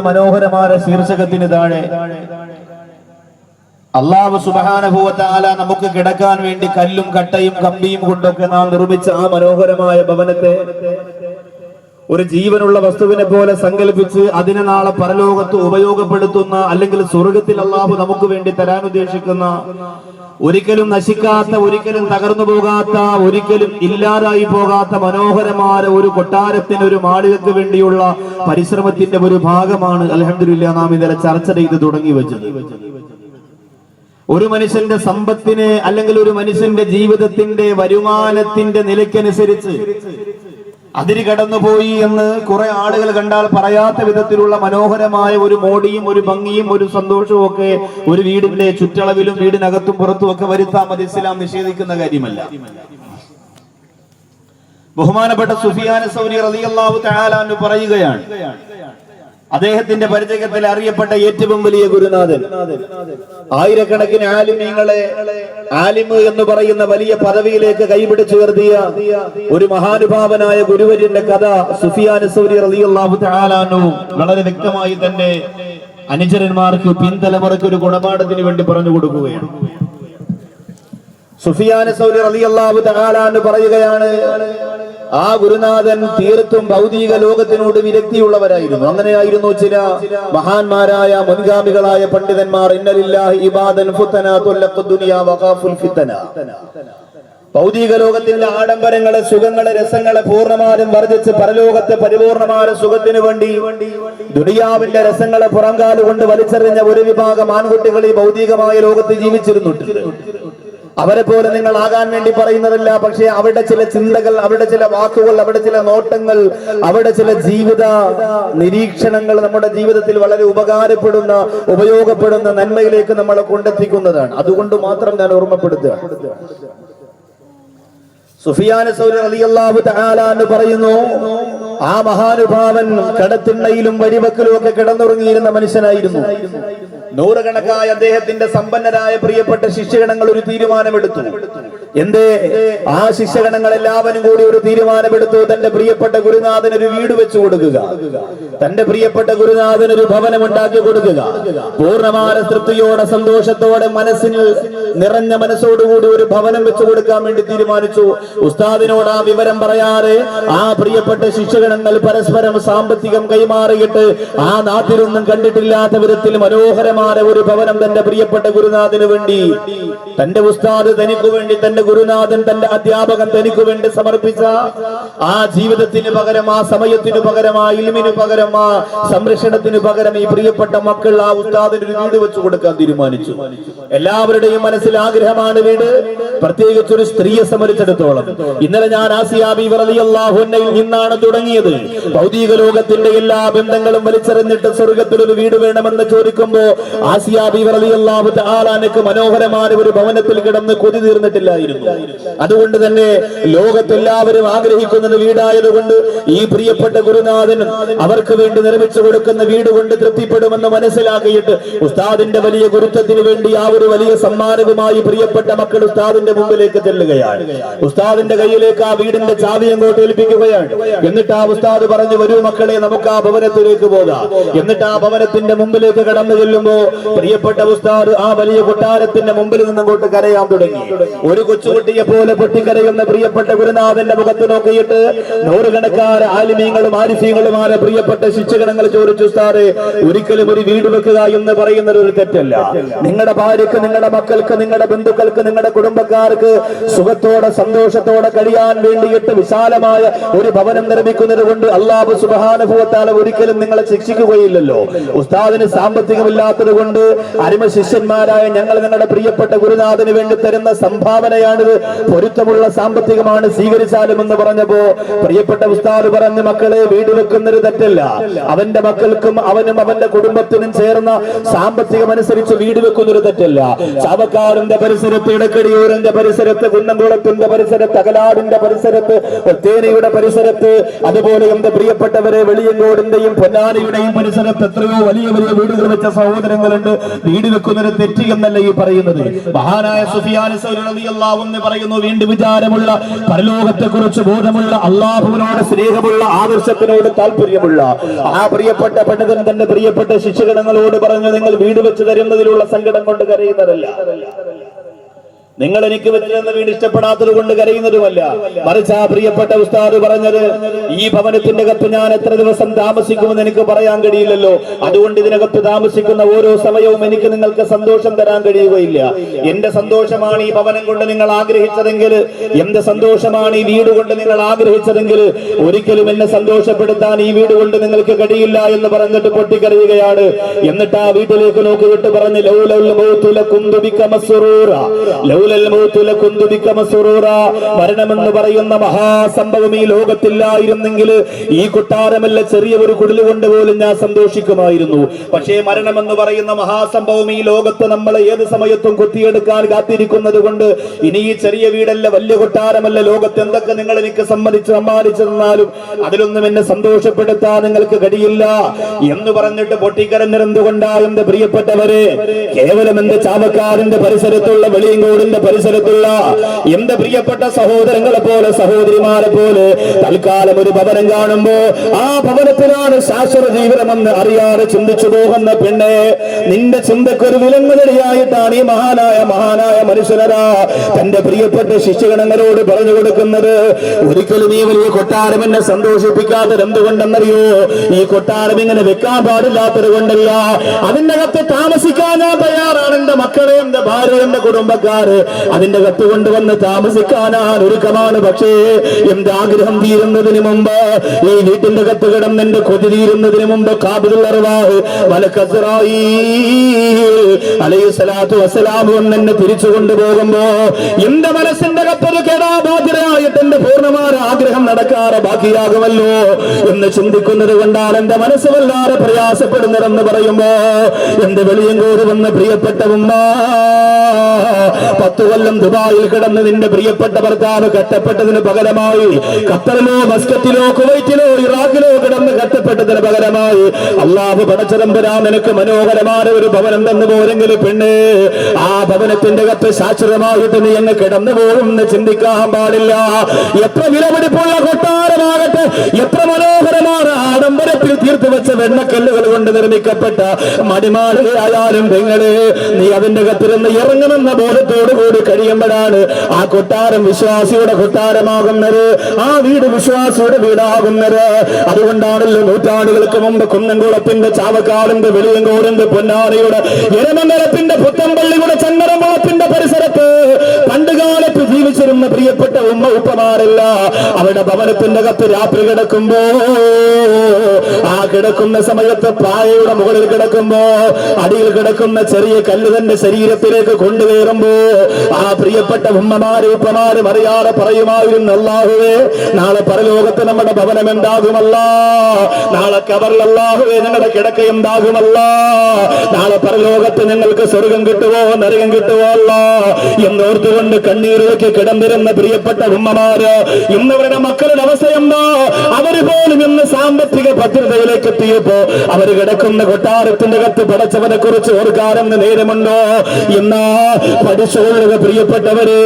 മനോഹരമായ ശീർഷകത്തിന് താഴെ അല്ലാഹു സുബ്ഹാനഹു വ തആല നമുക്ക് കിടക്കാൻ വേണ്ടി കല്ലും കട്ടയും കമ്പിയും കൊണ്ടൊക്കെ നാം നിർമ്മിച്ച ആ മനോഹരമായ ഭവനത്തെ ഒരു ജീവനുള്ള വസ്തുവിനെ പോലെ സങ്കല്പിച്ച് അതിനെ നാളെ പരലോകത്ത് ഉപയോഗപ്പെടുത്തുന്ന അല്ലെങ്കിൽ സ്വർഗത്തിൽ അല്ലാഹു നമുക്ക് വേണ്ടി തരാൻ ഉദ്ദേശിക്കുന്ന ഒരിക്കലും നശിക്കാത്ത, ഒരിക്കലും തകർന്നു പോകാത്ത, ഒരിക്കലും ഇല്ലാതായി പോകാത്ത മനോഹരമായ ഒരു കൊട്ടാരത്തിന്, ഒരു മാളികക്ക് വേണ്ടിയുള്ള പരിശ്രമത്തിന്റെ ഒരു ഭാഗമാണ് അൽഹംദുലില്ലാ നാം ഇന്നലെ ചർച്ച ചെയ്ത് തുടങ്ങി വെച്ചത്. ഒരു മനുഷ്യന്റെ സമ്പത്തിന് അല്ലെങ്കിൽ ഒരു മനുഷ്യന്റെ ജീവിതത്തിന്റെ വരുമാനത്തിന്റെ നിലയ്ക്കനുസരിച്ച് അതിര് കടന്നുപോയി എന്ന് കുറെ ആളുകൾ കണ്ടാൽ പറയാത്ത വിധത്തിലുള്ള മനോഹരമായ ഒരു മോടിയും ഒരു ഭംഗിയും ഒരു സന്തോഷവും ഒക്കെ ഒരു വീടിന്റെ ചുറ്റളവിലും വീടിനകത്തും പുറത്തും ഒക്കെ വരുത്താൻ മതി. ഇസ്ലാം നിഷേധിക്കുന്ന കാര്യമല്ല. ബഹുമാനപ്പെട്ട സുഫിയാൻ സൗരി റളിയല്ലാഹു തആല അൻഹു പറയുകയാണ്, അദ്ദേഹത്തിന്റെ പരിചയത്തിൽ അറിയപ്പെട്ട ഏറ്റവും വലിയ ഗുരുനാഥൻ, ആയിരക്കണക്കിന് ആലിമീങ്ങളെ ആലിമ് എന്ന് പറയുന്ന വലിയ പദവിയിലേക്ക് കൈപിടിച്ചുയർത്തിയ ഒരു മഹാനുഭാവനായ ഗുരുവര്യന്റെ കഥ സുഫിയാൻ സൗരി റളിയല്ലാഹു തആല അൻഹു വളരെ വ്യക്തമായി തന്നെ അനുചരന്മാർക്ക്, പിൻതലമുറയ്ക്ക് ഒരു ഗുണപാഠത്തിന് വേണ്ടി പറഞ്ഞു കൊടുക്കുകയാണ്. സുഫിയാൻ സൗരി റളിയല്ലാഹു തആല അൻഹു പറയുകയാണ്, ആ ഗുരുനാഥൻ തീർത്തും ഭൗതിക ലോകത്തിനോട് വിരക്തിയുള്ളവരായിരുന്നു. അങ്ങനെയായിരുന്നു ചില മഹാന്മാരായ മുൻഗാമികളായ പണ്ഡിതന്മാർ. ഇന്നലില്ലാഹി ഇബാദൻ ഫുതന തുല്ലഖു ദുനിയ വഖാഫുൽ ഫിതന. ഭൗതിക ലോകത്തിന്റെ ആഡംബരങ്ങളെ, സുഖങ്ങളെ, രസങ്ങളെ പൂർണ്ണമായും വർജിച്ച് പരലോകത്തെ പരിപൂർണമായ സുഖത്തിന് വേണ്ടി ദുനിയാവിന്റെ രസങ്ങളെ പുറംകാലുകൊണ്ട് വലിച്ചെറിഞ്ഞ ഒരു വിഭാഗം ആൺകുട്ടികൾ ഈ ഭൗതികമായ ലോകത്ത് ജീവിച്ചിരുന്നുണ്ട്. അവരെ പോലെ നിങ്ങൾ ആകാൻ വേണ്ടി പറയുന്നതല്ല, പക്ഷേ അവിടെ ചില ചിന്തകൾ, അവിടെ ചില വാക്കുകൾ, അവിടെ ചില നോട്ടങ്ങൾ, അവിടെ ചില ജീവിത നിരീക്ഷണങ്ങൾ നമ്മുടെ ജീവിതത്തിൽ വളരെ ഉപയോഗപ്പെടുന്ന നന്മയിലേക്ക് നമ്മളെ കൊണ്ടെത്തിക്കുന്നതാണ്. അതുകൊണ്ട് മാത്രം ഞാൻ ഓർമ്മപ്പെടുത്തുക. സുഫിയാൻ സൗരി റളിയല്ലാഹു തആല എന്ന് പറയുന്നു, ആ മഹാനുഭാവൻ കടത്തിണ്ണയിലും വഴിവെക്കലും ഒക്കെ കിടന്നുറങ്ങിയിരുന്ന മനുഷ്യനായിരുന്നു. നൂറുകണക്കായ അദ്ദേഹത്തിന്റെ സമ്പന്നരായ പ്രിയപ്പെട്ട ശിഷ്യഗണങ്ങൾ ഒരു തീരുമാനമെടുത്തു. എന്തേ? ആ ശിഷ്യഗണങ്ങൾ എല്ലാവരും കൂടി ഒരു തീരുമാനമെടുത്തു, തന്റെ പ്രിയപ്പെട്ട ഗുരുനാഥന് ഒരു വീട് വെച്ചു കൊടുക്കുക, തന്റെ പ്രിയപ്പെട്ട ഗുരുനാഥന് ഒരു ഭവനം ഉണ്ടാക്കി കൊടുക്കുക. പൂർണ്ണമായ തൃപ്തിയോടെ, സന്തോഷത്തോടെ, മനസ്സിന് നിറഞ്ഞ മനസ്സോടുകൂടി ഒരു ഭവനം വെച്ചു കൊടുക്കാൻ വേണ്ടി തീരുമാനിച്ചു. ഉസ്താദിനോട് ആ വിവരം പറയാതെ ആ പ്രിയപ്പെട്ട ശിഷ്യഗണങ്ങൾ പരസ്പരം സാമ്പത്തികം കൈമാറിയിട്ട് ആ നാട്ടിലൊന്നും കണ്ടിട്ടില്ലാത്ത വിധത്തിൽ മനോഹരമായ ഒരു ഭവനം തന്റെ പ്രിയപ്പെട്ട ഗുരുനാഥന് വേണ്ടി, തന്റെ ഉസ്താദ് തനിക്ക് വേണ്ടി, തന്റെ ഗുരുനാഥൻ, തന്റെ അധ്യാപകൻ തനിക്ക് വേണ്ടി സമർപ്പിച്ച ആ ജീവിതത്തിന് പകരം, ആ സമയത്തിന് പകരം, ആ ഇൽമിന് പകരം, ആ സംരക്ഷണത്തിന് പകരം ഈ പ്രിയപ്പെട്ട മക്കൾ ആ ഉസ്താദിന് ഒരു വീട് വെച്ചു കൊടുക്കാൻ തീരുമാനിച്ചു. എല്ലാവരുടെയും മനസ്സിൽ ആഗ്രഹമാണ് വീട്, പ്രത്യേകിച്ച് ഒരു സ്ത്രീയെ സംബന്ധിച്ചിടത്തോളം. ഇന്നലെ ഞാൻ ആസിയ ബീവി റളിയല്ലാഹു അൻഹയിൽ നിന്നാണ് തുടങ്ങിയത്. ഭൗതിക ലോകത്തിന്റെ എല്ലാ ബന്ധങ്ങളും വലിച്ചെറിഞ്ഞിട്ട് സ്വർഗത്തിൽ ഒരു വീട് വേണമെന്ന് ചോദിക്കുമ്പോ ആസിയ ബീവി റളിയല്ലാഹു തആല അൻഹയ്ക്ക് മനോഹരമായ ഒരു ഭവനത്തിൽ കിടന്ന് കൊതി തീർന്നിട്ടില്ലായിരുന്നു. അതുകൊണ്ട് തന്നെ ലോകത്തെല്ലാവരും ആഗ്രഹിക്കുന്നത് വീടായതുകൊണ്ട് ഈ പ്രിയപ്പെട്ട ഗുരുനാഥൻ അവർക്ക് വേണ്ടി നിർമ്മിച്ചു കൊടുക്കുന്ന വീട് കൊണ്ട് തൃപ്തിപ്പെടുമെന്ന് മനസ്സിലാക്കിയിട്ട് ഉസ്താദിന്റെ വലിയ ഗുരുത്വത്തിന് വേണ്ടി ആ ഒരു വലിയ സമ്മാനവുമായി പ്രിയപ്പെട്ട മക്കൾ ഉസ്താദിന്റെ മുമ്പിലേക്ക് ചെല്ലുകയാണ്. ഉസ്താദിന്റെ കയ്യിലേക്ക് ആ വീടിന്റെ ചാവി അങ്ങോട്ട് ഏൽപ്പിക്കുകയാണ്. എന്നിട്ട് ആ ഉസ്താദ് പറഞ്ഞു, വരൂ മക്കളെ, നമുക്ക് ആ ഭവനത്തിലേക്ക് പോകാം. എന്നിട്ട് ആ ഭവനത്തിന്റെ മുമ്പിലേക്ക് കടന്നു ചെല്ലുമ്പോ പ്രിയപ്പെട്ട ഉസ്താദ് ആ വലിയ കൊട്ടാരത്തിന്റെ മുമ്പിൽ നിന്നങ്ങോട്ട് കരയാൻ തുടങ്ങി. ഒരു കൊച്ചുകുട്ടിയെ പോലെ പൊട്ടിക്കരയുന്ന പ്രിയപ്പെട്ട ഗുരുനാഥന്റെ മുഖത്ത് നോക്കിയിട്ട് നൂറുകണക്കാര ആലിമീങ്ങളും ആരിഫീങ്ങളുമായ പ്രിയപ്പെട്ട ശിക്ഷകണങ്ങൾ ചോദിച്ചു, ഉസ്താദേ, ഒരിക്കലും ഒരു വീട് വെക്കുക എന്ന് പറയുന്നത് ഒരു തെറ്റല്ല. നിങ്ങളുടെ ഭാര്യക്ക്, നിങ്ങളുടെ മക്കൾക്ക്, നിങ്ങളുടെ ബന്ധുക്കൾക്ക്, നിങ്ങളുടെ കുടുംബക്കാർക്ക് സുഖത്തോടെ സന്തോഷത്തോടെ കഴിയാൻ വേണ്ടിയിട്ട് വിശാലമായ ഒരു ഭവനം നിർമ്മിക്കുന്നത് കൊണ്ട് അല്ലാഹു സുബ്ഹാനഹു വ തആല ഒരിക്കലും നിങ്ങളെ ശിക്ഷിക്കുകയില്ലല്ലോ. ഉസ്താദിന് സാമ്പത്തികമില്ലാത്തത് കൊണ്ട് അരിമ ശിഷ്യന്മാരായ ഞങ്ങൾ നിങ്ങളുടെ പ്രിയപ്പെട്ട ഗുരുനാഥന് വേണ്ടി തരുന്ന സംഭാവനയാണിത്, പൊരുത്തമുള്ള സാമ്പത്തികമാണ്, സ്വീകരിച്ചാലും എന്ന് പറഞ്ഞപ്പോ പ്രിയപ്പെട്ട ഉസ്താദ് പറഞ്ഞു, മക്കളെ, വീട് വെക്കുന്നത് തെറ്റല്ല. അവന്റെ മക്കൾക്കും അവനും അവന്റെ കുടുംബത്തിനും ചേർന്ന സാമ്പത്തികമനുസരിച്ച് വീട് വെക്കുന്നൊരു തെറ്റല്ല. ചാവക്കാടിന്റെ പരിസരത്ത്, ഇടക്കടിയൂരിന്റെ പരിസരത്ത്, കുന്നംകുളത്തിന്റെ പരിസരത്ത്, അകലാടിന്റെ പരിസരത്ത്, തേനിയുടെ പരിസരത്ത്, അതുപോലെ എന്റെ പ്രിയപ്പെട്ടവരെ വെളിയങ്കോടിന്റെയും പൊന്നാനിയുടെയും പരിസരത്ത് എത്രയോ വലിയ വലിയ വീടുകൾ വെച്ച സഹോദരങ്ങളുണ്ട്. വീട് വെക്കുന്നൊരു തെറ്റ് എന്നല്ല ഈ പറയുന്നത്. മഹാനായ സുഫിയാൻ സൗരി റളിയല്ലാഹു റളിയല്ലാഹു പറയുന്നു, വീണ്ടും വിചാരമുള്ള, പരലോകത്തെക്കുറിച്ച് ബോധമുള്ള, അള്ളാഹുവിനോട് സ്നേഹമുള്ള, ആദർശത്തിനോട് താല്പര്യമുള്ള ആ പ്രിയപ്പെട്ട പണ്ഡിതൻ തന്റെ പ്രിയപ്പെട്ട ശിഷ്യഗണങ്ങളോട് പറഞ്ഞു, നിങ്ങൾ വീട് വെച്ച് തരുന്നതിലുള്ള സങ്കടം കൊണ്ട് കരയുന്നതല്ല, നിങ്ങൾ എനിക്ക് വെച്ചിരുന്ന വീട് ഇഷ്ടപ്പെടാത്തത് കൊണ്ട് കരയുന്നതുമല്ല, മറിച്ച് ആ പ്രിയപ്പെട്ട ഉസ്താദ് പറഞ്ഞത്, ഈ ഭവനത്തിന്റെ അകത്ത് ഞാൻ എത്ര ദിവസം താമസിക്കുമെന്ന് എനിക്ക് പറയാൻ കഴിയില്ലല്ലോ, അതുകൊണ്ട് ഇതിനകത്ത് താമസിക്കുന്ന ഓരോ സമയവും എനിക്ക് നിങ്ങൾക്ക് സന്തോഷം തരാൻ കഴിയുകയില്ല. എന്റെ സന്തോഷമാണ് ഈ ഭവനം കൊണ്ട് നിങ്ങൾ ആഗ്രഹിച്ചതെങ്കിൽ, എന്റെ സന്തോഷമാണ് ഈ വീട് കൊണ്ട് നിങ്ങൾ ആഗ്രഹിച്ചതെങ്കിൽ, ഒരിക്കലും എന്നെ സന്തോഷപ്പെടുത്താൻ ഈ വീട് കൊണ്ട് നിങ്ങൾക്ക് കഴിയില്ല എന്ന് പറഞ്ഞിട്ട് പൊട്ടിക്കരയുകയാണ്. എന്നിട്ട് ആ വീട്ടിലേക്ക് നോക്കിയിട്ട് പറഞ്ഞു, ലൗലൽ മൗതു ലകുന്തു ബിക മസ്റൂറ, മരണമെന്ന് പറയുന്ന മഹാസംഭവം ഈ ലോകത്തില്ലായിരുന്നെങ്കിൽ ഈ കൊട്ടാരമല്ല ചെറിയ ഒരു കുടിൽ കൊണ്ട് പോലും ഞാൻ സന്തോഷിക്കുമായിരുന്നു. പക്ഷേ മരണമെന്ന് പറയുന്ന മഹാസംഭവം ഈ ലോകത്ത് നമ്മളെ ഏത് സമയത്തും കൊത്തിയെടുക്കാൻ കാത്തിരിക്കുന്നത് കൊണ്ട് ഇനി ഈ ചെറിയ വീടല്ല, വലിയ കൊട്ടാരമല്ല, ലോകത്ത് എന്തൊക്കെ നിങ്ങൾ എനിക്ക് സമ്മാനിച്ചു തന്നാലും അതിലൊന്നും എന്നെ സന്തോഷപ്പെടുത്താൻ നിങ്ങൾക്ക് കഴിയില്ല എന്ന് പറഞ്ഞിട്ട് പൊട്ടിക്കരഞ്ഞെന്തുകൊണ്ടാ എന്റെ പ്രിയപ്പെട്ടവരെ? കേവലം എന്റെ ചാവക്കാടിന്റെ പരിസരത്തുള്ള വെളിയങ്കോടിന്റെ പരിസരത്തുള്ള എന്റെ പ്രിയപ്പെട്ട സഹോദരങ്ങളെ പോലെ, സഹോദരിമാരെ പോലെ തൽക്കാലം ഒരു ഭവനം കാണുമ്പോ ആ ഭവനത്തിലാണ് ശാശ്വത ജീവിതമെന്ന് അറിയാതെ ചിന്തിച്ചു പോകുന്ന പെണ്ണെ, നിന്റെ ചിന്തക്കൊരു വിലങ്ങുതടിയായിട്ടാണ് ഈ മഹാനായ മനുഷ്യനരാ തന്റെ പ്രിയപ്പെട്ട ശിഷ്യഗണങ്ങളോട് പറഞ്ഞു കൊടുക്കുന്നത്. ഒരിക്കലും ഈ വലിയ കൊട്ടാരം എന്നെ സന്തോഷിപ്പിക്കാത്തത് എന്തുകൊണ്ടെന്നറിയോ? ഈ കൊട്ടാരം ഇങ്ങനെ വെക്കാൻ പാടില്ലാത്തത് കൊണ്ടല്ല, അതിന്റെ അകത്ത് താമസിക്കാൻ ഞാൻ തയ്യാറാണ്. എന്റെ മക്കളെ, എന്റെ ഭാര്യ, എന്റെ കുടുംബക്കാര് അതിന്റെ കത്ത് കൊണ്ടുവന്ന് താമസിക്കാനാണ് ഒരുക്കമാണ്. പക്ഷേ എന്റെ ആഗ്രഹം തീരുന്നതിന് മുമ്പ്, ഈ വീട്ടിന്റെ കത്ത് കിടന്ന് എന്റെ കൊതി തീരുന്നതിന് മുമ്പ് അലൈഹിസ്സലാത്തു വസ്സലാം എന്നെ തിരിച്ചു കൊണ്ടുപോകുമ്പോ എന്റെ മനസ്സിന്റെ കത്തൊരു കേടാബാധ്യതയായിട്ട് എന്റെ പൂർണ്ണമായ ആഗ്രഹം നടക്കാറ് ബാക്കിയാകുമല്ലോ എന്ന് ചിന്തിക്കുന്നത് കൊണ്ടാണ് എന്റെ മനസ്സ് വല്ലാതെ പ്രയാസപ്പെടുന്നതെന്ന് പറയുമ്പോ എന്റെ വെളിയങ്കോട് വന്ന പ്രിയപ്പെട്ട ഉമ്മ, 10 കൊല്ലം ദുബായിൽ കിടന്ന് നിന്റെ പ്രിയപ്പെട്ട ഭർത്താവ് കഷ്ടപ്പെട്ടതിന് പകരമായി, ഖത്തറിലോ മസ്കറ്റിലോ കുവൈറ്റിലോ ഇറാഖിലോ കിടന്ന് കഷ്ടപ്പെട്ടതിന് പകരമായി അല്ലാഹു പടച്ചതമ്പുരാൻ നിനക്ക് മനോഹരമായ ഒരു ഭവനം തന്നു പോരെങ്കിലും പെണ്ണ്, ആ ഭവനത്തിന്റെ അകത്ത് ശാശ്വതമായിട്ട് നീ അങ്ങ് കിടന്നു പോകുമെന്ന് ചിന്തിക്കാൻ പാടില്ല. എത്ര വിലപിടിപ്പുള്ള കൊട്ടാരമാകട്ടെ, എത്ര മനോഹരമായ ആഡംബരത്തിൽ തീർത്തു വെച്ച വെണ്ണക്കല്ലുകൾ കൊണ്ട് നിർമ്മിക്കപ്പെട്ട മണിമാളികയായാലും പെങ്ങളെ, നീ അതിന്റെ അകത്തിരുന്ന് ഇറങ്ങുമെന്ന ബോധത്തോടു കൂടി കഴിയുമ്പോഴാണ് ആ കൊട്ടാരം വിശ്വാസിയുടെ കൊട്ടാരമാകുന്നത്, ആ വീട് വിശ്വാസിയുടെ വീടാകുന്നത്. അതുകൊണ്ടാണല്ലോ നൂറ്റാണ്ടുകൾക്ക് മുമ്പ് കുന്നംകുളത്തിന്റെ, ചാവക്കാടിന്റെ, വെളിയങ്കോടിന്റെ, പൊന്നാനിയുടെ, എരമംഗലത്തിന്റെ, പുത്തമ്പള്ളിയുടെ, ചങ്ങരംകുളത്തിന്റെ പരിസരത്ത് പണ്ടുകാലത്ത് ജീവിച്ചിരുന്ന പ്രിയപ്പെട്ട ഉമ്മ ഉപ്പമാരല്ല അവരുടെ ഭവനത്തിന്റെ അകത്ത് രാത്രി കിടക്കുമ്പോ, ആ കിടക്കുന്ന സമയത്ത് പായയുടെ മുകളിൽ കിടക്കുമ്പോ അടിയിൽ കിടക്കുന്ന ചെറിയ കല്ല് തന്റെ ശരീരത്തിലേക്ക് കൊണ്ടുകയറുമ്പോ ആ പ്രിയപ്പെട്ട ഉമ്മമാര് ഉപ്പമാരും അറിയാതെ പറയുമായിരുന്നു, അല്ലാഹുവേ നാളെ പരലോകത്ത് നമ്മുടെ ഭവനം എന്താകുമല്ല, നാളെ ഖബറിൽ അല്ലാഹുവേ ഞങ്ങളുടെ കിടക്ക എന്താകുമല്ല, നാളെ പരലോകത്ത് ഞങ്ങൾക്ക് സ്വർഗം കിട്ടുവോ നരകം കിട്ടുവോ അല്ല എന്നോർത്തുകൊണ്ട് കണ്ണീരൊക്കെ കിടന്നിരുന്ന പ്രിയപ്പെട്ട ഉമ്മമാര് ഇന്നവരുടെ മക്കളുടെ അവസ്ഥ എന്താ? അവര് പോലും ഇന്ന് സാമ്പത്തിക ഭദ്രതയിലേക്ക് എത്തിയപ്പോ അവര് കിടക്കുന്ന കൊട്ടാരത്തിന്റെ കത്ത് പടച്ചവനെ കുറിച്ച് ഓർക്കാരെന്ന് നേരമുണ്ടോ? എന്നാ പഠിച്ചുകൊള്ളുക പ്രിയപ്പെട്ടവര്,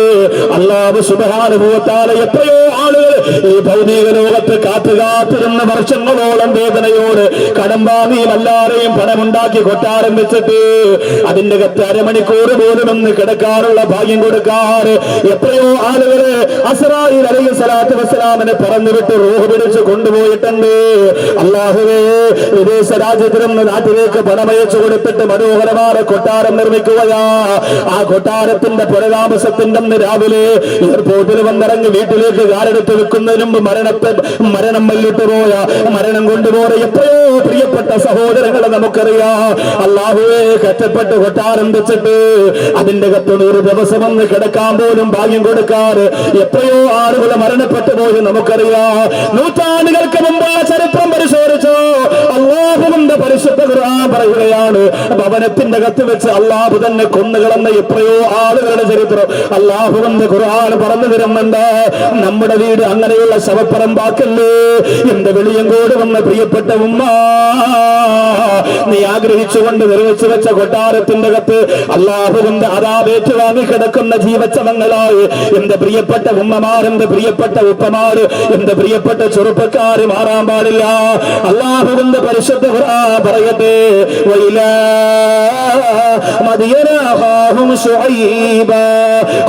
അല്ലാഹു സുബ്ഹാനഹു വ തആല എത്രയോ ആളുകൾ ഈ ഭൗതിക ലോകത്ത് കാത്തുകാത്തിരുന്ന വർഷങ്ങളോളം വേദനയോട് കടം വാങ്ങിയും അല്ലാതെയും പണമുണ്ടാക്കി കൊട്ടാരം വെച്ചിട്ട് അതിന്റെ കത്ത് അരമണിക്കൂർ പോലും ഒന്ന് കിടക്കാനുള്ള ഭാഗ്യം കൊടുക്കാറ് എത്രയോ ആളുകള് അസ്രായീൽ അലൈഹിസ്സലാത്തു വസ്സലാമിനെ പറഞ്ഞുവിട്ട് റൂഹ് പിടിച്ച് കൊണ്ടുപോയിട്ടുണ്ട്. അല്ലാഹുവേ, വിദേശ രാജ്യത്തിൽ നിന്ന് നാട്ടിലേക്ക് പണമയച്ചു കൊടുത്തിട്ട് മനോഹരമായ കൊട്ടാരം നിർമ്മിക്കുകയാ. ആ കൊട്ടാരത്തിന്റെ പുനരാമസത്തിന്റെ അന്ന് രാവിലെ എയർപോർട്ടിൽ വന്നിറങ്ങി വീട്ടിലേക്ക് കാലെടുത്ത് വെക്കുന്നതിന് മുമ്പ് മരണം വല്ലിട്ട് പോയ, മരണം കൊണ്ടുപോയ എത്രയോ പ്രിയപ്പെട്ട സഹോദരങ്ങളെ നമുക്കറിയാം. അല്ലാഹുവേ, കഷ്ടപ്പെട്ട് കൊട്ടാരം വെച്ചിട്ട് അതിന്റെ കത്ത് 100 ദിവസം ഒന്ന് കിടക്കാൻ പോലും ഭാഗ്യം കൊടുക്കാറ് എത്രയോ ആളുകൾ മരണപ്പെട്ടു പോയി നമുക്കറിയാം. നൂറ്റാണ്ടുകൾക്ക് മുമ്പുള്ള ചരിത്രം പരിശോധിച്ചോ അല്ലാഹുവിന്റെ പരിശുദ്ധ ഖുർആൻ പറയുകയാണ്, ഭവനത്തിന്റെ കത്ത് വെച്ച് അല്ലാഹു തന്നെ കൊന്നുകളന്ന എത്രയോ ആളുകളുടെ ചരിത്രം അല്ലാഹുവിന്റെ ഖുർആൻ പറഞ്ഞു തരുന്നുണ്ട്. നമ്മുടെ വീട് അങ്ങനെയുള്ള ശവപ്പറമ്പാക്കല്ലേ. എന്റെ വെളിയങ്കോട് വന്ന പ്രിയപ്പെട്ട ഉമ്മ, നീ ആഗ്രഹിച്ചുകൊണ്ട് നിർമ്മിച്ചു വെച്ച കൊട്ടാരത്തിന്റെ അകത്ത് അള്ളാഹുവിന്റെ അദാബേറ്റ് വാങ്ങി കിടക്കുന്ന ജീവച്ചവങ്ങളായി എന്റെ പ്രിയപ്പെട്ട ഉമ്മമാർ, എന്റെ പ്രിയപ്പെട്ട ഉപ്പമാര്, എന്റെ പ്രിയപ്പെട്ട ചെറുപ്പക്കാര് മാറാൻ പാടില്ല. അള്ളാഹുവിന്റെ പരിശുദ്ധ ഖുർആൻ പറയട്ടെ, വൈലാ മദിയന അഖാഹും ശുഐബാ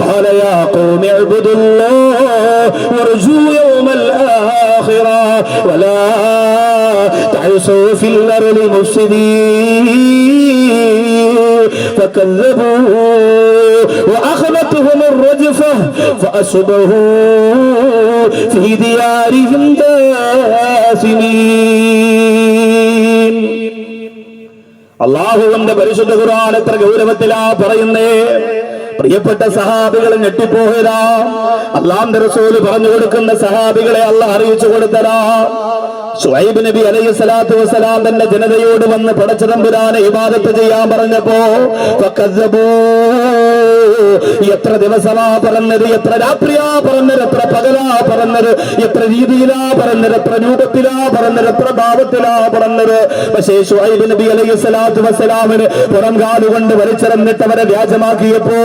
ഖാല യാ ഖൗമി ഇബ്ദുല്ലാഹ വർജൂ യൗമൽ ആഖിറ വലാ തഅസൂ ഫിൽ അർളി മുഫ്സിദീൻ فكذبوه وأخذتهم الرجفة فأصبحوا في ديارهم جاثمين. അള്ളാഹുവിന്റെ പരിശുദ്ധ ഖുർആൻ എത്ര ഗൗരവത്തിലാ പറയുന്നേ. പ്രിയപ്പെട്ട സഹാബികളെ ഞെട്ടിപ്പോയതാ. അല്ലാഹുവിന്റെ റസൂൽ പറഞ്ഞു കൊടുക്കുന്ന സഹാബികളെ അല്ലാഹ് അറിയിച്ചു കൊടുത്തതാ. ശുഐബ് നബി അലൈഹി സ്വലാത്തു വസ്സലാം തന്റെ ജനതയോട് വന്ന് പടച്ച തമ്പുരാനെ ഇബാദത്ത് ചെയ്യാൻ പറഞ്ഞപ്പോ ഫകസ്സബൂ, എത്ര ദിവസമാ പറഞ്ഞത്, എത്ര രാത്രിയാ പറഞ്ഞത്, എത്ര പകലാ പറഞ്ഞത്, എത്ര രീതിയിലാ പറഞ്ഞത്, എത്ര രൂപത്തിലാ പറഞ്ഞത്, എത്ര ഭാവത്തിലാ പറഞ്ഞത്. പക്ഷേ ശുഐബ് നബി അലൈഹി സ്വലാത്തു വസ്സലാമിന് പുറം കാലുകൊണ്ട് വലിച്ചെറിഞ്ഞിട്ട് അവരെ വ്യാജമാക്കിയപ്പോ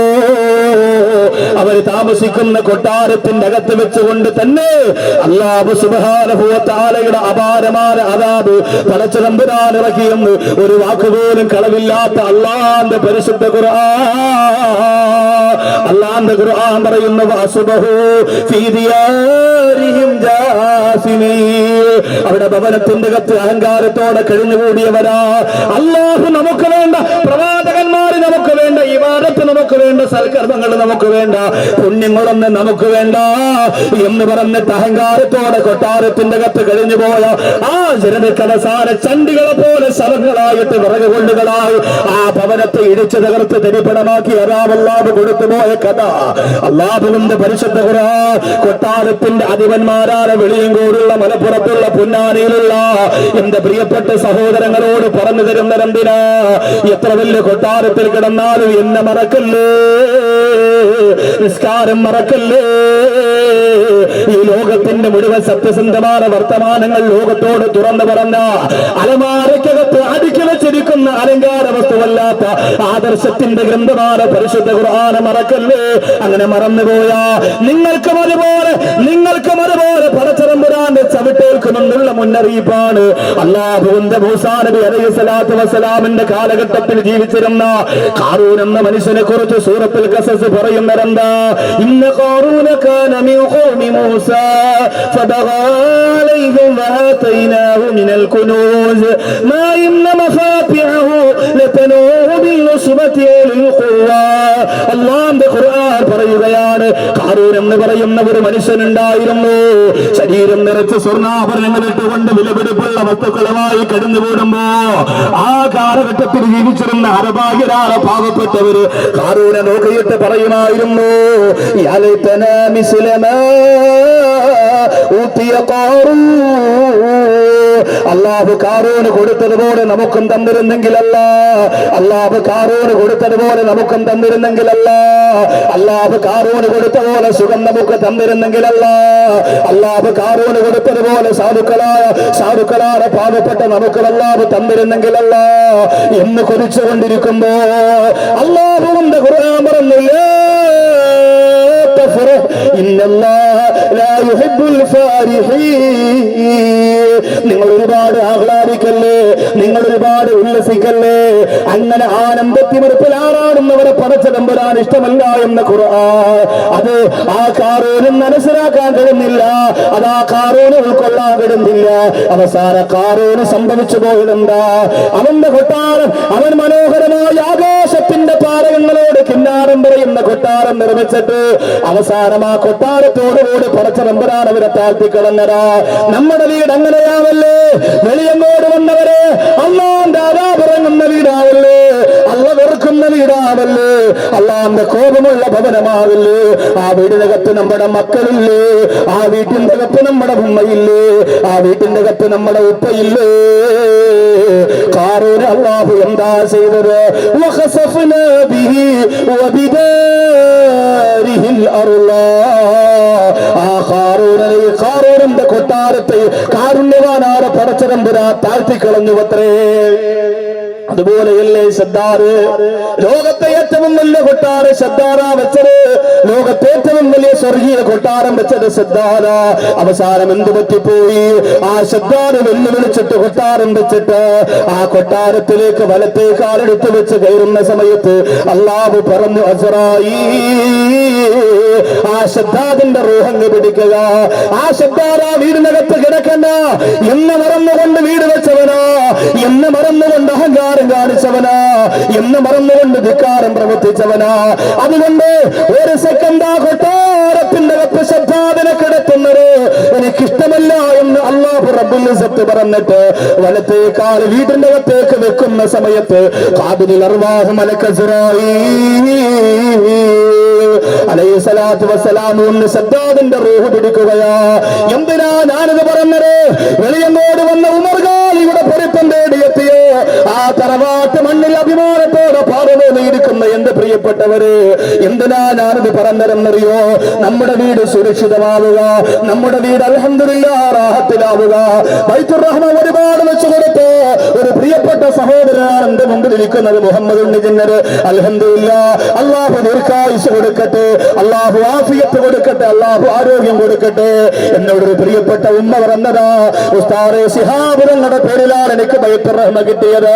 അവർ താമസിക്കുന്ന കൊട്ടാരത്തിന്റെ അകത്ത് വെച്ചുകൊണ്ട് തന്നെ അല്ലാഹു സുബ്ഹാനഹു വ തആലയുടെ അപാരമായ അദാബ് പടച്ച തമ്പുരാൻ ഇറക്കിയെന്ന് ഒരു വാക്കുപോലും കളവില്ലാത്ത അല്ലാഹുവിന്റെ പരിശുദ്ധ ഖുർആൻ. അല്ലാഹുവിന്റെ ഖുർആൻ പറയുന്നു, വഅസ്ബഹു ഫീ ദിയാരിഹിം ജാസിമീൻ, അവിടെ ഭവനത്തിന്റെ അകത്ത് അഹങ്കാരത്തോടെ കഴിഞ്ഞുകൂടിയവരാ. അല്ലാഹു നമുക്ക് വേണ്ട പ്രവാചകന്മാര് നമുക്ക് വേണ്ട ഇബാദത്ത് നമുക്ക് വേണ്ട സൽക്കർമ്മങ്ങൾ നമുക്ക് വേണ്ട പുണ്യങ്ങളൊന്നും നമുക്ക് വേണ്ട എന്ന് പറഞ്ഞിട്ട് അഹങ്കാരത്തോടെ കൊട്ടാരത്തിന്റെ അകത്ത് കഴിഞ്ഞു പോയ ആ ജനതയ്ക്ക് അവസാന ചണ്ടികളെ പോലെ ശവങ്ങളായിട്ട് വിറക് കൊണ്ടുകളായി ആ ഭവനത്തെ ഇടിച്ചു തകർത്ത് തരിപ്പണമാക്കി അല്ലാഹു കൊടുത്തുപോയ കഥ അല്ലാഹുവിന്റെ പരിശുദ്ധ ഖുർആൻ കൊട്ടാരത്തിന്റെ അധിപന്മാരായ വെളിയങ്കോടുള്ള മലപ്പുറത്തുള്ള പുന്നാനിയിലുള്ള എന്റെ പ്രിയപ്പെട്ട സഹോദരങ്ങളോട് പറഞ്ഞു തരുന്നതെന്തിനാ? എത്ര വലിയ കൊട്ടാരത്തിൽ കിടന്നാലും എന്നെ മറക്കല്ലേ, നിസ്കാരം മറക്കല്ലേ. ഈ ലോകത്തിന്റെ മുഴുവൻ സത്യസന്ധമായ വർത്തമാനങ്ങൾ ലോകത്തോട് തുറന്നു പറഞ്ഞ അലമാരയ്ക്കകത്ത് അടുക്കി വെച്ചിരിക്കുന്ന അലങ്കാര വസ്തുവല്ലാത്ത ആദർശത്തിന്റെ ഗ്രന്ഥമായ പരിശുദ്ധ ഖുർആൻ മറക്കല്ലേ. അങ്ങനെ മറന്നുപോയാ നിങ്ങൾക്കും അതുപോലെ പടച്ചതമ്പുരാന്റെ ചവിട്ടേൽക്കുമെന്നുള്ള മുന്നറിയിപ്പാണ്. അല്ലാഹുവിന്റെ മൂസാ നബി അലൈഹി സ്വലാത്തു വസ്സലാമിന്റെ കാലഘട്ടത്തിൽ ജീവിച്ചിരുന്ന ഖാറൂൻ എന്ന മനുഷ്യനെ കുറിച്ച് സൂറത്തുൽ ഖസസ് പറയുന്നതെന്താ? ഇന്ന ഖാറൂന കാന മിൻ ഖൗമി മൂസാ ഫബഗാ അലൈഹിം വആതൈനാഹു മിനൽ കുനൂസ് മാ ഇന്ന മഫാത്തിഹു ലതനൂഹു ബിൽ ഉസ്ബതി ഉൽ ഖുവ്വാ. അല്ലാഹുവിന്റെ ഖുർആൻ പറയുകയാണ്, ഖാറൂൻ എന്ന് പറയുന്ന ഒരു മനുഷ്യനുണ്ടായിരുന്നു. ശരീരം നിറച്ച് സ്വർണ്ണാഭരണങ്ങൾ ഇട്ടുകൊണ്ട് വിലപിടിപ്പുള്ള വസ്തുക്കളുമായി കടന്നുകൂടുമ്പോ ആ കാലഘട്ടത്തിൽ ജീവിച്ചിരുന്ന അരഭാഗ്യരായ പാവപ്പെട്ടവര് ഖാറൂനെ നോക്കിയിട്ട് പറയുമായിരുന്നു, യാ ലൈതനാ മിസ്ലമാ ഊതിയ ഖാറൂൻ. അല്ലാഹു ഖാറൂന് കൊടുത്തതുപോലെ നമുക്കും തന്നിരുന്നെങ്കിലല്ല, അല്ലാഹു ഖാറൂന് കൊടുത്തതുപോലെ നമുക്കും തന്നിരുന്നെങ്കിലല്ല, അല്ലാഹു ഖാറൂന് കൊടുത്തതുപോലെ സുഖം നമുക്ക് തന്നിരുന്നെങ്കിലല്ല, അല്ലാഹു ഖാറൂന് കൊടുത്തതുപോലെ സാധുക്കളായ പാവപ്പെട്ട നമുക്ക് അല്ലാഹു തന്നിരുന്നെങ്കിലല്ല എന്ന് കൊതിച്ചുകൊണ്ടിരിക്കുമ്പോ അല്ലാഹുവിന്റെ ഖുർആൻ പറഞ്ഞില്ലേ, നിങ്ങൾ ഒരുപാട് ആഹ്ലാദിക്കല്ലേ, നിങ്ങൾ ഒരുപാട് ഉല്ലസിക്കല്ലേ. അങ്ങനെ ആനന്ദത്തിമിർപ്പിൽ ആറാടുന്നവരെ പടച്ച തമ്പുരാൻ ഇഷ്ടമല്ല എന്ന ഖുർആൻ അത് ആ ഖാറൂനും മനസ്സിലാക്കാൻ കഴിയുന്നില്ല, അത് ആ ഖാറൂന് ഉൾക്കൊള്ളാൻ കഴിയുന്നില്ല. അവസാന ഖാറൂന് സംഭവിച്ചു പോയതെന്താ? അവന്റെ കൊട്ടാരം, അവൻ മനോഹരമായ ആകാശത്തിന്റെ താരകങ്ങളോട് കിന്നാരം പറയുന്ന കൊട്ടാരം നിർമ്മിച്ചിട്ട് അവസാനം ആ കൊട്ടാരത്തോടുകൂടി പടച്ച തമ്പുരാൻ അവരെ താഴ്ത്തിക്കളഞ്ഞതാ. നമ്മുടെ വീട് അങ്ങനെയാവല്ലേ? വെളിയങ്ങോട് വന്നവരെ അല്ലാഹുവിന്റെ അദാബ് ഇറങ്ങുന്ന വീടാവല്ലേ? അല്ലാഹ് വെറുക്കുന്ന വീടാവല്ലേ? അല്ലാഹുവിന്റെ കോപമുള്ള ഭവനമാവില്ലേ? ആ വീടിനകത്ത് നമ്മുടെ മക്കളില്ലേ? ആ വീട്ടിന്റെ അകത്ത് നമ്മുടെ ഉമ്മയില്ലേ? ആ വീട്ടിന്റെ അകത്ത് നമ്മുടെ ഉപ്പയില്ലേ? ഖാറൂൻ അല്ലാഹു എന്താ ചെയ്തത്? വഖസഫ്നാ ബിഹി വബിദാരിഹിൽ അർള. ആ ഖാറൂനിന്റെ കൊട്ടാരത്തെ കാരുണ്യവാനായ പടച്ച തമ്പുരാൻ താഴ്ത്തിക്കളഞ്ഞു അത്രേ. അതുപോലെയല്ലേ സദ്ദാറ്? ലോകത്തെ ഏറ്റവും വലിയ കൊട്ടാരം സദ്ദാറ വെച്ചത്, ലോകത്തെ ഏറ്റവും വലിയ സ്വർഗീയ കൊട്ടാരം വെച്ചത് സദ്ദാറ. അവസാനം എന്ത് പറ്റിപ്പോയി? ആ സദ്ദാറ് വെല്ലുവിളിച്ചിട്ട് കൊട്ടാരം വെച്ചിട്ട് ആ കൊട്ടാരത്തിലേക്ക് വലത്തെ കാലെടുത്ത് വെച്ച് കയറുന്ന സമയത്ത് അല്ലാഹു പറഞ്ഞു, അസ്റായീൽ, ആ ശദ്ദാദിന്റെ റൂഹങ്ങ് പിടിക്കുക. ആ ശദ്ദാറ വീടിനകത്ത് കിടക്കണ്ട എന്ന് മറന്നുകൊണ്ട് വീട് വെച്ചവനാ, എന്ന് മറന്നുകൊണ്ട് അഹങ്കാരം കാണിച്ചവനാ, എന്ന് മറന്നുകൊണ്ട് ധിക്കാരം പ്രവർത്തിച്ചവനാ. അതുകൊണ്ട് ഒരു സെക്കൻഡ് ആ കൊട്ടാരത്തിന്റെ അകത്ത് ശദ്ദാദിനെ കിടത്തുന്നത് എനിക്കിഷ്ടമല്ല എന്ന് അല്ലാഹു റബ്ബുൽ ഇസ്സത്ത് പറഞ്ഞിട്ട് വലത്തെ കാൽ വീടിന്റെ അകത്തേക്ക് വെക്കുന്ന സമയത്ത് ഖാബിലുൽ അർവാഹ് മലക്ക് അസ്റായീൽ അലൈഹിസ്സലാത്തു വസ്സലാം സദ്ദാദിന്റെ റൂഹ് പിടിക്കുകയാ. എന്തിനാ ഞാനിത് പറഞ്ഞത്? വെളിയങ്ങോട് വന്ന ഉമർ ഖാലിയുടെ പൊരുത്തം തേടിയെത്തിയോ ആ തറവാട്ട് മണ്ണിൽ അഭിമാനത്തോടെ പാടുന്നേയിരിക്കുന്ന എന്റെ പ്രിയപ്പെട്ടവര്, എന്തിനാ ഞാനിത് പറഞ്ഞതെന്നറിയോ? നമ്മുടെ വീട് സുരക്ഷിതമാവുക, നമ്മുടെ വീട് അൽഹംദുലില്ലാഹ് റാഹത്തിലാവുക. ബൈത്തുർ റഹ്മാൻ ഒരുപാട് വെച്ചു കൊടുത്ത് ഒരു പ്രിയപ്പെട്ട സഹോദരനാണ് എന്റെ മുമ്പിൽ ഇരിക്കുന്നത്, മുഹമ്മദ് ഉണ്ണിജിന്നർ. അൽഹംദുലില്ലാഹ്, അല്ലാഹു ദീർഘായുസ്സ് കൊടുക്കട്ടെ, അല്ലാഹു ആഫിയത്ത് കൊടുക്കട്ടെ, അല്ലാഹു ആരോഗ്യം കൊടുക്കട്ടെ. എന്നോടൊരു പ്രിയപ്പെട്ട ഉമ്മ പറഞ്ഞതാ, ഉസ്താദേ ശിഹാബ് തങ്ങളുടെ പേരിലാണ് എനിക്ക് ബൈത്തുർ റഹ്മ കിട്ടിയത്.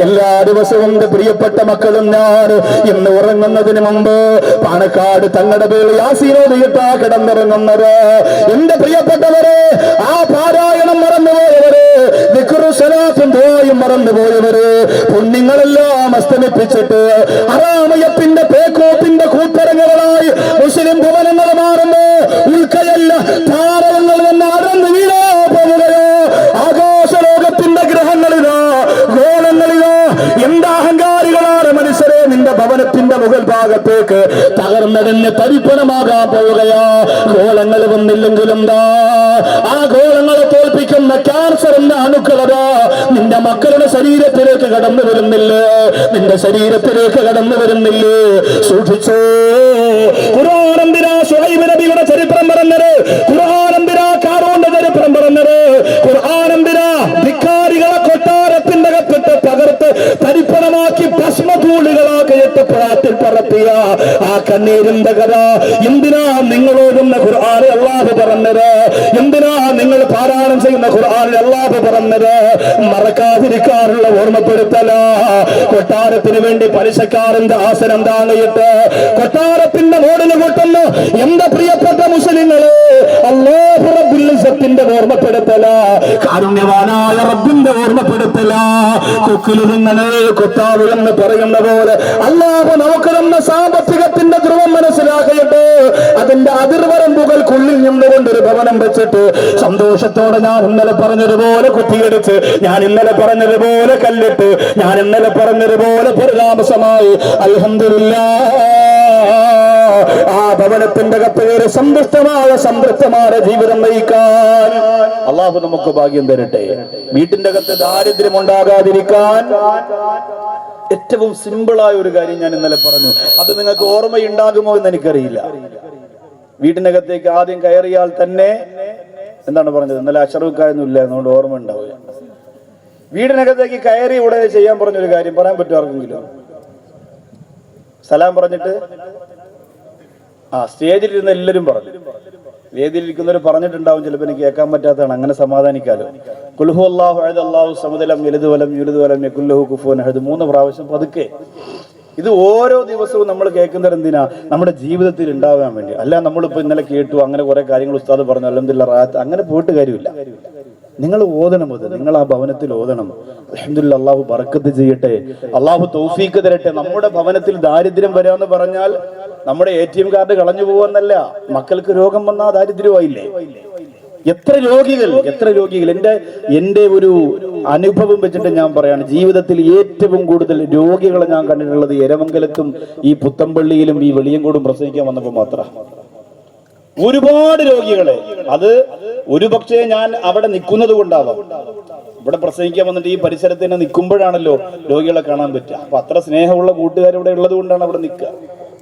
എല്ലാ ദിവസവും എന്റെ പ്രിയപ്പെട്ട മക്കളും ഞാൻ ഇന്ന് ഉറങ്ങുന്നതിന് മുമ്പ് പാണക്കാട് തങ്ങളുടെ പേരിൽ യാസീനോദിയിട്ടാ കിടന്നിറങ്ങുന്നത്. എന്റെ പ്രിയപ്പെട്ടവരെ, ആ പാരായണം മറന്നുപോയവര്, ദിക്റും സ്വലാത്തും ദുആയും മറന്നുപോയവര്, പുണ്യങ്ങളെല്ലാം അസ്തമിപ്പിച്ചിട്ട് ഹറാമയത്തിന്റെ പേക്കോപ്പിന്റെ കൂത്തരങ്ങളായി മുസ്ലിം ഭവനങ്ങൾ മാറുമ്പോ ഉൾക്കയല്ല താരങ്ങൾ തന്നെ അടർന്ന് വീഴാ പോവുകയോ. ആകാശലോകത്തിന്റെ ഗ്രഹങ്ങളിലോ ഗോളങ്ങളിലോ എന്താ അഹങ്കാരികളാണ് മനുഷ്യരെ, നിന്റെ ഭവനത്തിന്റെ മുകൾ ഭാഗത്തേക്ക് തകർന്നതിന് തരിപ്പണമാകാൻ പോവുകയാ. ഗോളങ്ങൾ വന്നില്ലെങ്കിലും ആ ഗോളങ്ങളെ തോൽപ്പിക്കുന്ന ക്യാൻസറിന്റെ അണുക്കളതാ നിന്റെ മക്കളുടെ ശരീരത്തിലേക്ക് കടന്നു വരുന്നില്ലേ, നിന്റെ ശരീരത്തിലേക്ക് കടന്നു വരുന്നില്ലേ? സൂക്ഷിച്ചോ. ഖുർആൻ എന്തിനാ ശുഐബ് നബിയുടെ ചരിത്രം പറഞ്ഞത്? ഖുർആൻ എന്തിനാ കാറൂന്റെ ചരിത്രം പറഞ്ഞത്? ഖുർആൻ എന്തിനാ ധിക്കാരികളെ കൊട്ടാരത്തിന്റെ അകത്തിട്ട് തകർത്ത് തരിപ്പണമാക്കി ഭസ്മധൂളികളാക്കി പ്രാത്തിൽ പറത്തിയ ആ കണ്ണീരിന്റെ കഥ എന്തിനാ നിങ്ങളോടുന്ന ഖുർആൻ അല്ലാഹു പറഞ്ഞത്? എന്തിനാ നിങ്ങൾ പാരായണം ചെയ്യുന്ന ഖുർആൻ അല്ലാഹു പറഞ്ഞത്? മറക്കാതിരിക്കാനുള്ള ഓർമ്മപ്പെടുത്തല. കൊട്ടാരത്തിന് വേണ്ടി പലിശക്കാരന്റെ ആസനം താങ്ങിയിട്ട് കൊട്ടാരത്തിന്റെ മോടിന് കൂട്ടുന്നു എന്റെ പ്രിയപ്പെട്ട മുസ്ലിങ്ങളെ, അല്ലാഹു റബ്ബുൽ ഇസ്സത്തിന്റെ ഓർമ്മപ്പെടുത്തല, കാരുണ്യവാനായ റബ്ബിന്റെ ഓർമ്മപ്പെടുത്തല. കൊക്കിലുങ്ങനെ കൊത്താവ് എന്ന് പറയുന്ന പോലെ അല്ലാഹു നമുക്ക് തന്ന സാമ്പത്തികത്തിന്റെ ധ്രുവം മനസ്സിലാക്കിയിട്ട് അതിന്റെ അതിർവരമ്പുകൾക്കുള്ളിൽ നിന്നുകൊണ്ടൊരു ഭവനം വെച്ചിട്ട് സന്തോഷത്തോടെ ഞാൻ ഇന്നലെ പറഞ്ഞതുപോലെ കുത്തിയടിച്ച്, ഞാൻ ഇന്നലെ പറഞ്ഞതുപോലെ കല്ലിട്ട്, ഞാൻ ഇന്നലെ പറഞ്ഞതുപോലെ പുനരാമസമായി അൽഹംദുലില്ലാഹ് ആ ഭവനത്തിന്റെ കപ്പേര് സന്തുഷ്ടമായ സംതൃപ്തമായ ജീവിതം നയിക്കാൻ അല്ലാഹു നമുക്ക് ഭാഗ്യം തരട്ടെ. വീട്ടിന്റെ അകത്ത് ദാരിദ്ര്യം ഉണ്ടാകാതിരിക്കാൻ ഏറ്റവും സിമ്പിളായ ഒരു കാര്യം ഞാൻ ഇന്നലെ പറഞ്ഞു. അത് നിങ്ങൾക്ക് ഓർമ്മയുണ്ടാകുമോ എന്ന് എനിക്കറിയില്ല. വീട്ടിനകത്തേക്ക് ആദ്യം കയറിയാൽ തന്നെ എന്താണ് പറഞ്ഞത്? ഇന്നലെ അഷറൂക്കായൊന്നും ഇല്ല, അതുകൊണ്ട് ഓർമ്മ ഉണ്ടാവില്ല. വീടിനകത്തേക്ക് കയറി ഉടനെ ചെയ്യാൻ പറഞ്ഞൊരു കാര്യം പറയാൻ പറ്റും ആർക്കെങ്കിലും? സലാം പറഞ്ഞിട്ട് സ്റ്റേജിലിരുന്ന് എല്ലാവരും പറഞ്ഞു, വേദിയിലിരിക്കുന്നവർ പറഞ്ഞിട്ടുണ്ടാവും, ചിലപ്പോൾ എനിക്ക് കേൾക്കാൻ പറ്റാത്തതാണ്, അങ്ങനെ സമാധാനിക്കാലോ. ഖുൽഹു അല്ലാഹു അഹദ് അല്ലാഹു സമദ് ലം യലിദ് വലം യൂലദ് വലം യകുൽ ലഹു കുഫുവൻ അഹദ് 3 പ്രാവശ്യം പതുക്കെ. ഇത് ഓരോ ദിവസവും നമ്മൾ കേൾക്കുന്നത് എന്തിനാ? നമ്മുടെ ജീവിതത്തിൽ ഉണ്ടാവാൻ വേണ്ടി. അല്ല നമ്മളിപ്പോ ഇന്നലെ കേട്ടു അങ്ങനെ കുറെ കാര്യങ്ങൾ ഉസ്താദ് പറഞ്ഞു, അൽഹംദുലില്ലാഹ് റാഹത്ത്, അങ്ങനെ പോയിട്ട് കാര്യമില്ല. നിങ്ങൾ ഓതണം, അത് നിങ്ങൾ ആ ഭവനത്തിൽ ഓതണം. അൽഹംദുലില്ലാഹ്, അല്ലാഹു ബറക്കത്ത് ചെയ്യട്ടെ, അല്ലാഹു തൗഫീഖ് തരട്ടെ. നമ്മുടെ ഭവനത്തിൽ ദാരിദ്ര്യം വരാന്ന് പറഞ്ഞാൽ നമ്മുടെ ATM കാർഡ് കളഞ്ഞു പോവെന്നല്ല, മക്കൾക്ക് രോഗം വന്നാൽ ദാരിദ്ര്യമായില്ലേ? എത്ര രോഗികൾ എന്റെ ഒരു അനുഭവം വെച്ചിട്ട് ഞാൻ പറയാണ്, ജീവിതത്തിൽ ഏറ്റവും കൂടുതൽ രോഗികളെ ഞാൻ കണ്ടിട്ടുള്ളത് എരമംഗലത്തും ഈ പുത്തമ്പള്ളിയിലും ഈ വെളിയങ്കോടും പ്രസവിക്കാൻ വന്നപ്പോൾ മാത്രം. ഒരുപാട് രോഗികളെ. അത് ഒരുപക്ഷെ ഞാൻ അവിടെ നിൽക്കുന്നത് കൊണ്ടാവാം. ഇവിടെ പ്രസംഗിക്കാൻ വന്നിട്ട് ഈ പരിസരത്ത് തന്നെ നിൽക്കുമ്പോഴാണല്ലോ രോഗികളെ കാണാൻ പറ്റുക. അപ്പൊ അത്ര സ്നേഹമുള്ള കൂട്ടുകാരിവിടെ ഉള്ളത് കൊണ്ടാണ് അവിടെ നിൽക്കുക.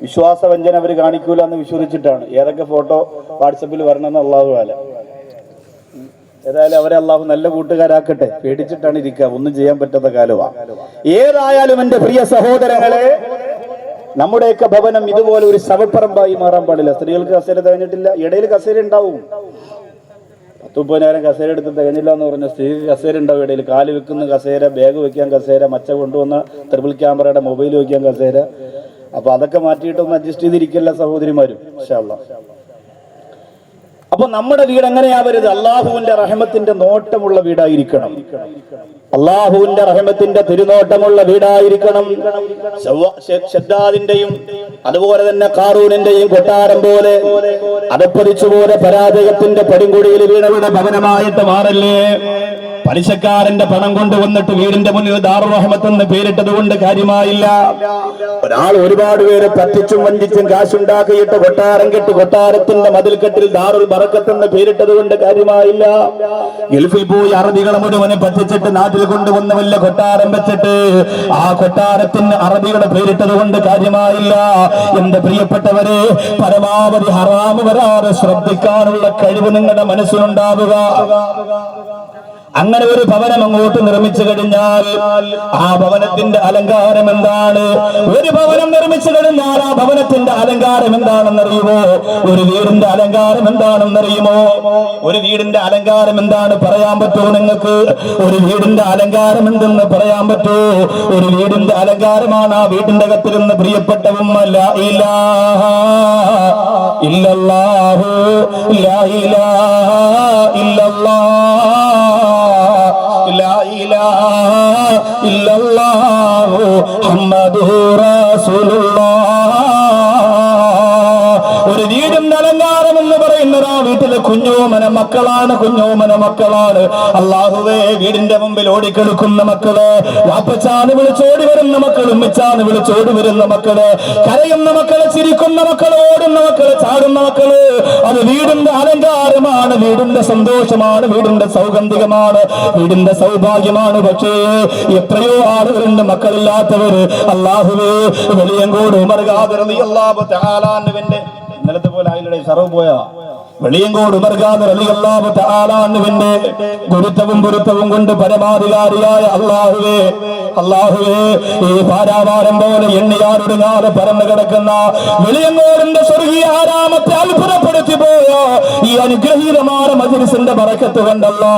വിശ്വാസവഞ്ചന അവർ കാണിക്കൂല എന്ന് വിശ്വസിച്ചിട്ടാണ്. ഏതൊക്കെ ഫോട്ടോ വാട്സപ്പിൽ വരണമെന്ന് അല്ലാഹു ആലം. ഏതായാലും അവരെ അള്ളാഹു നല്ല കൂട്ടുകാരാക്കട്ടെ. പേടിച്ചിട്ടാണ് ഇരിക്കുക, ഒന്നും ചെയ്യാൻ പറ്റാത്ത കാലമാണ്. ഏതായാലും എന്റെ പ്രിയ സഹോദരങ്ങളെ, നമ്മുടെയൊക്കെ ഭവനം ഇതുപോലെ ഒരു ശവപ്പറമ്പായി മാറാൻ പാടില്ല. സ്ത്രീകൾക്ക് കസേര തികഞ്ഞിട്ടില്ല, ഇടയിൽ കസേര ഉണ്ടാവും. 10-30 കസേര എടുത്ത് തികഞ്ഞില്ല എന്ന് പറഞ്ഞ സ്ത്രീക്ക് കസേര ഉണ്ടാവും ഇടയിൽ. കാല് വെക്കുന്ന കസേര, ബാഗ് വെക്കാൻ കസേര, മച്ച കൊണ്ടുവന്ന ട്രിപ്പിൾ ക്യാമറയുടെ മൊബൈൽ വെക്കാൻ കസേര. അപ്പൊ അതൊക്കെ മാറ്റിയിട്ടൊന്ന് അഡ്ജസ്റ്റ് ചെയ്തിരിക്കല്ല സഹോദരിമാരും, ഇൻഷാ അല്ലാഹ്. അപ്പൊ നമ്മുടെ വീട് എങ്ങനെയാവരുത്? അള്ളാഹുവിന്റെ റഹ്മത്തിന്റെ നോട്ടമുള്ള വീടായിരിക്കണം. അള്ളാഹുവിന്റെ റഹ്മത്തിന്റെ തിരുനോട്ടമുള്ള വീടായിരിക്കണം. ശദ്ദാദിന്റെയും അതുപോലെ തന്നെ ഖാറൂനിന്റെയും കൊട്ടാരം പോലെ അതപ്പതിച്ചുപോലെ പരാജയത്തിന്റെ പടിങ്കുടിയിൽ വീണവിടെ ഭവനമായിട്ട് മാറല്ലേ. പലിശക്കാരന്റെ പണം കൊണ്ടുവന്നിട്ട് വീടിന്റെ മുന്നിൽ ദാറുർ റഹ്മത്ത് എന്ന് പേരിട്ടത് കൊണ്ട് കാര്യമായില്ല. ഒരാൾ ഒരുപാട് പേരെ പറ്റിച്ചും വഞ്ചിച്ചും കാശുണ്ടാക്കിയിട്ട് കൊട്ടാരം കെട്ടി കൊട്ടാരത്തിന്റെ മതിൽക്കെട്ടിൽ ദാറുൽ ബറക്കത്ത് എന്ന് പേരിട്ടത് കൊണ്ട് കാര്യമായില്ല. ഗൾഫിൽ പോയി അറബികളെ മുഴുവനെ പറ്റിച്ചിട്ട് നാട്ടിൽ കൊണ്ടുവന്ന വല്ല കൊട്ടാരം വെച്ചിട്ട് ആ കൊട്ടാരത്തിന് അറബികളെ പേരിട്ടത് കൊണ്ട് കാര്യമായില്ല. എന്റെ പ്രിയപ്പെട്ടവരെ, പരമാവധി ഹറാമ് വരാതെ ശ്രദ്ധിക്കാനുള്ള കഴിവ് നിങ്ങളുടെ മനസ്സിലുണ്ടാവുക. അങ്ങനെ ഒരു ഭവനം അങ്ങോട്ട് നിർമ്മിച്ചു കഴിഞ്ഞാൽ ആ ഭവനത്തിന്റെ അലങ്കാരം എന്താണ്? ഒരു ഭവനം നിർമ്മിച്ചു കഴിഞ്ഞാൽ ആ ഭവനത്തിന്റെ അലങ്കാരം എന്താണെന്നറിയുമോ? ഒരു വീടിന്റെ അലങ്കാരം എന്താണെന്നറിയുമോ? ഒരു വീടിന്റെ അലങ്കാരം എന്താണ് പറയാൻ പറ്റുമോ നിങ്ങൾക്ക്? ഒരു വീടിന്റെ അലങ്കാരം എന്തെന്ന് പറയാൻ പറ്റുമോ? ഒരു വീടിന്റെ അലങ്കാരമാണ് ആ വീടിന്റെ അകത്തിരുന്ന് പ്രിയപ്പെട്ടവും ലാ ഇലാഹ ഇല്ലല്ലാഹു ലാ ഇലാഹ ഇല്ലല്ലാഹ് ലാ ഇലാഹ ഇല്ലല്ലാഹു മുഹമ്മദുർ റസൂലുള്ളാഹ്. ഒരു വീടിന്റെ അലങ്കാരം എന്ന് പറയുന്നത് ആ വീട്ടിലെ കുഞ്ഞോമന മക്കളാണ്, കുഞ്ഞോമന മക്കളാണ്. അല്ലാഹുവേ, വീടിന്റെ മുമ്പിൽ ഓടിക്കെടുക്കുന്ന മക്കള്, വാപ്പച്ചാന്ന് വിളിച്ചോടി വരുന്ന മക്കള്, ഉമ്മച്ചാന്ന് വിളിച്ചോടി വരുന്ന മക്കള്, കരയുന്ന മക്കള്, ചിരിക്കുന്ന മക്കള്, ഓടുന്ന മക്കള്, ചാടുന്ന മക്കള്, അത് വീടിന്റെ അലങ്കാരമാണ്, വീടിന്റെ സന്തോഷമാണ്, വീടിന്റെ സൗഗന്ധികമാണ്, വീടിന്റെ സൗഭാഗ്യമാണ്. പക്ഷേ എത്രയോ ആളുകളുണ്ട് മക്കളില്ലാത്തവര്. അല്ലാഹുവേ, വെളിയങ്കോട് ഉമർ ഖാദർ റളിയല്ലാഹു തആല അൻഹുവിന്റെ ഇന്നലത്തെ പോലെ അതിലൂടെ സർവ് പോയാ വെളിയങ്കോട് ഉമർ ഖാദർ റളിയല്ലാഹു തആല അൻഹുവിന്റെ ഗുരുത്വവും പൊരുത്തവും കൊണ്ട് പരമാധികാരിയായ അല്ലാഹുവേ, അല്ലാഹുവേ, ഈ പാരാവാരം പോലെ എണ്ണിയാറുടുങ്ങാതെ പരന്നു കിടക്കുന്ന വെളിയങ്കോടിന്റെ സ്വർഗീയ ആരാമത്തെ അത്ഭുതപ്പെടുത്തി പോയ ഈ അനുഗ്രഹീതമായ മജ്‌ലിസിന്റെ ബറക്കത്ത് കൊണ്ടല്ലോ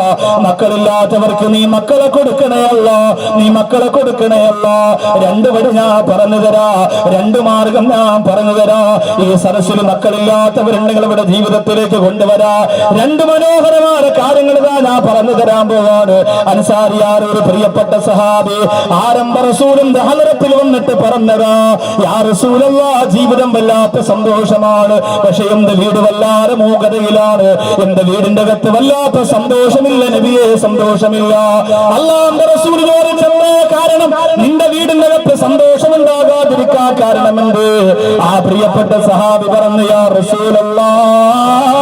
മക്കളില്ലാത്തവർക്ക് നീ മക്കളെ കൊടുക്കണേ അല്ലാ, നീ മക്കളെ കൊടുക്കണേ അല്ലാ. രണ്ടു വഴി ഞാൻ പറഞ്ഞു തരാ, രണ്ടു മാർഗം ഞാൻ പറഞ്ഞു തരാ. ഈ സദസ്സിൽ മക്കളില്ലാത്തവരുണ്ടെങ്കിൽ ഇവിടെ ജീവിതത്തിലേക്ക് കൊണ്ടുവരാ. രണ്ട് മനോഹരമായ കാര്യങ്ങൾ ഞാൻ പറഞ്ഞു തരാൻ പോവാണ്. അൻസാരിയാർ ഒരു പ്രിയപ്പെട്ട സഹാബി ആരംഭ റസൂലിന്റെ ഹളറത്തിൽ വന്നിട്ട് പറഞ്ഞതാ, യാ റസൂലല്ലാഹ്, ജീവിതം വല്ലാത്ത സന്തോഷമാണ്, പക്ഷെ എന്റെ വീട് വല്ലാതെ മൂകതയിലാണ്, എന്റെ വീടിന്റെ അകത്ത് വല്ലാത്ത സന്തോഷമില്ല നബിയെ, സന്തോഷമില്ല. അല്ലാഹുവിന്റെ റസൂൽ ചോദിച്ചെന്തേ കാരണം? നിന്റെ വീടിന്റെ അകത്ത് സന്തോഷമുണ്ടാകാതിരിക്കാൻ കാരണമെന്ത്? ആ പ്രിയപ്പെട്ട സഹാബി പറഞ്ഞു, യാ റസൂലല്ലാഹ്,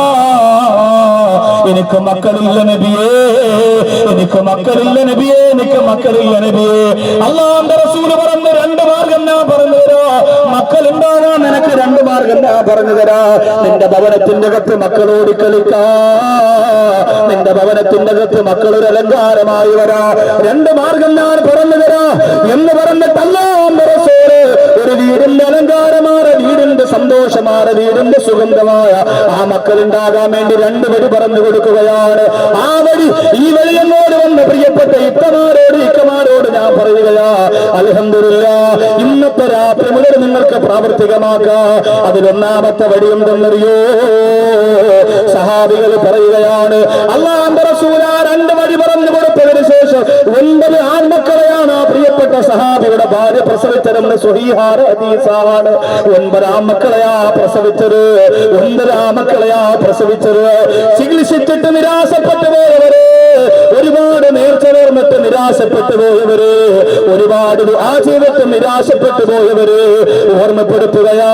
എനിക്ക് മക്കളില്ല നബിയേ, എനിക്ക് മക്കളില്ല നബിയേ, എനിക്ക് മക്കളില്ല നബിയേ. അല്ലാഹുവിന്റെ റസൂൽ പറഞ്ഞു, രണ്ട് മാർഗം ഞാൻ പറഞ്ഞു തരാ, മക്കൾ ഉണ്ടാകാൻ നിനക്ക് രണ്ട് മാർഗം ഞാൻ പറഞ്ഞു തരാ. നിന്റെ ഭവനത്തിന്റെ അകത്ത് മക്കളോട് കളിക്കാ, നിന്റെ ഭവനത്തിന്റെ അകത്ത് മക്കളൊരു അലങ്കാരമായി വരാ. രണ്ട് മാർഗം ഞാൻ പറഞ്ഞു തരാ എന്ന് പറഞ്ഞിട്ട് അല്ലാഹുവിന്റെ റസൂൽ ഒരു വീടിന്റെ അലങ്കാരമാണ്, വീടിന്റെ സന്തോഷമാണ്, വീടിന്റെ സുഗന്ധമായ ആ മക്കൾ ഉണ്ടാകാൻ വേണ്ടി രണ്ട് വഴി പറഞ്ഞു കൊടുക്കുകയാണ്. ആ വഴി ഈ വെളിയങ്ങോട് വന്ന പ്രിയപ്പെട്ട ഇത്തമാരോട് ഇക്കമാരോട് ഞാൻ പറയുകയാ, അൽഹംദുലില്ലാഹ്, ഇന്നത്തെ രാത്രി മുതൽ നിങ്ങൾക്ക് പ്രാവർത്തികമാക്കാം. അതിലൊന്നാമത്തെ വഴി എന്തെന്നറിയോ? സഹാബികൾ പറയുകയാണ്, അല്ലാഹുവിന്റെ റസൂൽ ആ രണ്ട് വഴി പറഞ്ഞു കൊടുത്തതിന് ശേഷം 9 ആൺമക്കളെയാണ് ആ പ്രിയപ്പെട്ട സഹാബിയുടെ ഭാര്യ പ്രസവിച്ചതെന്ന് സ്വഹീഹായ ഹദീസാണ്. 9 ആൺമക്കളെയാ പ്രസവിച്ചത്, 9 ആൺമക്കളെയാ പ്രസവിച്ചത്. ചികിത്സിച്ചിട്ട് നിരാശപ്പെട്ടു പോയവര്, ഒരുപാട് നേർച്ച നേർന്നിട്ട് നിരാശപ്പെട്ടു പോയവര്, ഒരുപാട് ആ ചെയ്തിട്ട് നിരാശപ്പെട്ടു പോയവര് ഓർമ്മപ്പെടുത്തുകയാ.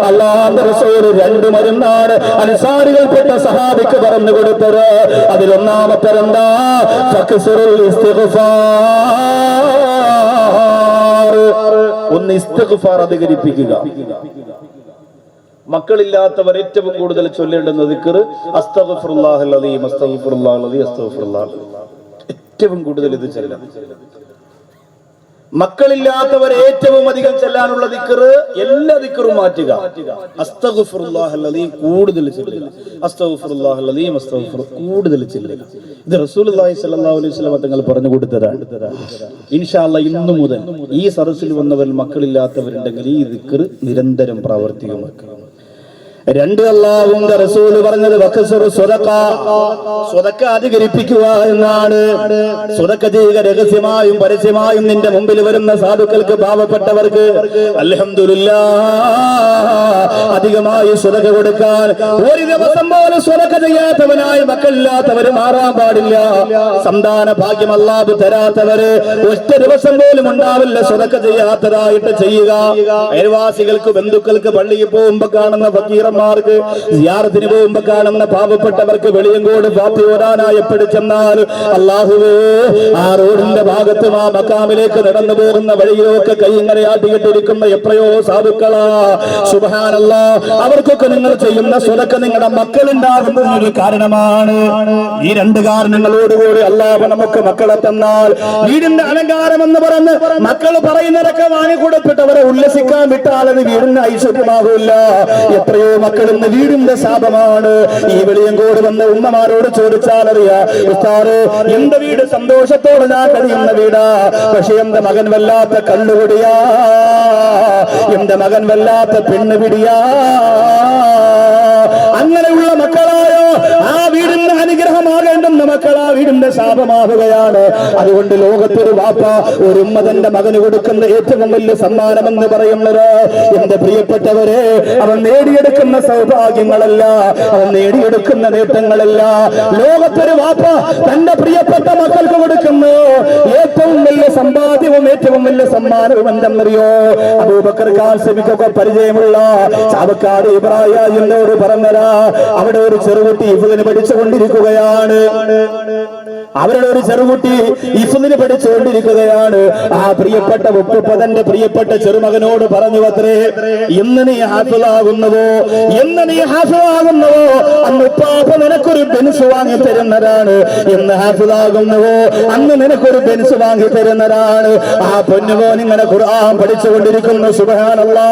അല്ലാഹുവിന്റെ റസൂൽ രണ്ട് മരുന്നാണ് അൻസാരികൾപ്പെട്ട സഹാബിക്ക് പറഞ്ഞു കൊടുത്തത്. അതിലൊന്നാമത്തെ എന്താ? ഫക്സുറുൽ ഇസ്തിഗ്ഫാർ, ഒന്ന് ഇസ്തിഗ്ഫാർ അധികരിപ്പിക്കുക. മക്കളില്ലാത്തവർ ഏറ്റവും കൂടുതൽ ചൊല്ലേണ്ടുന്ന ദിക്ർ അസ്തഗ്ഫിറുല്ലാഹൽ അലീം, അസ്തഗ്ഫിറുല്ലാഹൽ അലീം, അസ്തഗ്ഫിറുല്ലാഹൽ അലീം. ഏറ്റവും കൂടുതൽ ഇത് ചെല്ലാം. മക്കളില്ലാത്തവർ ഏറ്റവും അധികം ചെല്ലാനുള്ള ദിക്ർ, എല്ലാ ദിക്റും മാറ്റുക. അസ്തഗ്ഫിറുല്ലാഹൽ അലീം കൂടുതൽ ചെല്ലുക. അസ്തഗ്ഫിറുല്ലാഹൽ അലീം, കൂടുതൽ ചെല്ലുക. ഇത് റസൂലുള്ളാഹി സ്വല്ലല്ലാഹു അലൈഹി വസല്ലം തങ്ങൾ പറഞ്ഞു കൊടുത്തതാണ്. ഇൻഷാ അല്ലാഹ് ഇന്നു മുതൽ ഈ സദസ്സിൽ വന്നവർ മക്കളില്ലാത്തവരുണ്ടെങ്കിൽ ഈ ദിക്ർ നിരന്തരം പ്രാവർത്തികമാക്കുക. രണ്ട്, അല്ലാഹുവിന്റെ റസൂൽ പറഞ്ഞത് വഖ്സുറു സ്വദഖ, സ്വദഖ അധികരിപ്പിക്കുക എന്നാണ്. സ്വദഖ ചെയ്യുക, രഹസ്യമായും പരസ്യമായും നിന്റെ മുമ്പിൽ വരുന്ന സാധുക്കൾക്ക്, പാവപ്പെട്ടവർക്ക് അൽഹംദുലില്ലാഹ് അധികമായി സ്വദഖ കൊടുക്കാൻ. ഒരു ദിവസം പോലും സ്വദഖ ചെയ്യാത്തവനായി മക്കളില്ലാത്തവര് മാറാൻ പാടില്ല. സന്താന ഭാഗ്യം അല്ലാഹു തരാത്തവര് ഒറ്റ ദിവസം പോലും ഉണ്ടാവില്ല സ്വദഖ ചെയ്യാത്തതായിട്ട് ചെയ്യുക. അയൽവാസികൾക്ക്, ബന്ധുക്കൾക്ക്, പള്ളിയിൽ പോകുമ്പോ കാണുന്ന ഫക്കീർ മാർക്ക് സിയാറത്തിന് പോകുമ്പോ കാണുന്ന പാവപ്പെട്ടവർക്ക് വെളിയങ്കോട് ഫാത്തി ഓടാനായി പിടിച്ചെന്നാൽ അല്ലാഹുവേ, ആ റോഡിന്റെ ഭാഗത്തും ആ മക്കാമിലേക്ക് നടന്നു പോകുന്ന വഴിയിലൊക്കെ കൈ ഇങ്ങനെ ആട്ടിയിട്ടിരിക്കുന്ന എത്രയോ സാധുക്കളാ. സുബ്ഹാനല്ലാഹ്, അവർക്കൊക്കെ നിങ്ങൾ ചെയ്യുന്ന സ്വദഖ നിങ്ങളുടെ മക്കളുണ്ടാകുന്നതിനൊരു കാരണമാണ്. ഈ രണ്ട് കാരണങ്ങളോടുകൂടി അല്ലാഹു നമുക്ക് മക്കളെ തന്നാൽ വീടിന്റെ അലങ്കാരം എന്ന് പറഞ്ഞ് മക്കൾ പറയുന്നതൊക്കെ വാങ്ങിക്കൊടുത്തിട്ടവരെ ഉല്ലസിക്കാൻ വിട്ടാൽ അത് വീടിന് ഐശ്വര്യമാകില്ല. എത്രയോ മക്കൾ ഇന്ന് വീടിന്റെ ശാപമാണ്. ഈ വെളിയങ്കോട് വന്ന ഉമ്മമാരോട് ചോദിച്ചാൽ അറിയാം, ഉസ്താദേ എന്റെ വീട് സന്തോഷത്തോടെ ഞാൻ കഴിയുന്ന വീടാ, പക്ഷെ എന്റെ മകൻ വല്ലാത്ത കള്ളുപിടിയാ, എന്റെ മകൻ വല്ലാത്ത പെണ്ണുപിടിയാ. അങ്ങനെയുള്ള മക്കളായോ ആ വീടിന്റെ അനുഗ്രഹമാകേണ്ടുന്ന മക്കൾ ആ വീടിന്റെ ശാപമാവുകയാണ്. അതുകൊണ്ട് ലോകത്തൊരു വാപ്പ ഒരു ഉമ്മ തന്റെ മകന് കൊടുക്കുന്ന ഏറ്റവും വലിയ സമ്മാനമെന്ന് പറയുന്നത്, എന്റെ പ്രിയപ്പെട്ടവരെ, അവൻ നേടിയെടുക്കുന്ന സൗഭാഗ്യങ്ങളല്ല, അവൻ നേടിയെടുക്കുന്ന നേട്ടങ്ങളല്ല. ലോകത്തൊരു വാപ്പ തന്റെ പ്രിയപ്പെട്ട മക്കൾക്ക് കൊടുക്കുന്നു ഏറ്റവും വലിയ സമ്പാദ്യവും ഏറ്റവും വലിയ സമ്മാനവും എന്തെന്നറിയോ? അബൂബക്കർ കാസിമിക്കൊക്കെ പരിചയമുള്ള ചാവക്കാട് ഇബ്രാഹിം എന്നോട് പറഞ്ഞതാ, അവിടെ ഒരു ചെറുകുട്ടി ഇഫ്ദിന് പഠിച്ചുകൊണ്ടിരിക്കുകയാണ്. അവരുടെ ഒരു ചെറുകുട്ടി ഇഫ്ദിന് പഠിച്ചുകൊണ്ടിരിക്കുകയാണ്. ആ പ്രിയപ്പെട്ട ഉപ്പ തന്റെ പ്രിയപ്പെട്ട ചെറുമകനോട് പറഞ്ഞു അത്രേ, എന്ന് നീ ഹാഫിളാകുന്നുവോ, എന്ന് നീ ഹാഫിളാകുന്നുവോ അന്ന് ഉപ്പാപ്പ നിനക്കൊരു ബെൻസ് വാങ്ങി തരുന്നതാണ്. എന്ന് ഹാഫിളാകുന്നുവോ അന്ന് നിനക്കൊരു ബെൻസ് വാങ്ങി തരുന്നതാണ്. ആ പൊന്നുമോൻ ഇങ്ങനെ ഖുർആൻ പഠിച്ചുകൊണ്ടിരിക്കുന്നു. സുബ്ഹാനല്ലാഹ്,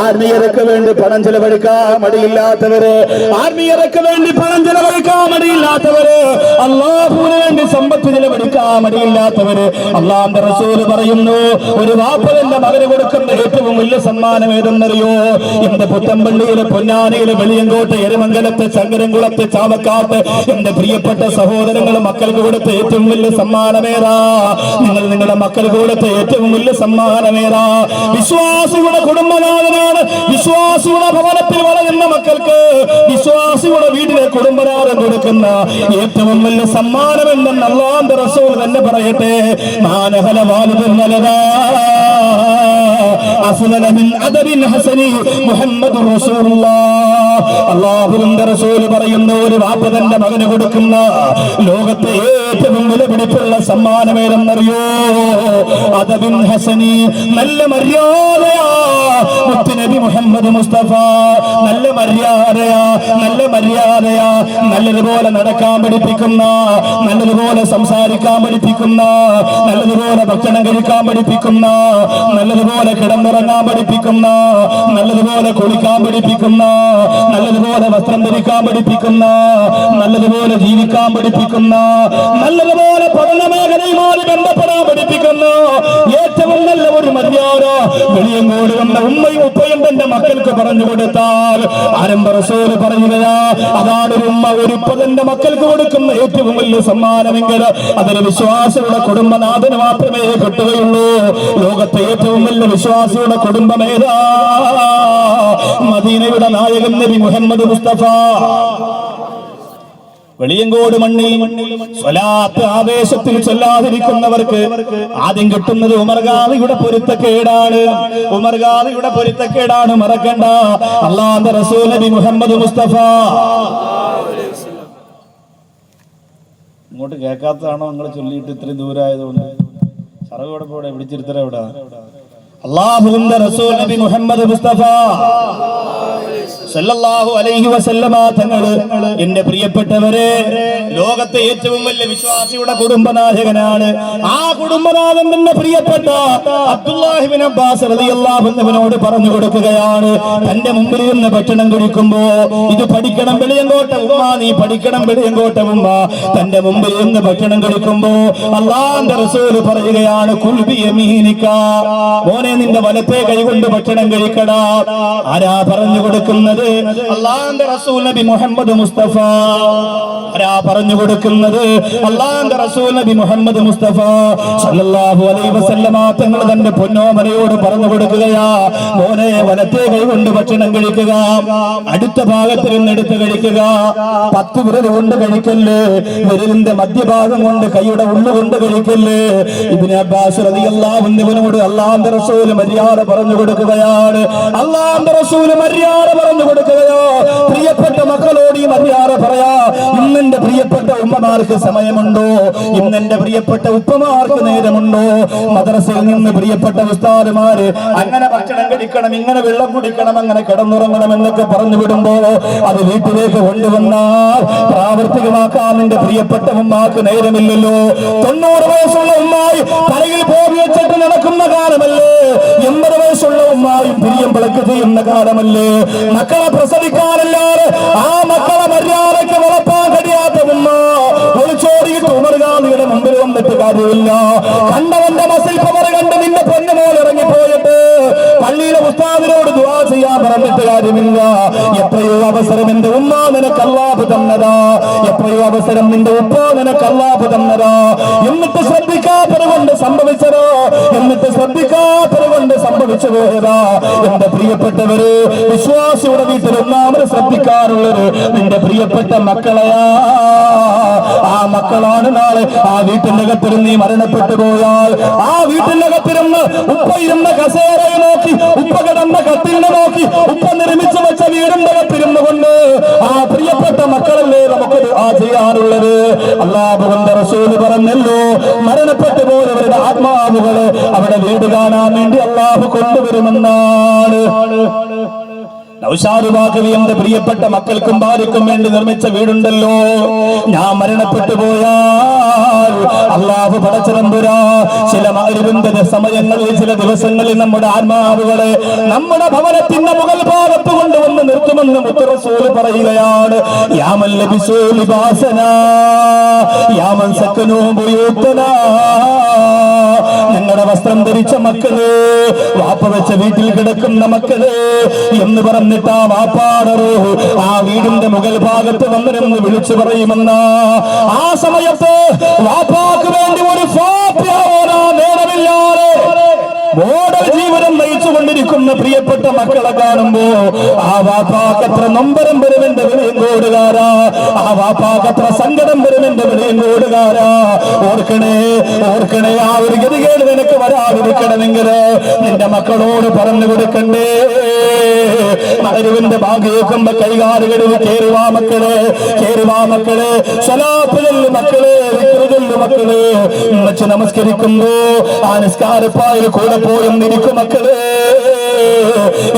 ആത്മീയതയ്ക്ക് വേണ്ടി പണം ചെലവഴിക്കാൻ മടിയില്ലാത്തവര്, ആത്മീയതയ്ക്ക് വേണ്ടി പണം ചെലവഴിക്കാൻ മടിയില്ലാത്തവര്, അല്ലാഹുവിന് വേണ്ടി സമ്പത്ത് ചെലവഴിക്കാൻ മടിയില്ലാത്തവര്, അല്ലാഹുവിന്റെ റസൂൽ പറയുന്നു, ഒരു വാപ്പ തന്റെ മകന് കൊടുക്കുന്ന ഏറ്റവും വലിയ സമ്മാനം ഏതെന്നറിയോ? എന്റെ പുത്തമ്പള്ളിയിലെ, പൊന്നാനിയിലെ, വെളിയങ്കോട്ട്, എരുമംഗലത്ത്, ചങ്കരംകുളത്ത്, ചാവക്കാട്ട് എന്റെ പ്രിയപ്പെട്ട സഹോദരങ്ങൾ മക്കൾക്ക് കൊടുത്ത ഏറ്റവും വലിയ സമ്മാനമേതാ? നിങ്ങൾ നിങ്ങളുടെ മക്കൾക്ക് കൊടുത്ത ഏറ്റവും വലിയ സമ്മാനമേതാ? വിശ്വാസിയുടെ കുടുംബനാഥനാണ്. വിശ്വാസിയുടെ ഭവനത്തിൽ വളരുന്ന മക്കൾക്ക് വിശ്വാസിയുടെ വീട്ടിലെ കുടുംബനാഥൻ കൊടുക്കുന്ന ഏറ്റവും വലിയ സമ്മാനം എന്തെന്ന് അല്ലാഹുവിന്റെ റസൂൽ തന്നെ പറയട്ടെ, മാനഹല വാലിദുൻ വലദാ അഫ്ളല മിൻ അദബിൻ ഹസനി മുഹമ്മദുർ റസൂലുള്ളാഹ്. അല്ലാഹുവിന്റെ റസൂൽ പറയുന്നു, ഒരു വാപ്പ തന്റെ മകന് കൊടുക്കുന്ന ലോകത്തെ ഏറ്റവും വിലപിടിപ്പുള്ള സമ്മാനം ഏതെന്നറിയോ? അദബിൻ ഹസനി, നല്ല മര്യാദയാ. മുത്തുനബി മുഹമ്മദ് മുസ്തഫ നല്ല മര്യാദയാ, നല്ല മര്യാദയാ. നല്ലതുപോലെ നടക്കാൻ പഠിപ്പിക്കുന്ന, നല്ലതുപോലെ സംസാരിക്കാൻ പഠിപ്പിക്കുന്ന, നല്ലതുപോലെ ഭക്ഷണം കഴിക്കാൻ പഠിപ്പിക്കുന്ന, നല്ലതുപോലെ കിടന്നുറങ്ങാൻ പഠിപ്പിക്കുന്ന, നല്ലതുപോലെ കുളിക്കാൻ പഠിപ്പിക്കുന്ന, നല്ലതുപോലെ വസ്ത്രം ധരിക്കാൻ പഠിപ്പിക്കുന്ന, നല്ലതുപോലെ ജീവിക്കാൻ പഠിപ്പിക്കുന്ന, നല്ലതുപോലെ പഠന മേഖലയുമായി ബന്ധപ്പെടാൻ പഠിപ്പിക്കുന്ന ഏറ്റവും നല്ല ഒരു മര്യാദ വെളിയങ്കോട് വന്ന ഉമ്മയും ഉപ്പയും തന്റെ മക്കൾക്ക് പറഞ്ഞു കൊടുത്താൽ ആരംഭ റസൂൽ പറയുകയാ, അതാണ് ഒരു ഉമ്മ ഒരു ഉപ്പ തന്റെ മക്കൾക്ക് കൊടുക്കുന്ന ഏറ്റവും വലിയ സമ്മാനമെങ്കിൽ അതിന് വിശ്വാസിയുടെ കുടുംബനാഥന് മാത്രമേ കിട്ടുകയുള്ളൂ. ലോകത്തെ ഏറ്റവും വലിയ വിശ്വാസിയുടെ കുടുംബമേതാ? മദീനയുടെ നായകൻ നബി മുഹമ്മദ് മുസ്തഫ. വെളിയങ്കോട് മണ്ണിൽ സ്വലാത്ത് ആവേശത്തിൽ ചൊല്ലാതിരിക്കുന്നവർക്ക് ആദ്യം കിട്ടുന്നത് ഉമർഗാദിയുടെ പൊരുത്തക്കേടാണ്. ഉമർഗാദിയുടെ പൊരുത്തക്കേടാണ്, മറക്കണ്ട. അല്ലാഹുവിന്റെ റസൂൽ നബി മുഹമ്മദ് മുസ്തഫ. ഇങ്ങോട്ട് കേൾക്കാത്തതാണോ നിങ്ങൾ ചൊല്ലിയിട്ട് ഇത്രയും ദൂരമായതുകൊണ്ട്? സർവോടെ പോടെ പിടിച്ചിരുത്തര എവിടെ? അല്ലാഹുവിന്റെ റസൂൽ നബി മുഹമ്മദ് മുസ്തഫ സല്ലല്ലാഹു അലൈഹി വസല്ലമ തങ്ങള് എന്റെ പ്രിയപ്പെട്ടവരെ ലോകത്തെ ഏറ്റവും വലിയ വിശ്വാസിയുടെ കുടുംബനായകനാണ്. ആ കുടുംബനാഥൻ തന്നെ പ്രിയപ്പെട്ട അബ്ദുല്ലാഹി ഇബ്നു അബ്ബാസ് റളിയല്ലാഹു അൻഹുവിനോട് പറഞ്ഞു കൊടുക്കുകയാണ്, തന്റെ മുമ്പിൽ നിന്ന് ഭക്ഷണം കഴിക്കുമ്പോ ഇത് പഠിക്കണം വെളിയങ്കോട്ട ഉമ്മ, നീ പഠിക്കണം വെളിയങ്കോട്ട ഉമ്മ. തന്റെ മുമ്പിൽ നിന്ന് ഭക്ഷണം കഴിക്കുമ്പോ അല്ലാഹുവിന്റെ റസൂൽ പറയുകയാണ്, കുൽ ബിയമീനിക, മോനെ നിന്റെ വലത്തെ കൈ കൊണ്ട് ഭക്ഷണം കഴിക്കടാ. ആരാ പറഞ്ഞു കൊടുക്കുന്നത്? അല്ലാഹുവിന്റെ റസൂൽ നബി മുഹമ്മദ് മുസ്തഫ. ആരാ പറഞ്ഞു കൊടുക്കുന്നത്? അല്ലാഹുവിന്റെ റസൂൽ നബി മുഹമ്മദ് മുസ്തഫ സല്ലല്ലാഹു അലൈഹി വസല്ലമ തങ്ങൾ തന്റെ പൊന്നോമനയോട് പറഞ്ഞു കൊടുക്കുകയാ, മോനെ വലത്തെ കൈ കൊണ്ട് ഭക്ഷണം കഴിക്കുക, അടുത്ത ഭാഗത്തിൽ നിന്ന് എടുത്ത് കഴിക്കുക, 10 വിരൽ കൊണ്ട് കഴിക്കല്ലേ, വിരലിന്റെ മധ്യഭാഗം കൊണ്ട് കൈയുടെ ഉള്ളുകൊണ്ട് കഴിക്കല്ലേ. ഇബ്നു അബ്ബാസ് റളിയല്ലാഹു അൻഹുവിനോട് അല്ലാഹുവിന്റെ റസൂൽ മര്യാദ പറഞ്ഞു കൊടുക്കുകയാണ്. അല്ലാഹുവിന്റെ റസൂൽ മര്യാദ പറഞ്ഞു കൊടുക്കുകയോ. പ്രിയപ്പെട്ട മക്കളോട് ഈ മര്യാദ പറയാ. ഇന്നെന്റെ പ്രിയപ്പെട്ട ഉമ്മമാർക്ക് സമയമുണ്ടോ? ഇന്നെന്റെ പ്രിയപ്പെട്ട ഉപ്പമാർക്ക് നേരമുണ്ടോ? മദ്രസയിൽ നിന്ന് പ്രിയപ്പെട്ട ഉസ്താദുമാര് അങ്ങനെ ഭക്ഷണം കഴിക്കണം, ഇങ്ങനെ വെള്ളം കുടിക്കണം, അങ്ങനെ കിടന്നുറങ്ങണം എന്നൊക്കെ പറഞ്ഞു വിടുമ്പോ അത് വീട്ടിലേക്ക് കൊണ്ടുവന്നാൽ പ്രാവർത്തികമാക്കാൻ നിന്റെ പ്രിയപ്പെട്ട ഉമ്മാക്ക് നേരമില്ലല്ലോ. 90 വയസ്സുള്ള ഉമ്മായി തലയിൽ പോയി വെച്ചിട്ട് നടക്കുന്ന കാലമല്ലേ? 80 വയസ്സുള്ള ഉമ്മായും പിരിയം പിളക്ക് ചെയ്യുന്ന കാലമല്ലേ? മക്കളെ പ്രസവിക്കാനല്ലാതെ ആ മക്കളെ മര്യാദയ്ക്ക് വളർത്താൻ കഴിയാത്ത ഉമ്മ ഒളിച്ചോടിയിട്ട് ഉമർഗാന്ധിയുടെ മുമ്പിൽ വന്നിട്ട് കാര്യമില്ല. കണ്ടവന്റെ മസിൽ പവർ കണ്ട് നിന്റെ പൊന്നുമോൾ ഇറങ്ങിപ്പോയിട്ട് പള്ളിയിലെ ഉസ്താദിനോട് ദുആ ചെയ്യാൻ പറഞ്ഞിട്ട് കാര്യമില്ല. എത്രയോ അവസരം എന്റെ ഉമ്മ നിനക്ക് അല്ലാഹു തന്നതാ, എത്രയോ അവസരം നിന്റെ ഉപ്പ നിനക്ക് അല്ലാഹു തന്നതാ. എന്നിട്ട് ശ്രദ്ധിക്കാത്തത് കൊണ്ട് സംഭവിച്ചതോ, എന്നിട്ട് ശ്രദ്ധിക്കാത്തത് കൊണ്ട് സംഭവിച്ചു പോയതാ. എന്റെ പ്രിയപ്പെട്ടവര്, വിശ്വാസിയുടെ വീട്ടിൽ ഒന്നാമത് ശ്രദ്ധിക്കാറുള്ളത് നിന്റെ പ്രിയപ്പെട്ട മക്കളെയാ. ആ മക്കളാണ് നാളെ ആ വീട്ടിന്റെ അകത്തിരുന്ന് നീ മരണപ്പെട്ടു പോയാൽ ആ വീട്ടിന്റെ അകത്തിരുന്ന് ഉപ്പ ഇരുന്ന കസേരയെ നോക്കി, ഉപ്പ കിടന്ന കത്തിലിനെ നോക്കി, ഉപ്പ നിർമ്മിച്ചു വെച്ച വീടിന്റെ അകത്തിരുന്നു കൊണ്ട് ആ പ്രിയപ്പെട്ട മക്കളല്ലേ നമുക്ക് ആ ചെയ്യാറുള്ളത്. അല്ലാഹുവിന്റെ റസൂൽ പറഞ്ഞല്ലോ, മരണപ്പെട്ടു പോയവരുടെ ആത്മാവുകള് അവിടെ വീട് കാണാൻ വേണ്ടി അല്ലാഹു കൊണ്ടുവരുമെന്നാണ്. നൗഷാദ് ബാഖവി എന്റെ പ്രിയപ്പെട്ട മക്കൾക്കും ഭാര്യക്കും വേണ്ടി നിർമ്മിച്ച വീടുണ്ടല്ലോ. ഞാൻ മരണപ്പെട്ടു പോയാൽ അല്ലാഹു പടച്ചതമ്പുരാ ചില മഗ്‌രിബിന്റെ സമയങ്ങളിൽ, ചില ദിവസങ്ങളിൽ നമ്മുടെ ആത്മാവുകളെ നമ്മുടെ ഭവനത്തിന്റെ മുകൾ ഭാഗത്ത് കൊണ്ടുവന്ന് നിർത്തുമെന്ന് മുത്ത് റസൂൽ പറയുകയാണ്. യാമൻ ലബിസൂ ലിബാസനാ യാമൻ സക്കനൂ ബുയൂത്തനാ. ഞങ്ങളുടെ വസ്ത്രം ധരിച്ച മക്കള്, വാപ്പ വെച്ച വീട്ടിൽ കിടക്കുന്ന മക്കള് എന്ന് പറഞ്ഞിട്ട് ആ വാപ്പാടറോ ആ വീടിന്റെ മുകൾ ഭാഗത്ത് വന്നിരുന്ന് വിളിച്ചു പറയുമെന്ന ആ സമയത്ത് വാപ്പാക്ക് വേണ്ടി ഒരു ഫാത്തിഹ ഓതാൻ നേരമില്ലാതെ മോഡൽ ജീവിതം നയിച്ചു കൊണ്ടിരിക്കുന്ന പ്രിയപ്പെട്ട മക്കളെ കാണുമ്പോ ആ വാപ്പാക്ക് എത്ര നൊമ്പരം വരും എന്റെ വിളിയങ്കോടുകാരാ, ആ വാപ്പാക്ക് എത്ര സങ്കടം വരും എന്റെ വിളിയങ്കോടുകാരാ. ഓർക്കണേ, ഓർക്കണേ, ആ ഒരു ഗതികേട് നിനക്ക് വരാതിരിക്കണമെങ്കിൽ നിന്റെ മക്കളോട് പറഞ്ഞു കൊടുക്കണ്ടേ. മഗ്‌രിബിന്റെ ഭാഗ്യക്കുമ്പോ കൈകാലുകളിൽ കേറുവാ മക്കളെ, കേറുവാ മക്കളെ, സ്വലാത്ത് ചൊല്ലു മക്കളെ, ദിക്ർ ചൊല്ലു മക്കളെ. ഉമ്മച്ചി നമസ്കരിക്കുമ്പോ ആ നിസ്കാരപ്പായിൽ കൂടെ പോയെന്നിരിക്കും മക്കളെ.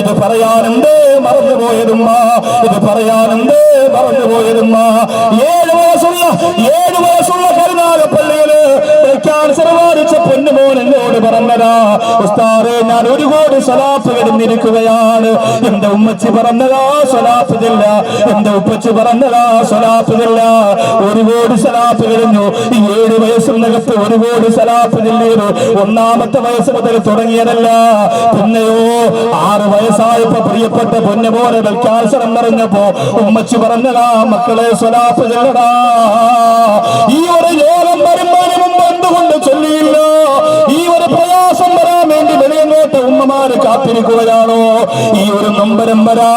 ഇത് പറയാനുണ്ട് മറന്നുപോയതുമ്മ, ഇത് പറയാനുണ്ട് മറന്നുപോയതുമ്മ. 7 വയസ്സുള്ള കരുനാഗപ്പള്ളിയില് ക്യാൻസർ ബാധിച്ച പൊന്നുമോൻ എന്നോട് പറഞ്ഞതാ, ഉസ്താദേ ഞാൻ 1 കോടി സ്വലാത്ത് കിടന്നിരിക്കുകയാണ്. എന്റെ ഉമ്മച്ചി പറഞ്ഞതാ സ്വലാത്ത് ചെല്ല, എന്റെ ഉപ്പച്ചി പറഞ്ഞതാ സ്വലാത്ത് ചെല്ല. 1 കോടി സ്വലാത്ത് കഴിഞ്ഞു. ഈ 7 വയസ്സിനകത്ത് 1 കോടി സ്വലാത്ത് ചെല്ലിയത് 1ാമത്തെ വയസ്സ് മുതൽ തുടങ്ങിയതല്ല. പിന്നെയോ 6 വയസ്സായപ്പോ പ്രിയപ്പെട്ട പൊന്നുമോനെ ക്യാൻസർ എന്നറിഞ്ഞപ്പോ ഉമ്മച്ചി പറഞ്ഞതാ, മക്കളെ സ്വലാത്ത് ചെല്ലടാ. ഈ ഒരു യോഗം വരുന്നതിന് മുമ്പ് എന്തുകൊണ്ട് ചൊല്ലിയില്ല? ഈ ഒരു പ്രയാസം വരാൻ വേണ്ടി വെളിയങ്കോട്ട ഉമ്മമാര് കാത്തിരിക്കുകയാണോ? ഈ ഒരു നൊമ്പരം വരാ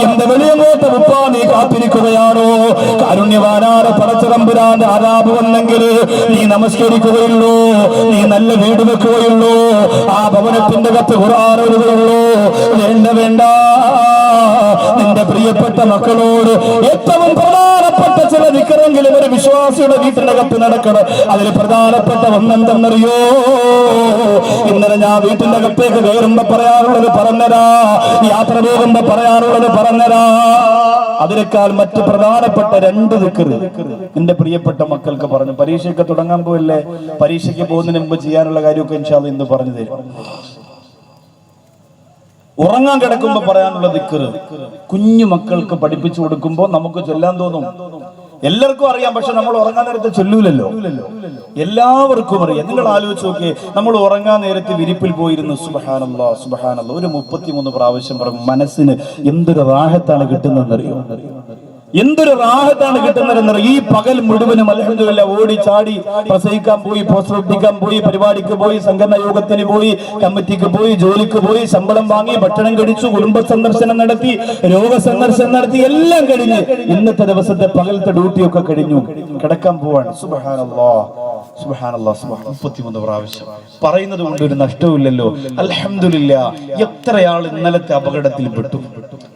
എന്റെ വെളിയങ്കോട്ട ഉപ്പ നീ കാത്തിരിക്കുകയാണോ? കാരുണ്യവാനായ പടച്ചതമ്പുരാന്റെ ആരാപ് വന്നെങ്കിൽ നീ നമസ്കരിക്കുകയുള്ളൂ, നീ നല്ല വീട് വെക്കുകയുള്ളൂ, ആ ഭവനത്തിന്റെ അകത്ത് ഖുർആൻ ഓതുകയുള്ളൂ. വേണ്ട വേണ്ട, നിന്റെ പ്രിയപ്പെട്ട മക്കളോട് ഏറ്റവും പ്രധാനപ്പെട്ട ചില ദിക്റെങ്കിലും ഒരു വിശ്വാസിയുടെ വീട്ടിനകത്ത് നടക്കണം. അതിൽ പ്രധാനപ്പെട്ട ഒന്നെന്തെന്നറിയോ? ഇന്നലെ ഞാൻ വീട്ടിന്റെ അകത്തേക്ക് കയറുമ്പോ പറയാറുള്ളത് പറഞ്ഞരാ, യാത്ര പോകുമ്പോ പറയാറുള്ളത് പറഞ്ഞരാ. അതിനേക്കാൾ മറ്റ് പ്രധാനപ്പെട്ട 2 ദിക്ർ എന്റെ പ്രിയപ്പെട്ട മക്കൾക്ക് പറഞ്ഞു. പരീക്ഷയ്ക്ക് തുടങ്ങാൻ പോയില്ലേ, പരീക്ഷയ്ക്ക് പോകുന്നതിന് മുമ്പ് ചെയ്യാനുള്ള കാര്യമൊക്കെ ഇൻഷാ അല്ലാഹ് ഇന്ന് പറഞ്ഞു തരും. ഉറങ്ങാൻ കിടക്കുമ്പോ പറയാനുള്ള ദിക്ർ കുഞ്ഞു മക്കൾക്ക് പഠിപ്പിച്ചു കൊടുക്കുമ്പോ നമുക്ക് ചൊല്ലാൻ തോന്നും. എല്ലാവർക്കും അറിയാം, പക്ഷെ നമ്മൾ ഉറങ്ങാൻ നേരത്തെ ചൊല്ലൂലല്ലോ. എല്ലാവർക്കും അറിയാം. നിങ്ങൾ ആലോചിച്ച് നോക്കിയേ, നമ്മൾ ഉറങ്ങാൻ നേരത്തെ വിരിപ്പിൽ പോയിരുന്നു സുബ്ഹാനല്ലാഹ് സുബ്ഹാനല്ലാഹ് ഒരു 33 പ്രാവശ്യം പറയും. മനസ്സിന് എന്തൊരു റാഹത്താണ് കിട്ടുന്നതെന്നറിയോ? എന്തൊരു റാഹത്താണ് കിട്ടുന്നതെന്നറിയോ? ഈ പകൽ മുഴുവനും അൽഹംദുലില്ലാഹ് ഓടി ചാടി പ്രസംഗിക്കാൻ പോയി, പോസ്റ്റർ ഒട്ടിക്കാൻ പോയി, പരിപാടിക്ക് പോയി, സംഘടനാ യോഗത്തിന് പോയി, കമ്മിറ്റിക്ക് പോയി, ജോലിക്ക് പോയി, ശമ്പളം വാങ്ങി, ഭക്ഷണം കഴിച്ചു, കുടുംബ സന്ദർശനം നടത്തി, രോഗസന്ദർശനം നടത്തി, എല്ലാം കഴിഞ്ഞ് ഇന്നത്തെ ദിവസത്തെ പകലത്തെ ഡ്യൂട്ടിയൊക്കെ കഴിഞ്ഞു കിടക്കാൻ പോവാണ്. സുബ്ഹാനല്ലാഹ് സുബ്ഹാനല്ലാഹ് 33 പ്രാവശ്യം പറയുന്നത് കൊണ്ട് ഒരു നഷ്ടവുമില്ലല്ലോ. അൽഹംദുലില്ലാഹ്. എത്രയാൾ ഇന്നലത്തെ അപകടത്തിൽ പെട്ടു.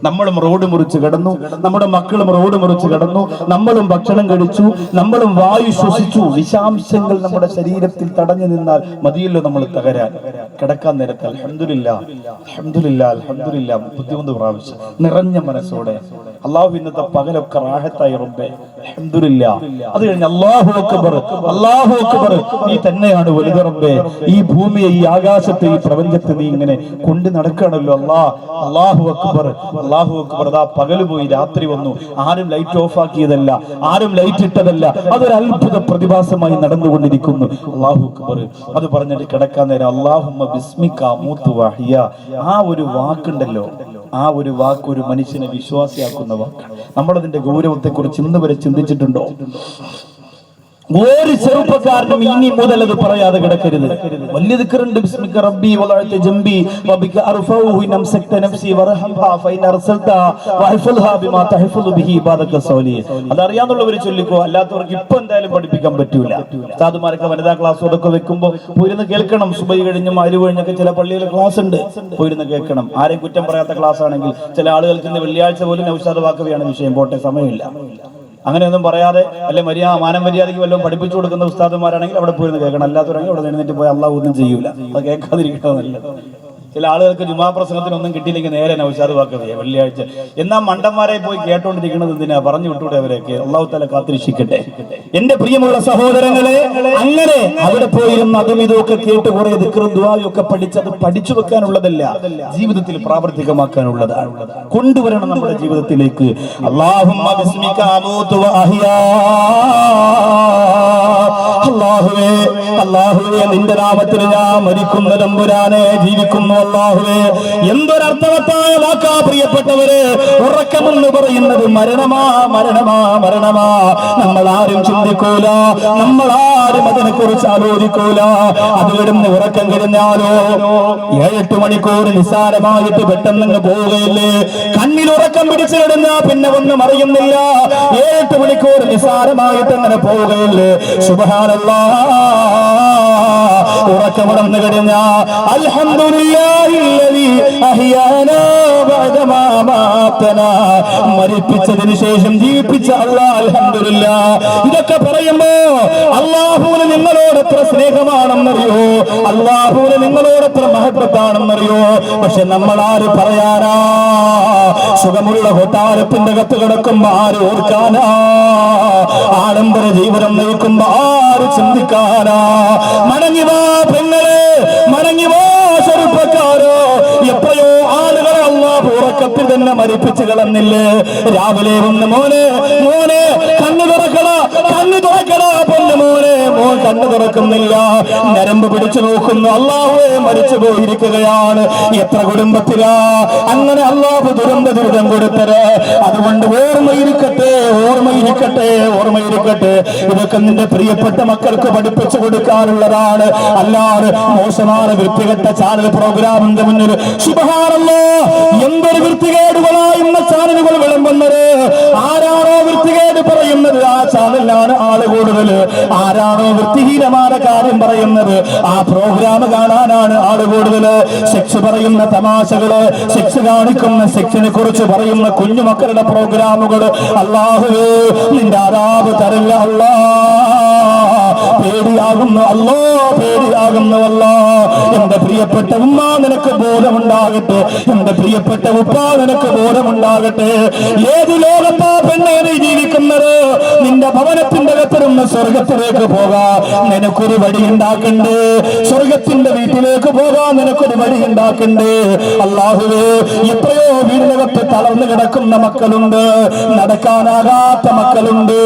നമ്മളും റോഡ് മുറിച്ച് കിടന്നു, നമ്മുടെ മക്കളും റോഡ് മുറിച്ച് കിടന്നു, നമ്മളും ഭക്ഷണം കഴിച്ചു, നമ്മളും വായു ശ്വസിച്ചു. വിഷാംശങ്ങൾ നമ്മുടെ ശരീരത്തിൽ തടഞ്ഞു നിന്നാൽ മതിയല്ലോ നമ്മൾ തകരാൻ. കിടക്കാൻ നേരത്തെ അൽഹംദുലില്ലാഹ് അൽഹംദുലില്ലാഹ് അൽഹംദുലില്ലാഹ് 33 പ്രാവശ്യം നിറഞ്ഞ മനസ്സോടെ അല്ലാഹു ഇന്നത്തെ പകലൊക്കെ റാഹത്തായി റബ്ബേ അൽഹംദുലില്ലാഹ്. അത് കഴിഞ്ഞ് അല്ലാഹു അക്ബർ അല്ലാഹു അക്ബർ, നീ തന്നെയാണ് വലുത് റബ്ബേ. ഈ ഭൂമിയെ, ഈ ആകാശത്തെ, ഈ പ്രപഞ്ചത്തെ നീ ഇങ്ങനെ കൊണ്ട് നടക്കണല്ലോ അല്ലാഹു അക്ബർ അല്ലാഹു അക്ബർ. അതാ പകല് പോയി രാത്രി വന്നു. ആരും ലൈറ്റ് ഓഫ് ആക്കിയതല്ല, ആരും ലൈറ്റ് ഇട്ടതല്ല. അതൊരു അത്ഭുത പ്രതിഭാസമായി നടന്നുകൊണ്ടിരിക്കുന്നു. അല്ലാഹു അക്ബർ. അത് പറഞ്ഞിട്ട് കിടക്കാൻ നേരം അല്ലാഹുമ്മ ബിസ്മിക അമൂതു വഅഹ്യ. ആ ഒരു വാക്കുണ്ടല്ലോ, ആ ഒരു വാക്ക് ഒരു മനുഷ്യനെ വിശ്വാസിയാക്കുന്ന വാക്കാണ്. നമ്മളതിന്റെ ഗൗരവത്തെ കുറിച്ച് ഇന്ന് വരെ ചിന്തിച്ചിട്ടുണ്ടോ? ഒരു ചെറുപ്പക്കാരനും ഇനി മുതൽ അത് പറയാതെ കിടക്കരുത്. വലിയ ദിക്റുണ്ട്. ബിസ്മിക റബ്ബി വലഅത ജംബി വബിക അർഫഉഹു ഇൻ അംസക്ത നഫ്സി വറഹംഹാ ഫഇൻ അർസൽത വഹഫൽഹാ ബിമാ തഹഫളു ബിഹി ഇബാദക സോലിഹ്. അതറിയാന്നുള്ളവർ ചൊല്ലിക്കോ, അല്ലാത്തവർക്ക് ഇപ്പൊ എന്തായാലും പഠിപ്പിക്കാൻ പറ്റൂല. ഉസ്താദുമാരൊക്കെ വനിതാ ക്ലാസ് അതൊക്കെ വെക്കുമ്പോൾ പോയിരുന്ന് കേൾക്കണം. സുബഹി കഴിഞ്ഞും അരിവ് കഴിഞ്ഞൊക്കെ ചില പള്ളിയിൽ ക്ലാസ് ഉണ്ട്, പോയിരുന്ന് കേൾക്കണം. ആരെയും കുറ്റം പറയാത്ത ക്ലാസ് ആണെങ്കിൽ ചില ആളുകൾക്ക് ഇന്ന് വെള്ളിയാഴ്ച പോലും നൗഷാദ് വാക്കവിയാണ് വിഷയം, പോട്ടെ സമയമില്ല. അങ്ങനെയൊന്നും പറയാതെ അല്ലെ മാനം മര്യാദയ്ക്ക് വല്ലതും പഠിപ്പിച്ചു കൊടുക്കുന്ന ഉസ്താദുമാരാണെങ്കിൽ അവിടെ പോയിരുന്ന് കേൾക്കണം. അല്ലാത്തവരാണെങ്കിൽ അവിടെ എഴുന്നേറ്റ് പോയി അള്ളാഹു ഒന്നും ചെയ്യൂല. അത് കേൾക്കാതിരിക്കണോ നല്ലത്. ചില ആളുകൾക്ക് ജുമാ പ്രസംഗത്തിനൊന്നും കിട്ടിയില്ലെങ്കിൽ നേരെ നൗഷാദ് വാക്കവിയ വെള്ളിയാഴ്ച. എന്നാ മണ്ടന്മാരെ പോയി കേട്ടോണ്ടിരിക്കുന്നത് എന്തിനാ? പറഞ്ഞു വിട്ടൂടെ അവരൊക്കെ. അള്ളാഹു തആല കാത്തിരക്ഷിക്കട്ടെ. എന്റെ പ്രിയമുള്ള സഹോദരങ്ങളെ, അങ്ങനെ അവിടെ പോയിരുന്ന് അതും ഇതൊക്കെ കേട്ട് കുറെ ദിക്റും ദുആയും ഒക്കെ പഠിച്ചത് പഠിച്ചു വെക്കാനുള്ളതല്ല, ജീവിതത്തിൽ പ്രാവർത്തികമാക്കാനുള്ളതാണ്. കൊണ്ടുവരണം നമ്മുടെ ജീവിതത്തിലേക്ക്. അല്ലാഹുമ്മ ബിസ്മിക അമൂതു വഅഹ്യാ. അല്ലാഹുവേ അല്ലാഹുവേ, നിന്റെ നാമത്തിൽ ഞാൻ മരിക്കുന്ന തമ്പുരാനെ, ജീവിക്കുന്നു അല്ലാഹുവേ. എന്തൊരർത്ഥവത്തായ വാക്കാ പ്രിയപ്പെട്ടവരെ. ഉറക്കമെന്ന് പറയുന്നത് മരണമാ മരണമാ മരണമാ. നമ്മൾ ആരും ചിന്തിക്കൂല, നമ്മൾ ആരും അതിനെ കുറിച്ച് ആലോചിക്കൂല. അത് കിടന്ന് ഉറക്കം കഴിഞ്ഞാലോ 7-8 മണിക്കൂർ നിസ്സാരമായിട്ട് പെട്ടെന്ന് പോവുകയില്ലേ? കണ്ണിൽ ഉറക്കം പിടിച്ചു കിടന്നാ പിന്നെ ഒന്നും അറിയുന്നില്ല. 7-8 മണിക്കൂർ നിസ്സാരമായിട്ട് അങ്ങനെ പോവുകയില്ലേ? സുബ്ഹാനല്ലാഹ്. ഉറക്കമടന്നു കഴിഞ്ഞ അൽഹംദുലില്ലാഹില്ലദീ അഹ്യാനാ ബഅദമാ മാതനാ. മരിപ്പിച്ചതിന് ശേഷം ജീവിപ്പിച്ച അല്ലാഹ് അൽഹംദുലില്ലാഹ്. ഇതൊക്കെ പറയുമ്പോ അല്ലാഹുവിന് നിങ്ങളോട് എത്ര സ്നേഹമാണെന്നറിയോ? അല്ലാഹുവിന് നിങ്ങളോട് എത്ര മഹബത്താണെന്നറിയോ? പക്ഷെ നമ്മൾ ആര് പറയാനാ? സുഖമുള്ള കൊട്ടാരത്തിന്റെ അകത്ത് കിടക്കുമ്പോ ആര് ഓർക്കാനാ? ആഡംബര ജീവിതം നയിക്കുമ്പോ ആര് ചിന്തിക്കാനാ? മടങ്ങി വാ പെങ്ങളെ, മടങ്ങി വാ ചെറുപ്പക്കാരോ. എപ്പോഴോ ആളുകളെ അല്ലാഹു ഉറക്കത്തിൽ തന്നെ മരിപ്പിച്ചു കളഞ്ഞില്ലേ? രാവിലെ വന്ന് മോനെ മോനെ കണ്ണു തുറക്കട, കണ്ണു തുറക്കട പൊന്നു മോനെ. മോൻ കണ്ണു തുറക്കുന്നില്ല, നരമ്പ് പിടിച്ചു നോക്കുന്നു. അല്ലാഹുവേ മരിച്ചു പോയിരിക്കുകയാണ്. എത്ര കുടുംബത്തിലാ അങ്ങനെ അല്ലാഹു ദുരന്തം കൊടുത്തത്. അതുകൊണ്ട് ഓർമ്മയിരിക്കട്ടെ, ഓർമ്മയിരിക്കട്ടെ, ഓർമ്മയിരിക്കട്ടെ. ഇതൊക്കെ നിന്റെ പ്രിയപ്പെട്ട മക്കൾക്ക് പഠിപ്പിച്ചു കൊടുക്കാനുള്ളതാണ്. അല്ലാതെ മോശമാണ് വൃത്തികെട്ട ചാനൽ പ്രോഗ്രാമിന്റെ മുന്നിൽ സുബ്ഹാനല്ലാഹ് എന്തൊരു വൃത്തികേടുകളാ ഇന്ന് ചാനലുകൾ വിളമ്പുന്നത്. ആരാണോ വൃത്തികേട് പറയുന്നത് ആ ചാനലിലാണ് ആള് കൂടുതൽ. ആരാണോ വൃത്തി ബുദ്ധിഹീനമായ കാര്യം പറയുന്നത്. ആ പ്രോഗ്രാം കാണാനാണ് ആള് കൂടുതൽ. സെക്സ് പറയുന്ന തമാശകള്, സെക്സ് കാണിക്കുന്ന, സെക്സിനെ കുറിച്ച് പറയുന്ന കുഞ്ഞുമക്കളുടെ പ്രോഗ്രാമുകൾ, അല്ലാഹുവേ നിന്റെ അദാബ് തരില്ല അല്ലാ. പേടിയാകുന്നു അല്ലോ, പേടിയാകുന്നു അല്ലാ. എന്റെ പ്രിയപ്പെട്ട ഉമ്മ നിനക്ക് ബോധമുണ്ടാകട്ടെ, എന്റെ പ്രിയപ്പെട്ട ഉപ്പ നിനക്ക് ബോധമുണ്ടാകട്ടെ. ഏത് ലോകത്താ പെണ്ണെ നീ ജീവിക്കുന്നത്? നിന്റെ ഭവനത്തിന്റെ അകത്തിരുന്ന് സ്വർഗത്തിലേക്ക് പോകാൻ നിനക്കൊരു വഴി ഉണ്ടാക്കണ്ടേ? സ്വർഗത്തിന്റെ വീട്ടിലേക്ക് പോകാൻ നിനക്കൊരു വഴി ഉണ്ടാക്കണ്ടേ? അല്ലാഹുവേ, എത്രയോ വീടിനകത്ത് തളർന്നു കിടക്കുന്ന മക്കളുണ്ട്, നടക്കാനാകാത്ത മക്കളുണ്ട്,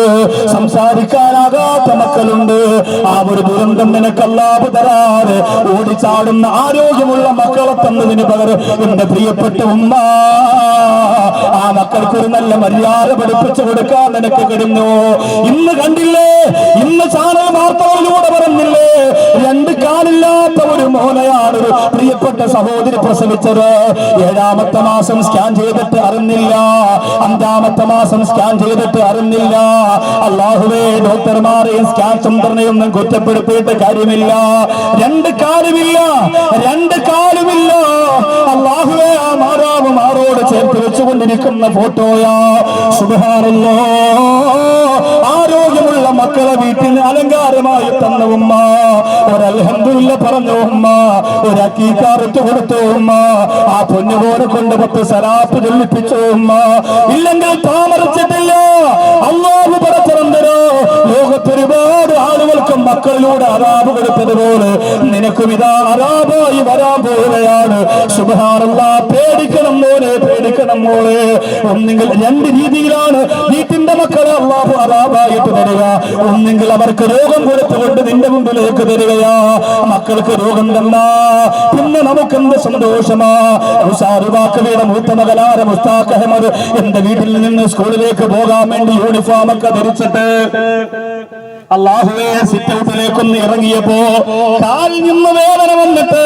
സംസാരിക്കാനാകാത്ത മക്കളുണ്ട്. ആ ഒരു ദുരന്തം നിനക്ക് അല്ലാഹു തരാതെ ഓടിച്ചാടുന്ന ആരോഗ്യമുള്ള മക്കളെ തന്നതിന് പകരം എന്റെ പ്രിയപ്പെട്ട ഉമ്മ ആ മക്കൾക്കൊരു നല്ല മര്യാദ പഠിപ്പിച്ചു കൊടുക്കാൻ നിനക്ക് കഴിഞ്ഞു. ഇന്ന് കണ്ടില്ലേ, ഇന്ന് ചാനൽ വാർത്തകളിലൂടെ പറഞ്ഞില്ലേ, 2 കാലില്ലാത്ത ഒരു മോനെയാണ് ഒരു പ്രിയപ്പെട്ട സഹോദരി പ്രസവിച്ചത്. 7ാമത്തെ മാസം സ്കാൻ ചെയ്തിട്ട് അറിഞ്ഞില്ല, 5ാമത്തെ മാസം സ്കാൻ ചെയ്തിട്ട് അറിഞ്ഞില്ല. അല്ലാഹുവേ, ഡോക്ടർമാരെയും സ്കാൻ സെന്ററിനെയൊന്നും കുറ്റപ്പെടുത്തിയിട്ട് കാര്യമില്ല. 2 കാലുമില്ല, 2 കാലുമില്ല. അല്ലാഹുവേ, ആ മാതാവ് മാറോട് ചേർത്ത് വെച്ചുകൊണ്ടിരിക്കുന്ന ഫോട്ടോയാ. സുബ്ഹാനല്ലാഹ്, ആരോഗ്യമുള്ള മക്കളെ വീട്ടിൽ അലങ്കാരമായി തന്ന ഉമ്മ, ഒരു അൽഹംദുലില്ലാ പറഞ്ഞു ഉമ്മ, ഒരു അക്കീക്കാറത്ത് കൊടുത്തു ഉമ്മ, ആ പൊന്നുപോലെ കൊണ്ട് 10 സലാത്ത് ചൊല്ലിപ്പിച്ചു ഉമ്മ. ഇല്ലെങ്കിൽ താമരച്ചിട്ടില്ല. അല്ലാഹു പടച്ചതന്തരോ ലോകത്തൊരുപാട് ആളുകൾക്ക് മക്കളിലൂടെ അറാബ് കൊടുത്തതുപോലെ നിനക്കും ഇതാ അറാബായി വരാൻ പോവുകയാണ്. സുബ്ഹാനല്ലാഹ്, പേടിക്കണം മോനെ, പേടിക്കണം മോളെ. ഒന്നെങ്കിൽ 2 രീതിയിലാണ് വീട്ടിന്റെ മക്കളെ അല്ലാഹു അറാബായിട്ട് തരിക. ഒന്നെങ്കിൽ അവർക്ക് രോഗം കൊടുത്തുകൊണ്ട് നിന്റെ മുമ്പിലേക്ക് തരികയാ. മക്കൾക്ക് രോഗം തന്നാ പിന്നെ നമുക്കെന്ത് സന്തോഷമാ. ഷാറുബാക്കവിയുടെ മൂത്ത മകനായ മുസ്താഖ് അഹമ്മദ് എന്റെ വീട്ടിൽ നിന്ന് സ്കൂളിലേക്ക് പോകാൻ വേണ്ടി യൂണിഫോം ഒക്കെ ധരിച്ചിട്ട് അല്ലാഹുവേ സിറ്റൗട്ടിലേക്കൊന്ന് ഇറങ്ങിയപ്പോ കാലിൽ നിന്ന് വേദന വന്നിട്ട്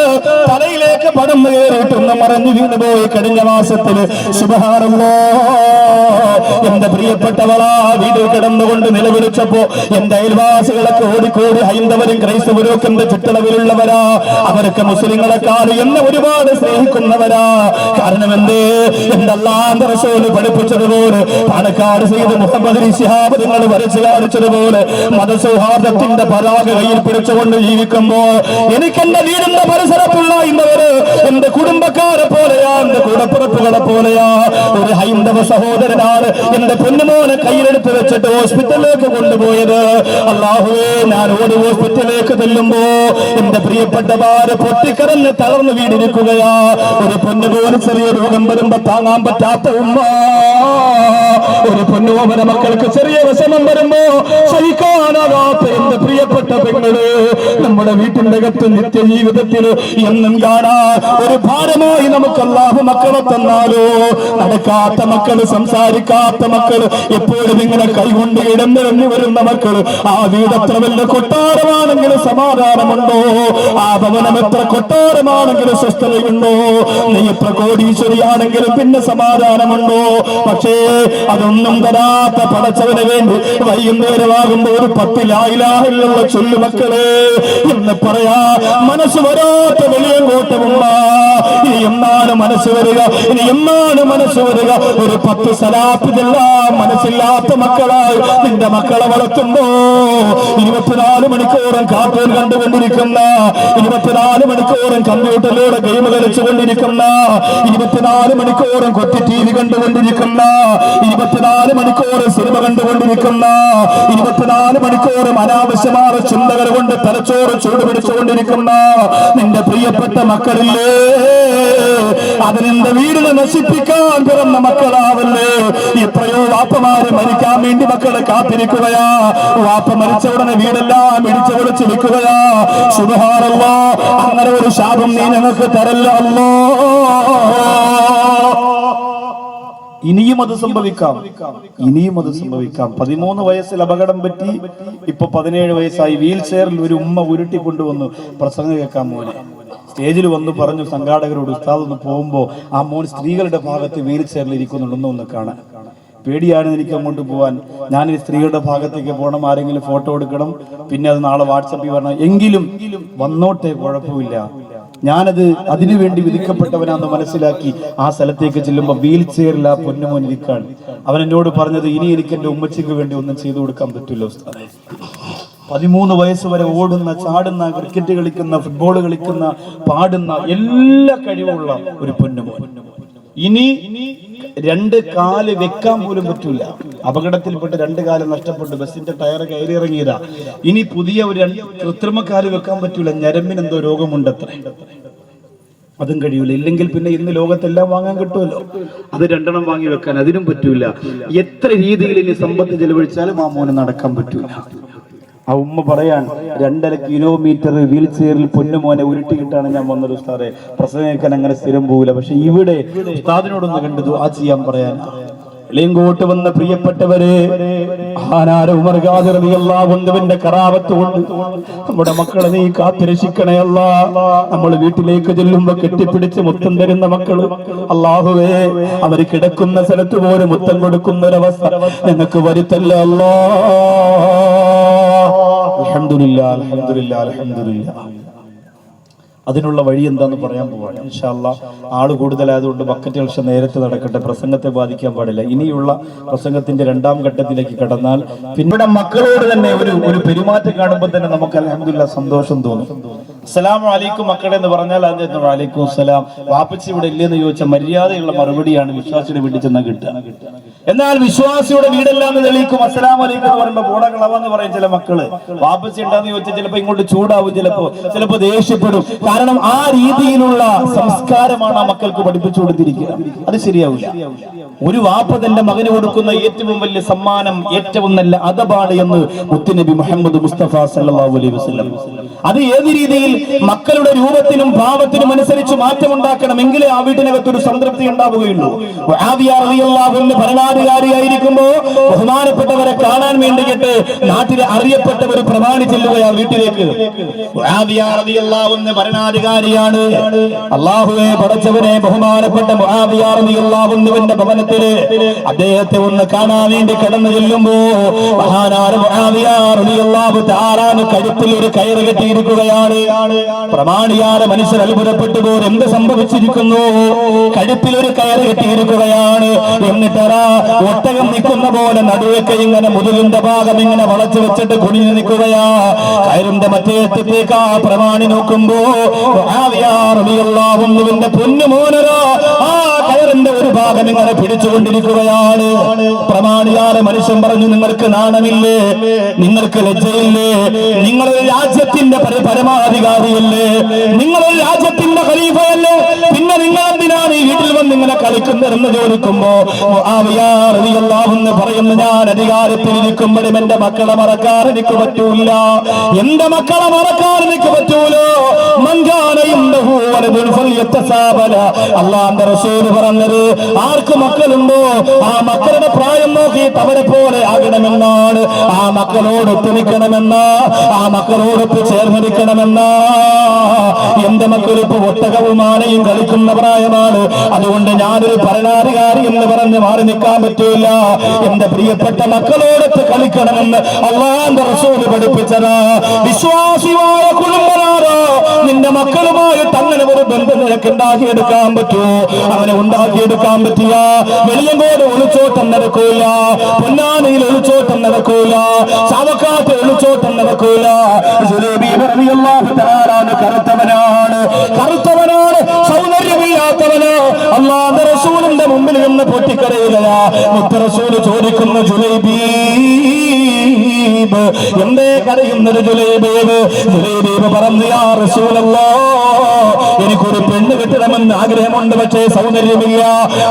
തലയിലേക്ക് പടന്നു കയറിയിട്ടൊന്ന് മറഞ്ഞു വീണുപോയി. കഴിഞ്ഞ മാസത്തില് സുബ്ഹാനല്ലാഹ്, എന്റെ പ്രിയപ്പെട്ടവളാ വീട്ടിൽ കിടന്നുകൊണ്ട് നിലവിളിച്ചപ്പോ എന്റെ അയൽവാസികളൊക്കെ ഓടിക്കോടി ഹൈന്ദവരും ക്രൈസ്തവരും ഒക്കെ എന്റെ ചുറ്റളവിലുള്ളവരാ. അവരൊക്കെ മുസ്ലിങ്ങളെക്കാൾ എന്നെ ഒരുപാട് സ്നേഹിക്കുന്നവരാ. കാരണം എന്തേ, എന്റെ അല്ലാഹുവിന്റെ റസൂല് പഠിപ്പിച്ചതുപോലെ പാണക്കാട് സയ്യിദ് മുഹമ്മദ് ശിഹാബ് നിങ്ങൾ വരച്ചു കാണിച്ചതുപോലെ മതസൗഹാർദ്ദത്തിന്റെ പതാക കയ്യിൽ പിടിച്ചുകൊണ്ട് ജീവിക്കുമ്പോ എനിക്ക് എന്റെ വീടിന്റെ പരിസരത്തുള്ള ഇന്നവര് എന്റെ കുടുംബക്കാരെ പോലെയാ, എന്റെ കൂടപ്പുറപ്പുകളെ പോലെയാ. ഒരു ഹൈന്ദവ സഹോദരനാണ് എന്റെ പൊന്നുമോനെ കയ്യിലെടുത്ത് വെച്ചിട്ട് ഹോസ്പിറ്റലിലേക്ക് കൊണ്ടുപോയത്. അല്ലാഹുവേ, ഞാൻ ഓടി ഹോസ്പിറ്റലിലേക്ക് ചെല്ലുമ്പോ എന്റെ പ്രിയപ്പെട്ട ഭാര്യ പൊട്ടിക്കരഞ്ഞ് തളർന്നു വീടിരിക്കുകയാ. ഒരു പൊന്നുപോലെ ചെറിയ രോഗം വരുമ്പോ താങ്ങാൻ പറ്റാത്ത ഉമ്മ, ഒരു പൊന്നുമോനെ മക്കൾക്ക് ചെറിയ വിഷമം വരുമ്പോ സഹിക്കാനാകാത്ത എന്റെ പ്രിയപ്പെട്ട പെങ്ങള് നമ്മുടെ വീട്ടിന്റെ അകത്ത് നിത്യജീവിതത്തിൽ എന്നും കാണാൻ ഒരു ഭാരമായി നമുക്ക് അല്ലാഹു മക്കളെ തന്നാലോ. നടക്കാത്ത മക്കള്, സംസാരിക്കാത്ത മക്കള്, എപ്പോഴും ഇങ്ങനെ കൈകൊണ്ട് ഇടന്നിറങ്ങി വരുന്ന മക്കള്. ആ വീട് എത്ര വലിയ കൊട്ടാരമാണെങ്കിലും സമാധാനമുണ്ടോ? ആ ഭവനം എത്ര കൊട്ടാരമാണെങ്കിലും സ്വസ്ഥതയുണ്ടോ? നീ എത്ര കോടീശ്വരിയാണെങ്കിലും പിന്നെ സമാധാനമുണ്ടോ? പക്ഷേ അതൊന്നും തരാത്ത പടച്ചവന് വേണ്ടി വൈകുന്നേരമാകുമ്പോൾ ഒരു 10 ലാ ഇലാഹ ഇല്ലല്ലാഹ് ചൊല്ലു മക്കളെ എന്ന് പറയാ മനസ്സ് വരാത്ത വലിയ കോട്ടമുള്ള. ഇനി എന്നാണ് മനസ്സ് വരിക? ഇനി എന്നാണ് മനസ്സ് വരിക? ഒരു 10 സലാത്ത് ചെല്ലാൻ മനസ്സില്ലാത്ത മക്കളായി നിന്റെ മക്കളെ വളർത്തുമ്പോ 24 മണിക്കൂറും കാർട്ടൂൺ കണ്ടുകൊണ്ടിരിക്കുന്ന, 24 മണിക്കൂറും കമ്പ്യൂട്ടറിലൂടെ ഗെയിം കളിച്ചുകൊണ്ടിരിക്കുന്ന, 24 മണിക്കൂറും കൊത്തി TV കണ്ടുകൊണ്ടിരിക്കുന്ന, 24 മണിക്കൂർ സിനിമ കണ്ടുകൊണ്ടിരിക്കുന്ന, 24 മണിക്കൂറും അനാവശ്യമായ ചിന്തകൾ കൊണ്ട് തലച്ചോറ് ചൂടുപിടിച്ചുകൊണ്ടിരിക്കുന്ന നിന്റെ പ്രിയപ്പെട്ട മക്കളില്ലേ, അതിനെന്റെ വീടിനെ നശിപ്പിക്കാൻ പിറന്ന മക്കളാവല്ലേ. എത്രയോ വാപ്പമാര് മരിക്കാൻ വേണ്ടി മക്കളെ കാത്തിരിക്കുകയാ. വാപ്പ മരിച്ച ഉടനെ വീടെല്ലാം ഇടിച്ചു പൊളിച്ച് വിൽക്കുകയാ. സുബ്ഹാനല്ലാഹ്, അങ്ങനെ ഒരു ശാപം നീ ഞങ്ങൾക്ക് തരല്ല അല്ലാ. ഇനിയും അത് സംഭവിക്കാം, ഇനിയും അത് സംഭവിക്കാം. 13 വയസ്സിൽ അപകടം പറ്റി, ഇപ്പൊ 17 വയസ്സായി. വീൽ ചെയറിൽ ഒരു ഉമ്മ ഉരുട്ടിക്കൊണ്ടുവന്നു പ്രസംഗം കേൾക്കാൻ മോനെ സ്റ്റേജിൽ വന്ന് പറഞ്ഞു സംഘാടകരോട്, ഉസ്താദ് ഒന്ന് പോകുമ്പോ ആ മോൻ സ്ത്രീകളുടെ ഭാഗത്ത് വീൽ ചെയറിൽ ഇരിക്കുന്നുണ്ടെന്ന് ഒന്ന് കാണാൻ. പേടിയാണ് എനിക്ക് അങ്ങോട്ട് പോകാൻ. ഞാൻ ഈ സ്ത്രീകളുടെ ഭാഗത്തേക്ക് പോകണം, ആരെങ്കിലും ഫോട്ടോ എടുക്കണം, പിന്നെ അത് നാളെ വാട്സപ്പിൽ വരണം. എങ്കിലും വന്നോട്ടെ, കുഴപ്പമില്ല. ഞാനത് അതിനുവേണ്ടി വിധിക്കപ്പെട്ടവനാന്ന് മനസ്സിലാക്കി ആ സ്ഥലത്തേക്ക് ചെല്ലുമ്പോൾ വീൽ ചെയറിൽ ആ പൊന്നുമോൻ ഇരിക്കാണ്. അവൻ എന്നോട് പറഞ്ഞത്, ഇനി എനിക്ക് എൻ്റെ ഉമ്മച്ചിക്ക് വേണ്ടി ഒന്നും ചെയ്തു കൊടുക്കാൻ പറ്റില്ല ഉസ്താദേ. 13 വയസ്സ് വരെ ഓടുന്ന, ചാടുന്ന, ക്രിക്കറ്റ് കളിക്കുന്ന, ഫുട്ബോൾ കളിക്കുന്ന, പാടുന്ന എല്ലാ കഴിവുള്ള ഒരു പൊന്നുമോൻ. ഇനി 2 കാല് വെക്കാൻ പോലും പറ്റൂല. അപകടത്തിൽപ്പെട്ട് 2 കാല് നഷ്ടപ്പെട്ടു, ബസിന്റെ ടയർ കയറി ഇറങ്ങിയതാ. ഇനി പുതിയ ഒരു കൃത്രിമ കാല് വെക്കാൻ പറ്റൂല, ഞരമ്പിന് എന്തോ രോഗമുണ്ടത്രേ, അതും കഴിയൂല. ഇല്ലെങ്കിൽ പിന്നെ ഇന്ന് ലോകത്തെല്ലാം വാങ്ങാൻ കിട്ടുമല്ലോ, അത് 2 വാങ്ങി വെക്കാൻ അതിനും പറ്റൂല. എത്ര രീതിയിൽ ഇനി സമ്പത്ത് ചെലവഴിച്ചാലും ആ മോന് നടക്കാൻ പറ്റൂല. ആ ഉമ്മ പറയാൻ 2.5 കിലോമീറ്റർ വീൽ ചെയറിൽ പൊന്നുമോനെ ഉരുട്ടിയിട്ടാണ് ഞാൻ വന്നത് ഉസ്താദെ. പ്രസംഗിക്കാൻ അങ്ങനെ സ്ഥിരം പോവില്ല, പക്ഷെ ഇവിടെ ഉസ്താദിനോടൊന്ന് കണ്ടു ദുആ ചെയ്യാൻ പറയാൻ. ഇളയങ്കോട്ട് വന്ന പ്രിയപ്പെട്ടവരെ, ഉമർ ഖാദി റളിയല്ലാഹു അൻഹുവിന്റെ കറാമത്ത് കൊണ്ട് നമ്മുടെ മക്കളെ നീ കാത്തുരക്ഷിക്കണേ അല്ലാഹ്. നമ്മൾ വീട്ടിലേക്ക് ചെല്ലുമ്പോ കെട്ടിപ്പിടിച്ച് മുത്തം തരുന്ന മക്കള്, അല്ലാഹുവേ, അവർ കിടക്കുന്ന സ്ഥലത്ത് പോലും മുത്തം കൊടുക്കുന്ന ഒരവസ്ഥ ഞങ്ങൾക്ക് വരുത്തല്ലേ അല്ലാഹ്. അൽഹംദുലില്ലാഹ്, അൽഹംദുലില്ലാഹ്, അൽഹംദുലില്ലാഹ്. അതിനുള്ള വഴി എന്താന്ന് പറയാൻ പോവാണ് ഇൻഷാ അല്ലാഹ്. ആള് കൂടുതലായതുകൊണ്ട് ബക്കറ്റ് കളക്ഷൻ നേരത്തെ നടക്കട്ടെ, പ്രസംഗത്തെ ബാധിക്കാൻ പാടില്ല. ഇനിയുള്ള പ്രസംഗത്തിന്റെ 2ാം ഘട്ടത്തിലേക്ക് കടന്നാൽ പിന്നെ മക്കളോട് തന്നെ ഒരു പെരുമാറ്റം കാണുമ്പോൾ തന്നെ നമുക്ക് അൽഹംദുലില്ലാഹ് സന്തോഷം തോന്നും. അസ്സലാമു അലൈക്കും മക്കളെ എന്ന് പറഞ്ഞാൽ അതിന് വഅലൈക്കും അസ്സലാം, വാപ്പച്ചി ഇവിടെ ഇല്ലെന്ന് ചോദിച്ചാൽ മര്യാദയുള്ള മറുപടിയാണ് വിശ്വാസിയുടെ വീട്ടിൽ ചെന്നാൽ കിട്ടുക. എന്നാൽ വിശ്വാസിയുടെ വീടല്ലാന്ന് തെളിയിക്കും അസ്സലാമു അലൈക്കും എന്ന് പറയുമ്പോൾ പോടകളവെന്ന് പറയും ചില മക്കള്. വാപ്പച്ചി ഉണ്ടാന്ന് ചോദിച്ചാൽ ചിലപ്പോ ഇങ്ങോട്ട് ചൂടാവും, ചിലപ്പോ ദേഷ്യപ്പെടും. കാരണം ആ രീതിയിലുള്ള സംസ്കാരമാണ് ആ മക്കൾക്ക് പഠിപ്പിച്ചു കൊടുത്തിരിക്കുക. അത് ശരിയാവില്ല. ഒരു വാപ്പ തന്റെ മകന് കൊടുക്കുന്ന ഏറ്റവും വലിയ സമ്മാനം, ഏറ്റവും നല്ല അദബാണ് എന്ന് മുത്തുനബി മുഹമ്മദ് മുസ്തഫ സല്ലല്ലാഹു അലൈഹി വസല്ലം. അത് ഏത് രീതിയിൽ മക്കളുടെ രൂപത്തിനും ഭാവത്തിനും അനുസരിച്ച് മാറ്റമുണ്ടാക്കണമെങ്കിലേ ആ വീട്ടിനകത്തൊരു സംതൃപ്തി ഉണ്ടാവുകയുള്ളൂ. മുആവിയ റളിയല്ലാഹു അൻഹു ഭരണാധികാരിയായിരിക്കുമ്പോ ബഹുമാനപ്പെട്ടവരെ കാണാൻ വേണ്ടിയിട്ട് നാട്ടിലെ അറിയപ്പെട്ട ഒരു പ്രമാണി ചെല്ലുകയാ വീട്ടിലേക്ക്. മുആവിയ റളിയല്ലാഹു അൻഹു ഭരണാധികാരിയാണ്. അല്ലാഹുവേ, പടച്ചവനെ, ബഹുമാനപ്പെട്ട മുആവിയ റളിയല്ലാഹു അൻഹുവിന്റെ ഭവനത്തില് അദ്ദേഹത്തെ ഒന്ന് കാണാൻ വേണ്ടി കടന്നു ചെല്ലുമ്പോ മഹാനായ മുആവിയ റളിയല്ലാഹു തആല കഴുത്തിൽ ഒരു കയറ് കെട്ടിയിരിക്കുകയാണ്. പ്രമാണിയായ മനുഷ്യർ അത്ഭുതപ്പെട്ടു പോലും എന്ത് സംഭവിച്ചിരിക്കുന്നു? കഴുത്തിൽ ഒരു കയറ് കെട്ടിയിരിക്കുകയാണ്. എന്നിട്ട് ഒട്ടകം നിൽക്കുന്ന പോലെ നടുവൊക്കെ ഇങ്ങനെ മുതുകിന്റെ ഭാഗം ഇങ്ങനെ വളച്ചു വെച്ചിട്ട് കുനിഞ്ഞു നിൽക്കുകയാ. കയറിന്റെ മറ്റേ അറ്റത്തേക്ക് ആ പ്രമാണി നോക്കുമ്പോ ന്റെ പൊന്നുമോനോ ആ കയറിന്റെ ഒരു ഭാഗം ഇങ്ങനെ പിടിച്ചുകൊണ്ടിരിക്കുകയാണ്. പ്രമാണിയായ മനുഷ്യൻ പറഞ്ഞു, നിങ്ങൾക്ക് നാണമില്ലേ? നിങ്ങൾക്ക് ലജ്ജയില്ലേ? നിങ്ങളൊരു രാജ്യത്തിന്റെ പരമാധികാരിയല്ലേ? നിങ്ങളൊരു രാജ്യത്തിന്റെ ഖലീഫയല്ലേ? പിന്നെ നിങ്ങൾ എന്തിനാണ് ഈ വീട്ടിൽ വന്ന് ഇങ്ങനെ കളിക്കുന്നതെന്ന് ചോദിക്കുമ്പോ പറയുന്നു, ഞാൻ അധികാരത്തിലിരിക്കുമ്പോഴും എന്റെ മക്കളെ മറക്കാൻ എനിക്ക് പറ്റൂല. എന്റെ മക്കളെ മറക്കാൻ എനിക്ക് പറ്റൂലോ. അല്ലാഹുവിന്റെ റസൂൽ പറഞ്ഞത്, ആർക്ക് മക്കളുണ്ടോ ആ മക്കളുടെ പ്രായം നോക്കിയിട്ട് അവരെ പോലെ ആകണമെന്നാണ്. ആ മക്കളോട് ഒത്തുനിൽക്കണമെന്ന, ആ മക്കളോടൊത്ത് ചേർന്നിരിക്കണമെന്ന. എന്റെ മക്കളിപ്പോ ഒട്ടകവും ആനയും കളിക്കുന്ന പ്രായമാണ്. അതുകൊണ്ട് ഞാനൊരു ഭരണാധികാരി എന്ന് പറഞ്ഞ് മാറി നിൽക്കാൻ പറ്റൂല. എന്റെ പ്രിയപ്പെട്ട മക്കളോടൊത്ത് കളിക്കണമെന്ന് അല്ലാഹുവിന്റെ റസൂൽ പഠിപ്പിച്ചതാ. വിശ്വാസിയായ കുടുംബനാരോ നിന്റെ മക്കളുമായിട്ട് അങ്ങനെ ഒരു ബന്ധം നിനക്ക് ഉണ്ടാക്കിയെടുക്കാൻ പറ്റുമോ? അവനെ ഉണ്ടാക്കിയെടുക്കാൻ പറ്റിയ വെളിയങ്കോട് ഒളിച്ചോട്ടം നടക്കൂല, പൊന്നാനിയിൽ ഒളിച്ചോട്ടം നടക്കൂല, ചാവക്കാട്ട് ഒളിച്ചോട്ടം നടക്കൂല. കറുത്തവനാണ്, കറുത്തവനാണ്, സൗന്ദര്യമില്ലാത്തവന്. അല്ലാഹുവിന്റെ റസൂലിന്റെ മുമ്പിൽ നിന്ന് പൊട്ടിക്കരയുകയാ. മുത്ത് റസൂൽ ചോദിക്കുന്നു, ജുലൈബീബ് എന്തേ കരയുന്നത്? ജുലൈബീബ് പറഞ്ഞു, യാ റസൂലല്ലാഹ്, എനിക്കൊരു പെണ്ണ് കിട്ടണമെന്ന് ആഗ്രഹമുണ്ട്, പക്ഷേ സൗന്ദര്യമില്ല.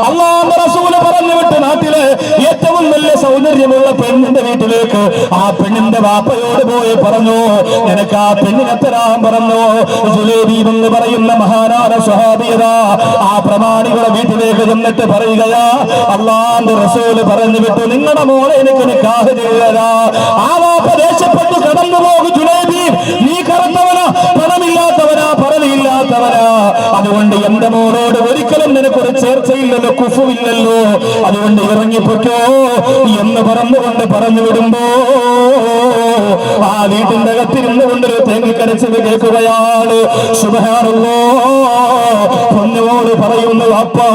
അല്ലാഹുവിന്റെ റസൂൽ പറഞ്ഞു വിട്ട് നാട്ടിലെ ഏറ്റവും നല്ല സൗന്ദര്യമുള്ള പെണ്ണിന്റെ വീട്ടിലേക്ക് ആ പെണ്ണിന്റെ വാപ്പയോട് പോയി പറഞ്ഞു, നിനക്ക് ആ പെണ്ണിനെ തരാൻ പറഞ്ഞു. ജുലൈബീബ് എന്ന് പറയുന്ന മഹാനായ സ്വഹാബിയത ആ പ്രമാണികളുടെ വീട്ടിലേക്ക് ചെന്നിട്ട് പറയുകയാ, അല്ലാഹുവിന്റെ റസൂൽ പറഞ്ഞു വിട്ടു, നിങ്ങളുടെ മോളെ എനിക്ക് നിക്കാഹ് ചെയ്തതാ. ആ വാപ്പ ദേഷ്യപ്പെട്ടു കടന്നു പോകും. ജുലൈബീബ്, നീ കറുത്തവനാ, പണമില്ലാത്തവനാ, പണമില്ലാത്തവനാ. അതുകൊണ്ട് എന്റെ മോളോട് ഒരിക്കലും നിനക്കൊരു ചേർച്ചയില്ലല്ലോ, കുഫുവില്ലല്ലോ, അതുകൊണ്ട് ഇറങ്ങിപ്പോറ്റോ എന്ന് പറഞ്ഞുകൊണ്ട് പറഞ്ഞു വിടുമ്പോ ആ വീട്ടിന്റെ അകത്തിരുന്നു കൊണ്ടൊരു തേങ്ങിക്കരച്ചത് കേൾക്കുകയാണ്. സുബ്ഹാനല്ലാഹ്, പൊന്നുമോള് പറയുന്നു, അപ്പാ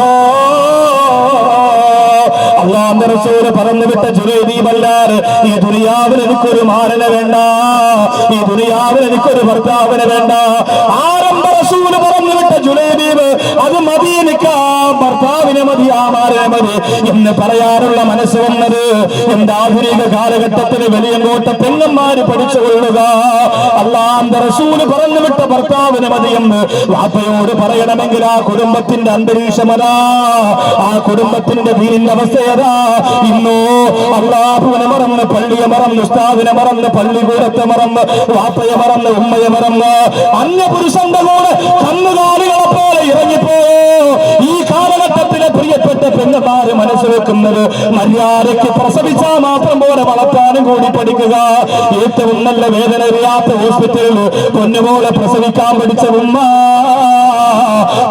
അല്ലാഹുവിന്റെ റസൂൽ പറഞ്ഞു വിട്ട ജുലൈബീബല്ലാതെ ഈ ദുനിയാവിൽ എനിക്കൊരു മാരനെ വേണ്ട, ഈ ദുനിയാവിൽ എനിക്കൊരു ഭർത്താവിനെ വേണ്ട. ആരംഭ റസൂൽ പറഞ്ഞു വിട്ട ജുലൈബീബ് അത് മതി, എനിക്ക് ആ ഭർത്താവിനെ മതി, ആ മാരനെ മതി എന്ന് പറയാനുള്ള മനസ്സ് വന്നത് എന്റെ ആധുനിക കാലഘട്ടത്തിൽ വലിയങ്കോട്ട പെങ്ങന്മാര് പഠിച്ചുകൊള്ളുക. അല്ലാഹുവിന്റെ റസൂൽ പറഞ്ഞു വിട്ട ഭർത്താവിനെ മതിയെന്ന് വാപ്പയോട് പറയണമെങ്കിൽ ആ കുടുംബത്തിന്റെ അന്തരീക്ഷമതാ, ആ കുടുംബത്തിന്റെ ദീനിന്റെ അവസ്ഥയതാ. ഇന്നോ അല്ലാഹുവിനെ മറന്ന്, പള്ളിയെ മറന്ന്, ഉസ്താദിനെ മറന്ന്, പള്ളിക്കൂടത്തെ മറന്ന്, വാപ്പയെ മറന്ന്, ഉമ്മയെ മറന്ന് അന്യപുരുഷന്റെ കൂടെ കന്നുകാലികളെ പോലെ ഇറങ്ങിപ്പോയോ. ഈ കാലഘട്ടത്തിലെ പ്രിയപ്പെട്ട പെണ്ണുമാര് മനസ്സ് വെക്കുന്നത് മര്യാദയ്ക്ക് പ്രസവിച്ചാൽ മാത്രം പോലെ വളർത്താനും കൂടി പഠിക്കുക. ഏറ്റവും നല്ല വേദന അറിയാത്ത ഹോസ്പിറ്റലിൽ പൊന്നുപോലെ പ്രസവിക്കാൻ പഠിച്ച ഉമ്മ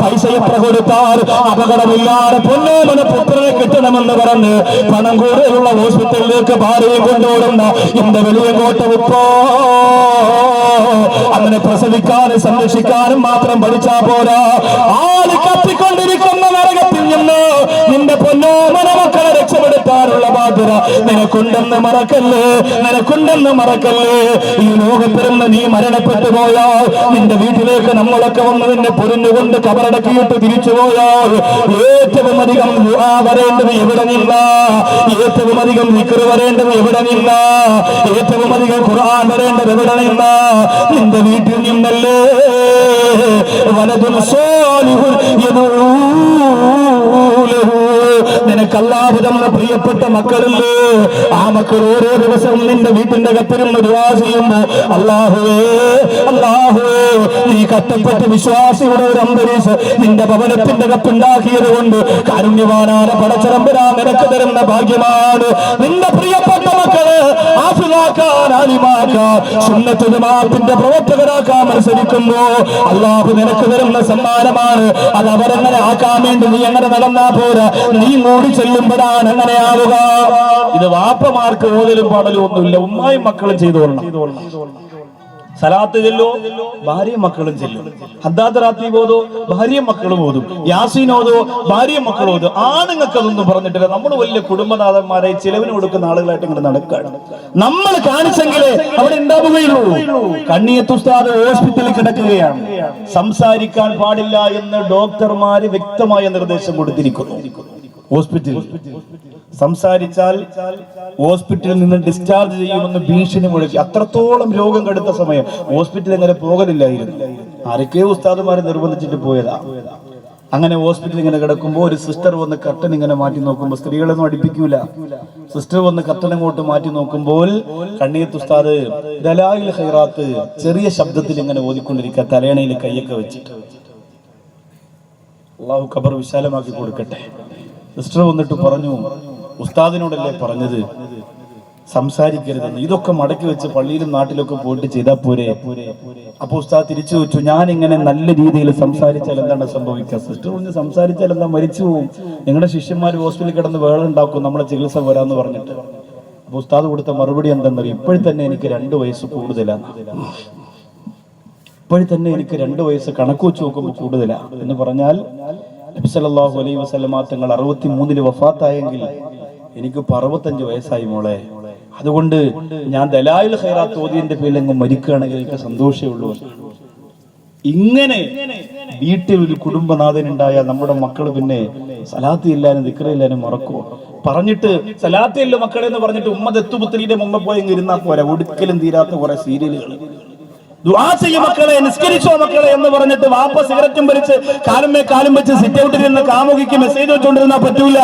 പൈസ എത്ര കൊടുത്താൽ അപകടമില്ലാതെ പൊന്നോമന പുത്രനെ കിട്ടണമെന്ന് പറഞ്ഞ് പണം കൂടെയുള്ള ഹോസ്പിറ്റലിലേക്ക് ഭാര്യയും കൊണ്ടുപോടുന്ന എന്റെ വലിയ കോട്ട ഉപ്പോ. അങ്ങനെ പ്രസവിക്കാനും സംരക്ഷിക്കാനും മാത്രം പഠിച്ചാ പോരാ, ആള് കത്തിക്കൊണ്ടിരിക്കുന്ന നരകത്തിൽ നിന്ന് നിന്റെ പൊന്നോമന മക്കളെ രക്ഷപ്പെടുത്താനുള്ള ബാധ്യത നിനക്കുണ്ടെന്ന് മറക്കല്ലേ, നിനക്കുണ്ടെന്ന് മറക്കല്ലേ. ഈ ലോകത്തിരുന്ന് നീ മരണപ്പെട്ടു പോയാൽ നിന്റെ വീട്ടിലേക്ക് നമ്മളൊക്കെ വന്ന് നിന്നെ പൊരിഞ്ഞുകൊണ്ട് കബറടക്കിയിട്ട് തിരിച്ചു പോയാൽ ഏറ്റവും അധികം ദുആ വരേണ്ടത് എവിടെ നിന്ന, ഏറ്റവും അധികം ദിക്ർ വരേണ്ടത് എവിടെ നിന്ന, ഏറ്റവും അധികം ഖുർആൻ വരേണ്ടത് എവിടെ നിന്ന, നിന്റെ വീട്ടിൽ നിന്നല്ലേ. വലതുൽ സാലിഹുൻ യദഊ ലഹു, നിനക്ക് അല്ലാഹു തന്ന പ്രിയപ്പെട്ട മക്കളില്ലേ, ആ മക്കൾ ഓരോ ദിവസവും നിന്റെ വീട്ടിന്റെ അകത്തിരുന്ന് ദുആ ചെയ്യുമ്പോ അല്ലാഹുവേ, അല്ലാഹുവേ നീ കഷ്ടപ്പെട്ട് വിശ്വാസിയുടെ ഒരു അന്തരീക്ഷം നിന്റെ ഭവനത്തിന്റെ അകത്തുണ്ടാക്കിയത് കൊണ്ട് കാരുണ്യവാനായ പടച്ചതമ്പുരാൻ നിനക്ക് തരുന്ന ഭാഗ്യമാണ്. നിന്റെ പ്രിയപ്പെട്ട മക്കള് ആഫിലാക്കാൻ, ആലിമാക്കാൻ, സുന്നത്ത് ജമാഅത്തിന്റെ പ്രവർത്തകരാക്കാൻ മത്സരിക്കുമ്പോ അല്ലാഹു നിനക്ക് തരുന്ന സമ്മാനമാണ്. അത് അവരെങ്ങനെ ആക്കാൻ വേണ്ടി നീ എങ്ങനെ നടന്നാ പോരാ, നീ കൂടി ചെല്ലുമ്പോഴാണ് അങ്ങനെ ആവുക. ഇത് വാപ്പമാർക്ക് ഓതലും പാടലും ഒന്നുമില്ല, ഉമ്മായും മക്കളും ചെയ്തോളണം. സലാത്ത് ചെല്ലോ, ഭാര്യയും മക്കളും ചെല്ലും. ഹദ്ദാത്ത് റാത്തീബ് ഓതോ, ഭാര്യയും മക്കളും ഓതും. യാസീൻ ഓതോ, ഭാര്യയും മക്കളും ഓതും. ആണുങ്ങൾക്ക് അതൊന്നും പറഞ്ഞിട്ടില്ല. നമ്മൾ വലിയ കുടുംബനാഥന്മാരെ ചിലവിന് കൊടുക്കുന്ന ആളുകളായിട്ട് ഇങ്ങനെ നടക്കുകയാണ്. നമ്മൾ കാണിച്ചെങ്കിലേ അവിടെ ഉണ്ടാവുകയുള്ളൂ. കണ്ണിയത്ത് ഉസ്താദ് ഹോസ്പിറ്റലിൽ കിടക്കുകയാണ്, സംസാരിക്കാൻ പാടില്ല എന്ന് ഡോക്ടർമാര് വ്യക്തമായ നിർദ്ദേശം കൊടുത്തിരിക്കുന്നു. ഹോസ്പിറ്റലിൽ സംസാരിച്ചാൽ ഹോസ്പിറ്റലിൽ നിന്ന് ഡിസ്ചാർജ് ചെയ്യുമെന്ന് ഭീഷണി മുഴക്കി. അത്രത്തോളം രോഗം കടുത്ത സമയം ഹോസ്പിറ്റലിൽ എങ്ങനെ പോകലില്ലായിരുന്നു. ആരൊക്കെയോ ഉസ്താദുമാരെ നിർബന്ധിച്ചിട്ട് പോയതാ. അങ്ങനെ ഹോസ്പിറ്റലിൽ ഇങ്ങനെ കിടക്കുമ്പോൾ ഒരു സിസ്റ്റർ വന്ന് കർട്ടൻ ഇങ്ങനെ മാറ്റി നോക്കുമ്പോൾ, സ്ത്രീകളൊന്നും അടുപ്പിക്കൂല, സിസ്റ്റർ വന്ന് കർട്ടൻ അങ്ങോട്ട് മാറ്റി നോക്കുമ്പോൾ കണ്ണിയത്ത് ഉസ്താദ് ദലായിൽ ഖൈറാത്ത് ചെറിയ ശബ്ദത്തിൽ ഇങ്ങനെ ഓതിക്കൊണ്ടിരിക്കുക, തലയണയിൽ കൈയൊക്കെ വെച്ചിട്ട്. അള്ളാഹു ഖബർ വിശാലമാക്കി കൊടുക്കട്ടെ. സിസ്റ്റർ വന്നിട്ട് പറഞ്ഞു, ഉസ്താദിനോടല്ലേ പറഞ്ഞത് സംസാരിക്കരുതെന്ന്, ഇതൊക്കെ മടക്കി വെച്ച് പള്ളിയിലും നാട്ടിലൊക്കെ പോയിട്ട് ചെയ്താൽ പോരെ. അപ്പൊ ഉസ്താദ് തിരിച്ചു വെച്ചു, ഞാൻ ഇങ്ങനെ നല്ല രീതിയിൽ സംസാരിച്ചാൽ എന്താണ് സംഭവിക്കുക? സിസ്റ്റർ പറഞ്ഞ്, സംസാരിച്ചാൽ എന്താ, മരിച്ചു പോകും, നിങ്ങളുടെ ശിഷ്യന്മാർ ഹോസ്പിറ്റലിൽ കിടന്ന് വേളം ഉണ്ടാക്കും, നമ്മളെ ചികിത്സ വരാന്ന് പറഞ്ഞിട്ട്. അപ്പൊ ഉസ്താദ് കൊടുത്ത മറുപടി എന്താണെന്നറിയും, ഇപ്പോഴും തന്നെ എനിക്ക് 2 വയസ്സ് കൂടുതലാണ്, ഇപ്പോഴും തന്നെ എനിക്ക് 2 വയസ്സ് കണക്ക് വെച്ച് നോക്കുമ്പോൾ കൂടുതലാണ് എന്ന് പറഞ്ഞാൽ നബി സല്ലല്ലാഹു അലൈഹി വസല്ലമ തങ്ങൾ 63 വഫാത്തായെങ്കിൽ എനിക്ക് 65 വയസ്സായി മോളെ. അതുകൊണ്ട് ഞാൻ ദലായിൽ ഖൈറാത്ത് ഓതിയതിന്റെ പേരിൽ അങ്ങ് മരിക്കുകയാണെങ്കിൽ എനിക്ക് സന്തോഷമേ ഉള്ളൂ. ഇങ്ങനെ വീട്ടിൽ ഒരു കുടുംബനാഥൻ ഉണ്ടായാൽ നമ്മുടെ മക്കൾ പിന്നെ സലാത്ത് ഇല്ലാനും ദിക്റില്ലാനും മറക്കുമോ? പറഞ്ഞിട്ട് സലാത്തില്ല മക്കളെ എന്ന് പറഞ്ഞിട്ട് ഉമ്മദത്തുപുത്രിയുടെ മുമ്പ് പോയി ഇരുന്നാ പോരാ, ഒടുക്കലും തീരാത്ത കുറെ സീരിയലുകൾ. ദുആ ചെയ്യ മക്കളെ, നിസ്കരിച്ചോ മക്കളെ എന്ന് പറഞ്ഞിട്ട് വാപ്പ സിഗരറ്റും വലിച്ച് കാലും വെച്ച് സിറ്റ് ഔട്ടിൽ നിന്ന് കാമുകിക്ക് മെസ്സേജ് വെച്ചുകൊണ്ടിരുന്നാ പറ്റൂല.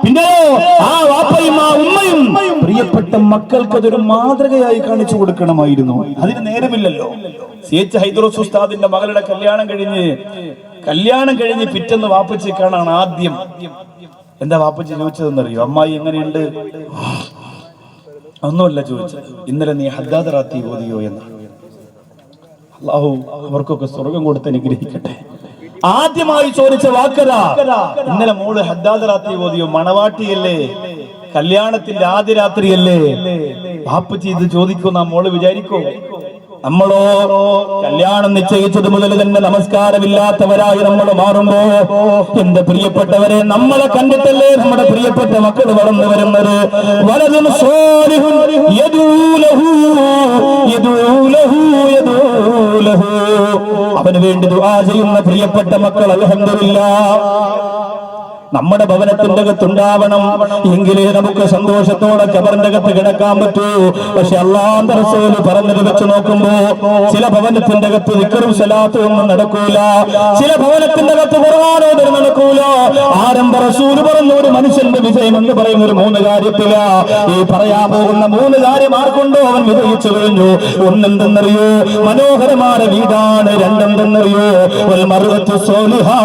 പിന്നെയോ ആ വാപ്പയും ആ ഉമ്മയും പ്രിയപ്പെട്ട മക്കൾക്ക് അതൊരു മാതൃകയായി കാണിച്ചു കൊടുക്കണമായിരുന്നു. അതിന് നേരമില്ലല്ലോ. CH ഹൈദ്രോസ് ഉസ്താദിന്റെ മകളുടെ കല്യാണം കഴിഞ്ഞ് പിറ്റേന്ന് വാപ്പച്ചി കാണാണ് ആദ്യം. എന്താ വാപ്പച്ചി ചോദിച്ചതെന്നറിയോ? അമ്മായി എങ്ങനെയുണ്ട്? ഒന്നുമല്ല ചോദിച്ചത്, ഇന്നലെ നീ ഹദ്ദാത്ത് റാത്തീബ് ഓതിയോ എന്നാണ്. അല്ലാഹു അവർക്കൊക്കെ സ്വർഗം കൊടുത്ത് അനുഗ്രഹിക്കട്ടെ. ആദ്യമായി ചോദിച്ച വാക്കതാ. ഇന്നലെ മോള് ഹദ്ദാദ് റാത്തി ഓതിയോ? മണവാട്ടിയല്ലേ, കല്യാണത്തിന്റെ ആദ്യ രാത്രിയല്ലേ? വാപ്പച്ചി ഇത് ചോദിക്കുന്ന മോള് വിചാരിക്കോ? നമ്മളോ കല്യാണം നിശ്ചയിച്ചത് മുതൽ തന്നെ നമസ്കാരമില്ലാത്തവരായി നമ്മൾ മാറുമ്പോ, എന്റെ പ്രിയപ്പെട്ടവരെ, നമ്മളെ കണ്ടിട്ടല്ലേ നമ്മുടെ പ്രിയപ്പെട്ട മക്കൾ വളർന്നു വരുന്നത്. വലതും അവന് വേണ്ടി ദുആ ചെയ്യുന്ന പ്രിയപ്പെട്ട മക്കൾ അൽഹംദുലില്ലാഹ് നമ്മുടെ ഭവനത്തിന്റെ അകത്തുണ്ടാവണം. എങ്കിലേ നമുക്ക് സന്തോഷത്തോടെ ഖബറിന്റെ അകത്ത് കിടക്കാൻ പറ്റൂ. പക്ഷെ അല്ലാഹുവിന്റെ റസൂൽ പറഞ്ഞത് വെച്ച് നോക്കുമ്പോ ചില ഭവനത്തിന്റെ അകത്ത് ദിക്റും സലാത്തും ഒന്നും നടക്കൂല. ചില ഭവനത്തിന്റെ അകത്ത് ഖുർആനോദനം നടക്കൂല. ആരംഭ റസൂൽ പറഞ്ഞ ഒരു മനുഷ്യന്റെ വിജയം എന്ന് പറയുന്ന ഒരു 3 കാര്യത്തില. ഈ പറയാൻ പോകുന്ന 3 കാര്യം ആർക്കുണ്ടോ അവൻ വിജയിച്ചു കഴിഞ്ഞു. ഒന്നെന്തെന്നറിയോ? മനോഹരമായ വീടാണ്. രണ്ടെന്തെന്നറിയോ? വൽ മർഅത്തു സ്വാലിഹാ,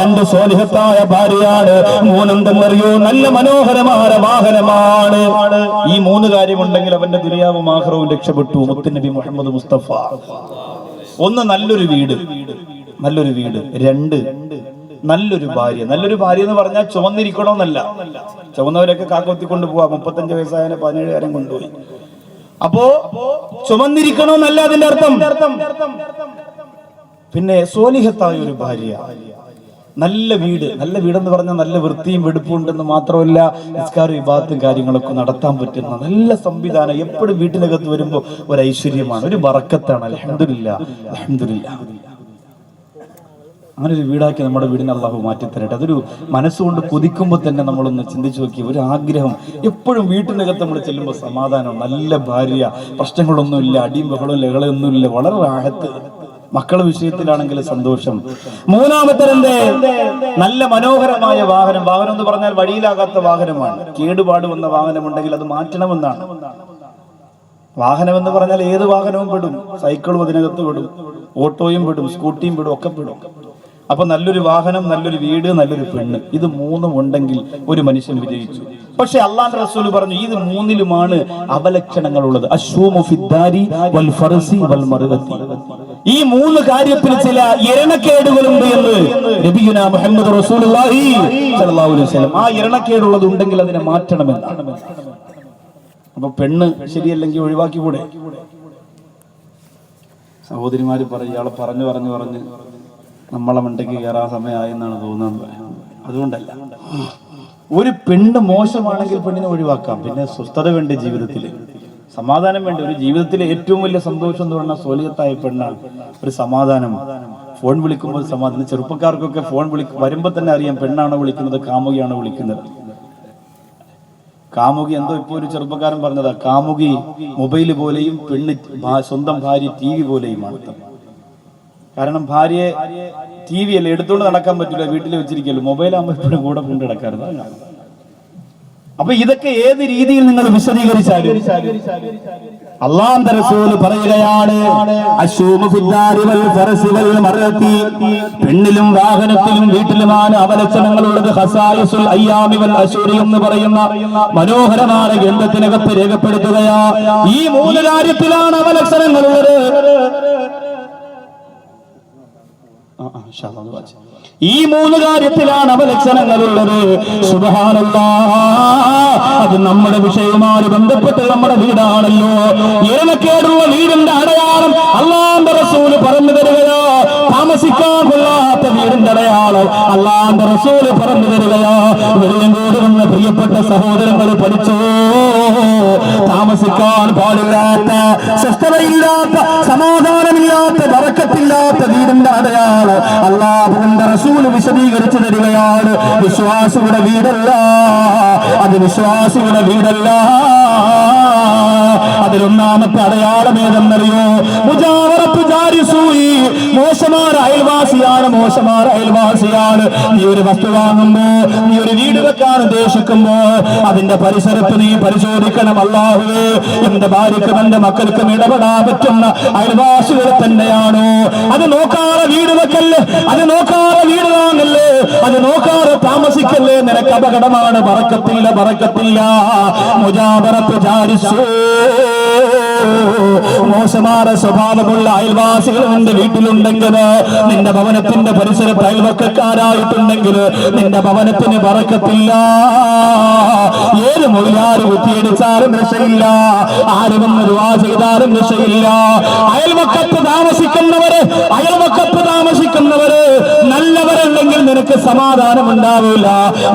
2 സ്വാലിഹത്തായ ഭാര്യയാണ്. 3 എന്തെന്നറിയോ? നല്ല മനോഹരമായ വാഹനമാണ്. ഈ 3 കാര്യമുണ്ടെങ്കിൽ അവന്റെ ദുനിയാവും ആഖിറവും രക്ഷപ്പെട്ടു. മുത്തുനബി മുഹമ്മദ് മുസ്തഫ. 1 നല്ലൊരു വീട്, നല്ലൊരു വീട്. 2 നല്ലൊരു ഭാര്യ. നല്ലൊരു ഭാര്യ എന്ന് പറഞ്ഞാൽ ചുമന്നിരിക്കണമെന്നല്ല. ചുമന്നവരൊക്കെ കാക്കൊത്തിക്കൊണ്ട് പോവാ. 35 വയസ്സായതിനെ 17 കാരം കൊണ്ടുപോയി. അപ്പോ ചുമന്നിരിക്കണമെന്നല്ല അതിന്റെ അർത്ഥം. പിന്നെ സ്വാലിഹത്തായ ഒരു ഭാര്യ, നല്ല വീട്. നല്ല വീടെന്ന് പറഞ്ഞാൽ നല്ല വൃത്തിയും വെടുപ്പും ഉണ്ടെന്ന് മാത്രമല്ല, നിസ്കാരം ഇബാദത്തും കാര്യങ്ങളൊക്കെ നടത്താൻ പറ്റുന്ന നല്ല സംവിധാനം. എപ്പോഴും വീട്ടിനകത്ത് വരുമ്പോൾ ഒരു ഐശ്വര്യമാണ്, ഒരു ബറക്കത്താണ്. അൽഹംദുലില്ലാഹ്, അൽഹംദുലില്ലാഹ്. അങ്ങനെ ഒരു വീടാക്കി നമ്മുടെ വീടിനെ അല്ലാഹു മാറ്റിത്തരട്ടെ. അതൊരു മനസ്സുകൊണ്ട് കൊതിക്കുമ്പോൾ തന്നെ നമ്മളൊന്ന് ചിന്തിച്ചു നോക്കി. ഒരു ആഗ്രഹം എപ്പോഴും വീട്ടിനകത്ത് നമ്മൾ ചെല്ലുമ്പോൾ സമാധാനം, നല്ല ഭാര്യ, പ്രശ്നങ്ങളൊന്നുമില്ല, അടിയും ബഹളവും ലഹളയൊന്നുമില്ല, വളരെ റാഹത്ത്. മക്കളുടെ വിഷയത്തിലാണെങ്കിൽ സന്തോഷം. 3-ാമത്തെ നല്ല മനോഹരമായ വാഹനം. വാഹനം എന്ന് പറഞ്ഞാൽ വഴിയിലാകാത്ത വാഹനമാണ്. കേടുപാട് വന്ന വാഹനമുണ്ടെങ്കിൽ അത് മാറ്റണമെന്നാണ്. വാഹനം എന്ന് പറഞ്ഞാൽ ഏത് വാഹനവും പെടും. സൈക്കിളും അതിനകത്ത് പെടും, ഓട്ടോയും പെടും, സ്കൂട്ടിയും പെടും, ഒക്കെ പെടും. അപ്പൊ നല്ലൊരു വാഹനം, നല്ലൊരു വീട്, നല്ലൊരു പെണ്ണ്, ഇത് 3 ഉണ്ടെങ്കിൽ ഒരു മനുഷ്യൻ വിജയിച്ചു. പക്ഷെ അല്ലാഹുവിന്റെ റസൂൽ പറഞ്ഞു ഇത് 3-ലുമാണ് അവലക്ഷണങ്ങളുള്ളത്. അശ്ശൂമു ഫിദ്ദാരി വൽ ഫർസി വൽ മർഅത്തി. ഈ 3 കാര്യത്തിൽ ചില ഇരണക്കേടുകളുണ്ട് എന്ന് നബിയുനാ മുഹമ്മദ് റസൂലുള്ളാഹി സ്വല്ലല്ലാഹു അലൈഹി വസല്ലം. ആ ഇരണക്കേടുള്ളത് ഉണ്ടെങ്കിൽ അതിനെ മാറ്റണമെന്നാണ്. അപ്പൊ പെണ്ണ് ശരിയല്ലെങ്കിൽ ഒഴിവാക്കി കൂടെ? സഹോദരിമാര് പറയും ഇയാളെ പറഞ്ഞു നമ്മളെ മണ്ടയ്ക്ക് കയറാൻ സമയമായി എന്നാണ് തോന്നുന്നത്. അതുകൊണ്ടല്ല, ഒരു പെണ്ണ് മോശമാണെങ്കിൽ പെണ്ണിനെ ഒഴിവാക്കാം. പിന്നെ സ്വസ്ഥത വേണ്ട ജീവിതത്തിൽ, സമാധാനം വേണ്ട. ഒരു ജീവിതത്തിലെ ഏറ്റവും വലിയ സന്തോഷം എന്ന് പറഞ്ഞാൽ സ്വലിഹത്തായ പെണ്ണാണ്. ഒരു സമാധാനം. ഫോൺ വിളിക്കുമ്പോൾ സമാധാനം. ചെറുപ്പക്കാർക്കൊക്കെ ഫോൺ വരുമ്പോൾ തന്നെ അറിയാം പെണ്ണാണോ വിളിക്കുന്നത്, കാമുകിയാണോ വിളിക്കുന്നത്. കാമുകി എന്തോ ഇപ്പൊ ഒരു ചെറുപ്പക്കാരൻ പറഞ്ഞതാ, കാമുകി മൊബൈൽ പോലെയും പെണ്ണ് സ്വന്തം ഭാര്യ TV പോലെയുമാണ്. കാരണം ഭാര്യയെ TV അല്ലേ എടുത്തോണ്ട് നടക്കാൻ പറ്റില്ല, വീട്ടിൽ വെച്ചിരിക്കല്ലോ. മൊബൈലാകുമ്പോൾ എപ്പോഴും കൂടെ കൊണ്ട് നടക്കാറുണ്ട്. അപ്പൊ ഇതൊക്കെ ഏത് രീതിയിൽ നിങ്ങൾ വിശദീകരിച്ചാലും അല്ലാഹുവിന്റെ റസൂൽ പറയുകയാണ്, അശ്ശൂമു ഫിദ്ദാരി വൽ ഫർസി വൽ മർഅത്തി. പെണ്ണിലും വാഹനത്തിലും വീട്ടിലുമാണ് അവലക്ഷണങ്ങളുള്ളത്. ഖസായിസുൽ അയ്യാമി വൽ അശൂരി എന്ന് പറയുന്ന മനോഹരമായ ഗ്രന്ഥത്തിനകത്ത് രേഖപ്പെടുത്തുകയാ. ഈ 3 കാര്യത്തിലാണ് അവലക്ഷണങ്ങളുള്ളത്. ഈ 3 കാര്യത്തിലാണ് അവലക്ഷണങ്ങളുള്ളത്. സുബ്ഹാനല്ലാഹ്. അത് നമ്മുടെ വിഷയവുമായി ബന്ധപ്പെട്ട് നമ്മുടെ വീടാണല്ലോ. ഇരണക്കേടുള്ള വീടിന്റെ അടയാളം അല്ലാഹുവിന്റെ റസൂൽ പറഞ്ഞു തരികയോ, താമസിക്കാൻ കൊള്ളാത്ത വീടിന്റെ അടയാളം അല്ലാഹുവിന്റെ റസൂൽ പറഞ്ഞു തരികയോ. വെള്ളിയങ്കോട് വന്ന പ്രിയപ്പെട്ട സഹോദരങ്ങൾ പഠിച്ചോ, താമസിക്കാൻ പാടില്ലാത്ത, സ്വസ്ഥതയില്ലാത്ത, സമാധാനമില്ലാത്ത, ബറക്കത്തില്ലാത്ത വീടിന്റെ അടയാളം അല്ലാഹുവിന്റെ റസൂൽ വിശദീകരിച്ചു തരികയാണ്. വിശ്വാസിയുടെ വീടല്ല അത്, വിശ്വാസിയുടെ വീടല്ല. അതിലൊന്നാമത്തെ അടയാളം ഏതെന്നറിയോ? മുജാവറത്തു ജാരി സൂയി. മോശമായ അയൽവാസിയാണ്, മോശമായ അയൽവാസിയാണ്. നീ ഒരു വസ്തു വാങ്ങുമ്പോ, നീ ഒരു വീട് വെക്കാൻ ഉദ്ദേശിക്കുമ്പോ അതിന്റെ പരിസരത്ത് നീ പരിശോധിക്കണം. അല്ലാഹുവേ, എന്റെ ഭാര്യക്കും എന്റെ മക്കൾക്കും ഇടപെടാൻ പറ്റുന്ന അയൽവാസികൾ തന്നെയാണോ? അത് നോക്കാതെ വീട് വെക്കല്ലേ, അത് നോക്കാതെ വീട് വാങ്ങല്ലേ, അത് നോക്കാതെ താമസിക്കല്ലേ. നിനക്ക് അപകടമാണ്. ബറക്കത്തില്ല, ബറക്കത്തില്ല. മുജാവറത്തു ജാരി സൂയി. മോശമായ സ്വഭാവമുള്ള അയൽവാസികൾ നിന്റെ വീട്ടിലുണ്ടെങ്കിൽ, നിന്റെ ഭവനത്തിന്റെ പരിസരത്ത് അയൽവക്കക്കാരായിട്ടുണ്ടെങ്കിൽ നിന്റെ ഭവനത്തിന് ബറക്കത്തില്ല. ഏത് മൊയിലാറ് കുത്തിയടിച്ചാലും രക്ഷയില്ല, ആര് വന്ന് ദുആ ചെയ്താലും രക്ഷയില്ല. അയൽവക്കത്ത് താമസിക്കുന്നവര് നല്ലവരല്ലെങ്കിൽ നിനക്ക് സമാധാനം ഉണ്ടാവില്ല.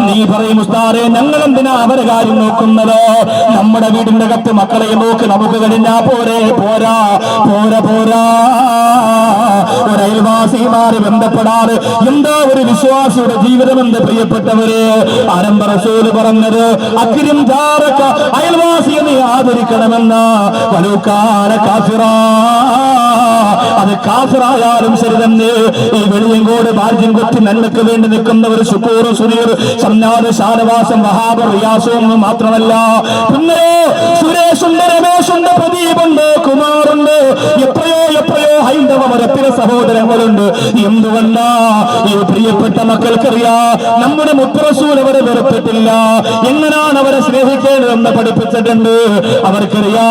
നീ പറയും, ഉസ്താദേ ഞങ്ങൾ എന്തിനാ അവരെ കാര്യം നോക്കുന്നത്? നമ്മുടെ വീടിന്റെ അകത്ത് മക്കളെ നോക്ക്, നമുക്ക് കഴിഞ്ഞാ പോരാ. ഒരു അയൽവാസിയുമാര് ബന്ധപ്പെടാറ് എന്താ ഒരു വിശ്വാസിയുടെ ജീവിതം എന്ന് പ്രിയപ്പെട്ടവര്. ആരംഭ റസൂല് പറഞ്ഞത് അക്രിം ജാറക, അയൽവാസിയെ നീ ആദരിക്കണമെന്ന. വലൂകാന കാഫിറാ, അത് കാഫിറായാലും ശരി തന്നെ. ഈ വെളിയങ്കോട് ബാല്യം കൊത്തി നന്മയ്ക്ക് വേണ്ടി നിൽക്കുന്നവർ ശുക്കൂർ, സുനീർ, ഷംനാദ്, ഷാനവാസം, വഹാബ്, റിയാസും മാത്രമല്ല, പിന്നെ സുരേഷുണ്ട്, രമേശുണ്ട്, പ്രദീപുണ്ട്, കുമാറുണ്ട്, എത്രയോ ഹൈന്ദവ മതത്തിലെ സഹോദരങ്ങളുണ്ട്. എന്തുകൊണ്ടാ? ഈ പ്രിയപ്പെട്ട മക്കൾക്കറിയാ നമ്മുടെ മുത്തറസൂൽ അവരെ വെറുപ്പിട്ടില്ല. എങ്ങനെയാണ് അവരെ സ്നേഹിക്കേണ്ടതെന്ന് പഠിപ്പിച്ചിട്ടുണ്ട്, അവർക്കറിയാ.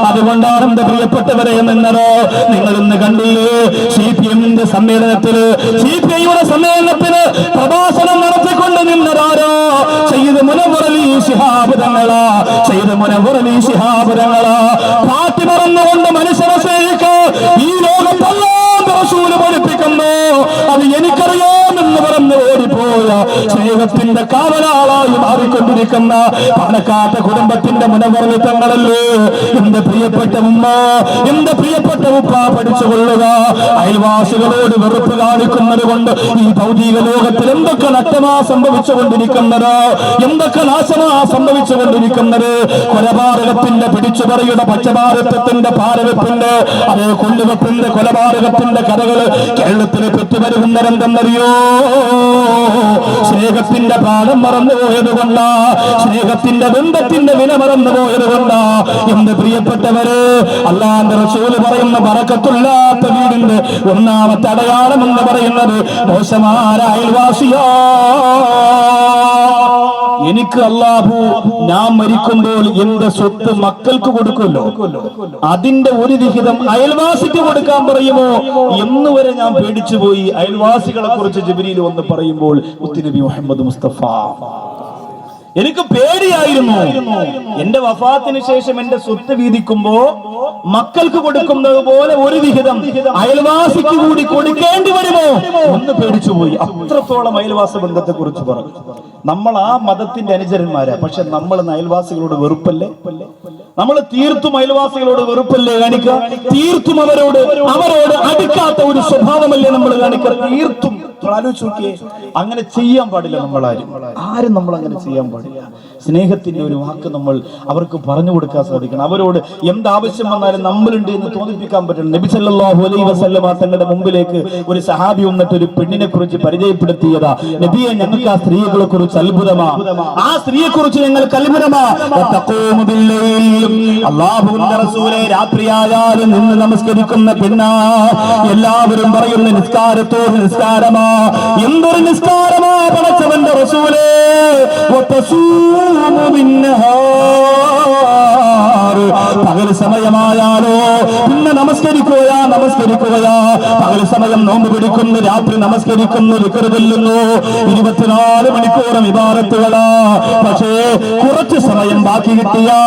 അതുകൊണ്ടാണ് എന്റെ പ്രിയപ്പെട്ടവരെ നിന്നത്. നിങ്ങൾ ഇന്ന് കണ്ടില്ലേ CPM-ന്റെ സമ്മേളനത്തില്, CPI-യുടെ സമ്മേളനത്തിന് പ്രഭാഷണം നടത്തിക്കൊണ്ട് നിന്നതാരോ? സയ്യിദ് മുനവ്വർ അലി ശിഹാബ് തങ്ങളാ. പാർട്ടി മറന്നുകൊണ്ട് മനുഷ്യരെ സ്നേഹിക്കുക ഈ ലോകത്തല്ലാ റസൂൽ പഠിപ്പിക്കുന്നു. അത് എനിക്കറിയാമെന്ന് പറഞ്ഞ് ഓടിപ്പോയ സ്നേഹത്തിന്റെ കാവലാളായി മാറിക്കൊണ്ടിരിക്കുന്ന പാലക്കാട്ട് കുടുംബത്തിന്റെ മുനവ്വർ തങ്ങളല്ലേ. എന്റെ പ്രിയപ്പെട്ട ഉമ്മ, എന്റെ പ്രിയപ്പെട്ട ഉപ്പ, പഠിച്ചുകൊള്ളുക. അയൽവാസികളോട് വെറുപ്പ് കാണിക്കുന്നത് കൊണ്ട് ഈ ഭൗതിക ലോകത്തിൽ എന്തൊക്കെ നഷ്ടമാ സംഭവിച്ചുകൊണ്ടിരിക്കുന്നത്, എന്തൊക്കെ നാശമാ സംഭവിച്ചുകൊണ്ടിരിക്കുന്നത്. കൊലപാതകത്തിന്റെ പിടിച്ചുപറിയുടെ, പക്ഷപാതിത്വത്തിന്റെ, പാരവെപ്പിന്റെ, അതേ കൊല്ലുവെപ്പിന്റെ, കൊലപാതകത്തിന്റെ കഥകൾ കേരളത്തിൽ പെറ്റുവരുന്നവരെന്തെന്നറിയോ? സ്നേഹത്തിന്റെ പാഠം മറന്നുപോയത് കൊണ്ടാ, സ്നേഹത്തിന്റെ ബന്ധത്തിന്റെ വില മറന്നുപോയത് കൊണ്ടാ. എന്റെ പ്രിയപ്പെട്ടവര്, അല്ലാഹുവിന്റെ റസൂൽ പറയുന്ന ബറക്കത്തുല്ലാത്ത വീടിന്റെ ഒന്നാമത്തെ അടയാളം എന്ന് പറയുന്നത് മോശമായ അയൽവാസിയാ. എനിക്ക് അല്ലാഹു ഞാൻ മരിക്കുമ്പോൾ എന്റെ സ്വത്ത് മക്കൾക്ക് കൊടുക്കുമല്ലോ, അതിന്റെ ഒരു വിഹിതം അയൽവാസിക്ക് കൊടുക്കാൻ പറയുമോ എന്ന് വരെ ഞാൻ പേടിച്ചുപോയി. അയൽവാസികളെ കുറിച്ച് ജിബ്രീൽ വന്ന് പറയുമ്പോൾ മുത്തുനബി മുഹമ്മദ് മുസ്തഫ എനിക്ക് പേടിയായിരുന്നു. എന്റെ വഫാത്തിന് ശേഷം എന്റെ സ്വത്ത് വീതിക്കുമ്പോ മക്കൾക്ക് കൊടുക്കുന്നത് പോലെ ഒരു വിഹിതം അയൽവാസിക്ക് കൂടി കൊടുക്കേണ്ടി വരുമോ ഒന്ന് പേടിച്ചുപോയി. അത്രത്തോളം അയൽവാസ ബന്ധത്തെ കുറിച്ച് പറഞ്ഞു. നമ്മൾ ആ മതത്തിന്റെ അനുചരന്മാരാ, പക്ഷെ നമ്മൾ അയൽവാസികളോട് വെറുപ്പല്ലേ? നമ്മൾ തീർത്തും അയൽവാസികളോട് വെറുപ്പല്ലേ കാണിക്കുക? തീർത്തും അവരോട് അടുക്കാത്ത ഒരു സ്വഭാവമല്ലേ നമ്മൾ കാണിക്കുക? തീർത്തും ആലോചിച്ച് നോക്കിയേ, അങ്ങനെ ചെയ്യാൻ പാടില്ല. ആരും നമ്മൾ അങ്ങനെ ചെയ്യാൻ പാടില്ല. സ്നേഹത്തിന്റെ ഒരു വാക്ക് നമ്മൾ അവർക്ക് പറഞ്ഞു കൊടുക്കാൻ സാധിക്കണം. അവരോട് എന്താവശ്യം വന്നാലും നമ്മളുണ്ട് എന്ന് തോന്നിപ്പിക്കാൻ പറ്റണം. നബി സല്ലല്ലാഹു അലൈഹി വസല്ലമ തങ്ങളുടെ മുമ്പിലേക്ക് ഒരു സഹാബി വന്നിട്ട് ഒരു പെണ്ണിനെ കുറിച്ച് പരിചയപ്പെടുത്തിയതാ. നബിയെ, ഞങ്ങൾക്ക് ആ സ്ത്രീകളെ കുറിച്ച് അത്ഭുതമാ, ആ സ്ത്രീയെ കുറിച്ച് ഞങ്ങൾക്ക് അത്ഭുതമാ. അല്ലാഹുവിന്റെ റസൂലേ, രാത്രിയായാലും നിന്ന് നമസ്കരിക്കുന്ന പെണ്ണാ. എല്ലാവരും പറയുന്ന നിസ്കാരത്തോട് നിസ്കാരമാ, എന്തൊരു നിസ്കാരമാ പടച്ചവന്റെ റസൂലേ. പകൽ സമയമായാലോ പിന്നെ നമസ്കരിക്കുകയാ. പകൽ സമയം നോമ്പ് പിടിക്കുന്നു, രാത്രി നമസ്കരിക്കുന്നു, ദിക്ർ ചൊല്ലുന്നു, 24 മണിക്കൂറും ഇബാദത്തുകളാ. പക്ഷേ കുറച്ച് സമയം ബാക്കി കിട്ടിയാ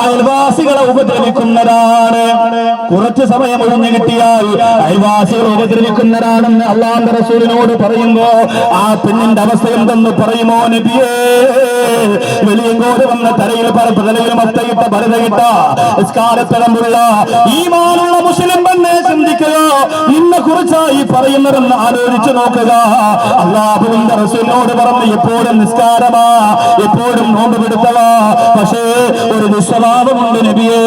അയൽവാസികളെ ഉപദ്രവിക്കുന്നതാണ്. കുറച്ച് സമയം ഒഴിഞ്ഞു കിട്ടിയാൽ അയൽവാസികളെ ഉപദ്രവിക്കുന്നതാണെന്ന് അല്ലാഹുവിന്റെ റസൂലിനോട് പറയുമ്പോ ആ പെണ്ണിന്റെ അവസ്ഥ എന്തെന്ന് പറയുമോ നബിയേ? വെളിയങ്കോട് വന്ന തലയിൽ മത്തയിട്ട ഭരതയിട്ട നിസ്കാരത്തലമുള്ള ഈമാനുള്ള മുസ്ലിം പെണ്ണെ ചിന്തിക്കുക. നിന്നെ കുറിച്ചായി പറയുന്നതെന്ന് ആലോചിച്ചു നോക്കുക. അല്ലാഹുവിന്റെ റസൂലിനോട് പറഞ്ഞ് എപ്പോഴും നിസ്കാരമാ, എപ്പോഴും നോമ്പ് പിടുത്തവാ, പക്ഷേ ഒരു ദുസ്വഭാവമുണ്ട് നബിയേ.